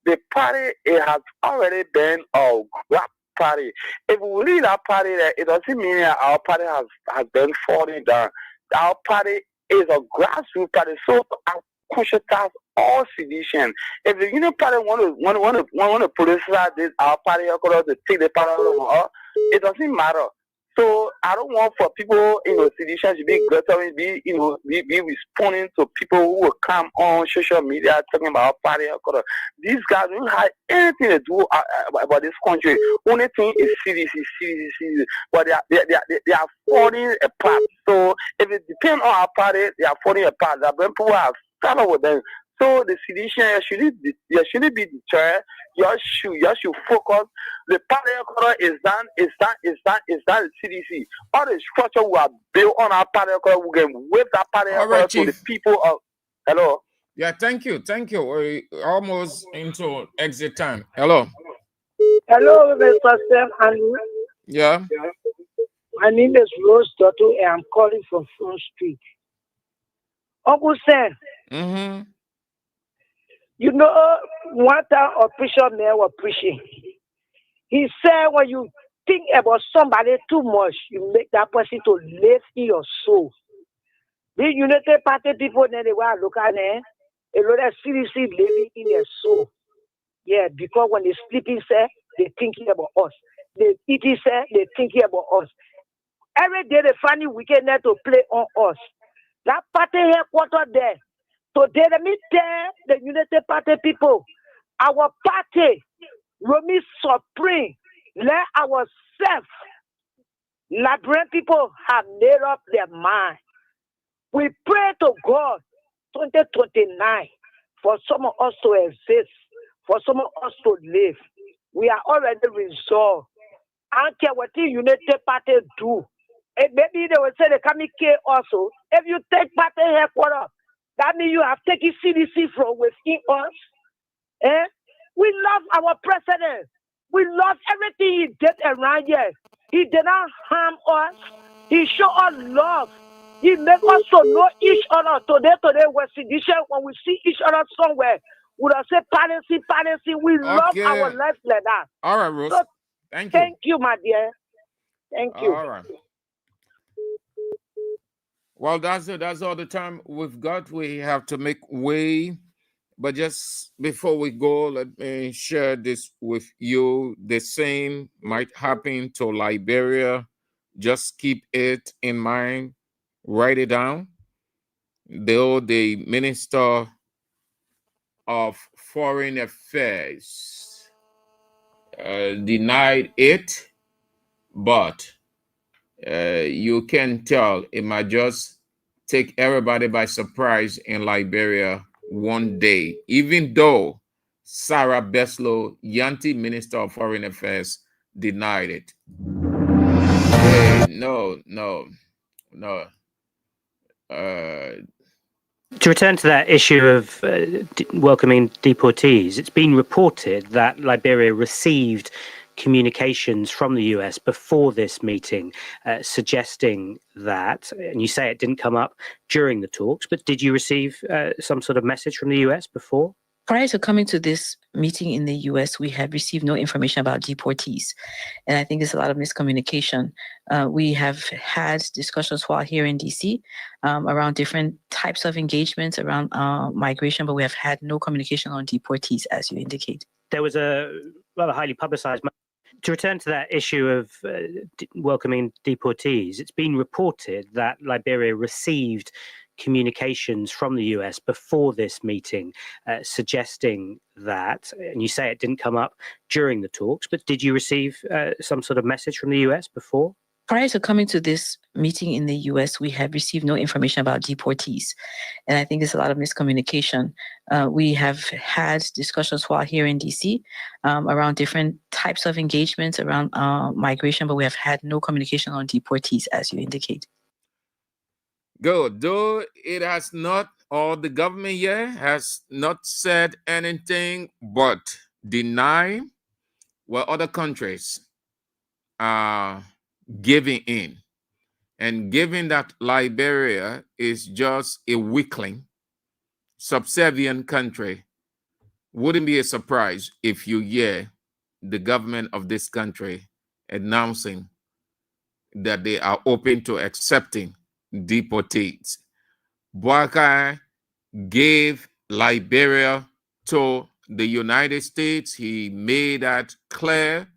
The party, it has already been a grab party. If we leave that party, it doesn't mean that our party has been falling down. Our party is a grassroots party. So I question all sedition. If the Union Party want to politicize this, our party headquarters to take the power over us, it doesn't matter. So I don't want for people, sedition to be glittering, be responding to people who will come on social media talking about party. These guys don't have anything to do about this country. Only thing is CDC. But they are falling apart. So if it depends on our party, they are falling apart. That when people have started with them. So the sedition shouldn't be deterred. You should focus. The party is done the CDC. All the structure we are built on our party, we can wave that party to the people of. Hello. Yeah, thank you. We're almost into exit time. Hello. Hello, Mr. Sam Andrew. Yeah. My name is Rose Dotto, and I'm calling from Front Street. Uncle Sam. Mm-hmm. You know, one time a preacher man was preaching. He said, when you think about somebody too much, you make that person to live in your soul. The United Party people, then they were looking at a lot of CDC living in their soul. Yeah, because when they sleeping, say, they're thinking about us. They eating, say, they're thinking about us. Every day they find wickedness to play on us. That party headquarters there. Today, let me tell the United Party people, our party will be supreme. Let ourselves, Liberian people, have made up their mind. We pray to God 2029 for some of us to exist, for some of us to live. We are already resolved. I don't care what the United Party do. And maybe they will say they can kill also. If you take party headquarters, that means you have taken CDC from within us. We love our president. We love everything he did around here. He did not harm us. He showed us love. He made us to know each other. Today, we're sedition. When we see each other somewhere, we don't say policy. We love our life like that. All right, Rose. So, thank you. Thank you, my dear. Thank you. All right. Well, that's it. That's all the time we've got. We have to make way. But just before we go, let me share this with you. The same might happen to Liberia. Just keep it in mind. Write it down. Though the Minister of Foreign Affairs denied it, but you can tell it might just take everybody by surprise in Liberia one day, even though Sarah Beslow, Yanti Minister of Foreign Affairs, denied it. No. To return to that issue of welcoming deportees, it's been reported that Liberia received communications from the US before this meeting suggesting that, and you say it didn't come up during the talks, but did you receive some sort of message from the US before? Prior to coming to this meeting in the US, we have received no information about deportees. And I think there's a lot of miscommunication. We have had discussions while here in DC around different types of engagements around migration, but we have had no communication on deportees, as you indicate. There was a rather highly publicized. To return to that issue of welcoming deportees, it's been reported that Liberia received communications from the US before this meeting suggesting that, and you say it didn't come up during the talks, but did you receive some sort of message from the US before? Prior to coming to this meeting in the US, we have received no information about deportees. And I think there's a lot of miscommunication. We have had discussions while here in DC around different types of engagements around migration, but we have had no communication on deportees, as you indicate. Good. Though it has not, or the government here has not said anything but deny what other countries are giving in. And given that Liberia is just a weakling, subservient country, wouldn't be a surprise if you hear the government of this country announcing that they are open to accepting deportees. Boakai gave Liberia to the United States. He made that clear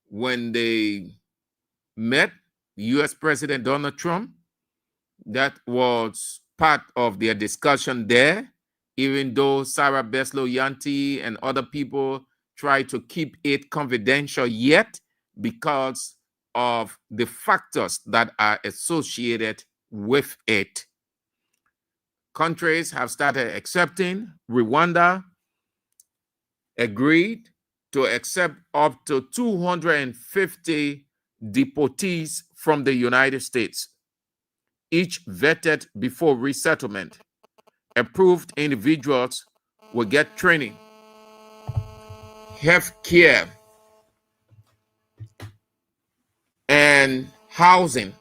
when they met US President Donald Trump. That was part of their discussion there, even though Sarah Beslow-Yanti and other people try to keep it confidential yet because of the factors that are associated with it. Countries have started accepting. Rwanda agreed to accept up to 250 deportees from the United States, each vetted before resettlement. Approved individuals will get training, health care, and housing,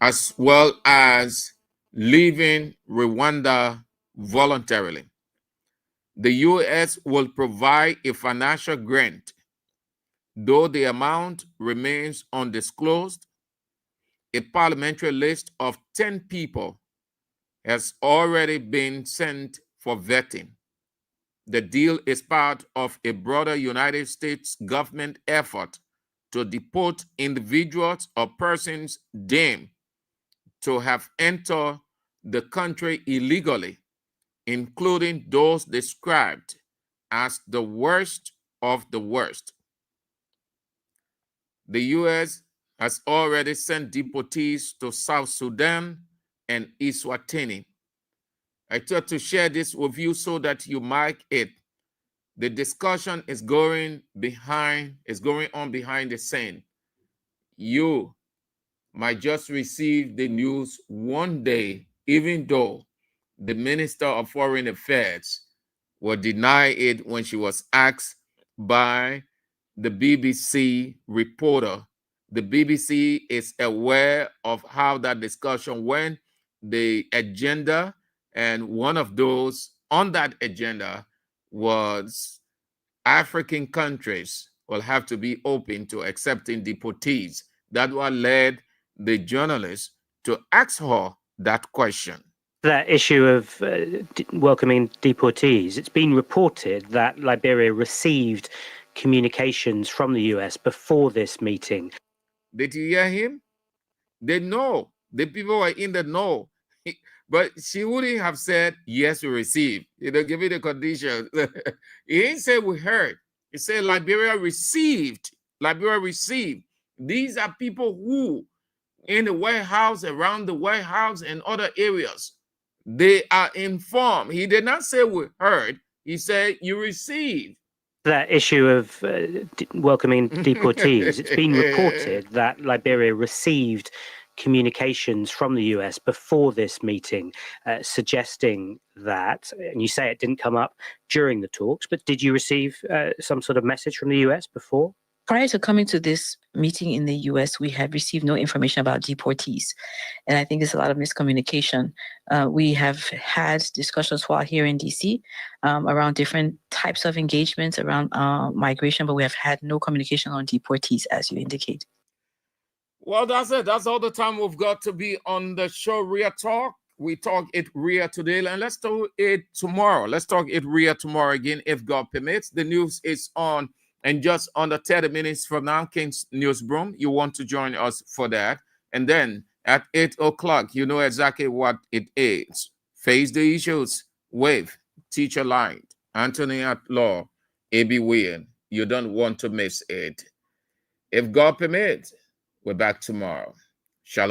as well as leaving Rwanda voluntarily. The U.S. will provide a financial grant, though the amount remains undisclosed. A parliamentary list of 10 people has already been sent for vetting. The deal is part of a broader United States government effort to deport individuals or persons deemed to have entered the country illegally, including those described as the worst of the worst. The U.S. has already sent deportees to South Sudan and Eswatini. I thought to share this with you so that you mark it. The discussion is going on behind the scene. You might just receive the news one day, even though the Minister of Foreign Affairs will deny it when she was asked by the BBC reporter. The BBC is aware of how that discussion went, the agenda, and one of those on that agenda was African countries will have to be open to accepting deportees. That what led the journalist to ask her that question. That issue of welcoming deportees, it's been reported that Liberia received communications from the US before this meeting. Did you hear him? They know. The people were in the know. But she wouldn't have said, yes, we received. Give me the conditions. He didn't say we heard. He said Liberia received. Liberia received. These are people who, in the warehouse, around the warehouse, and other areas, they are informed. He did not say we heard. He said you received. That issue of welcoming deportees, it's been reported that Liberia received communications from the US before this meeting suggesting that, and you say it didn't come up during the talks, but did you receive some sort of message from the US before? Prior to coming to this meeting in the US, we have received no information about deportees. And I think there's a lot of miscommunication. We have had discussions while here in DC around different types of engagements around migration, but we have had no communication on deportees, as you indicate. Well, that's it. That's all the time we've got to be on the show, Weah Talk. We talk it Weah today, and let's do it tomorrow. Let's talk it Weah tomorrow again, if God permits. The news is on. And just under 30 minutes from now, King's Newsroom, you want to join us for that. And then at 8 o'clock, you know exactly what it is. Face the issues with Teacher Light, Anthony at Law, A.B. Weah. You don't want to miss it. If God permits, we're back tomorrow. Shalom.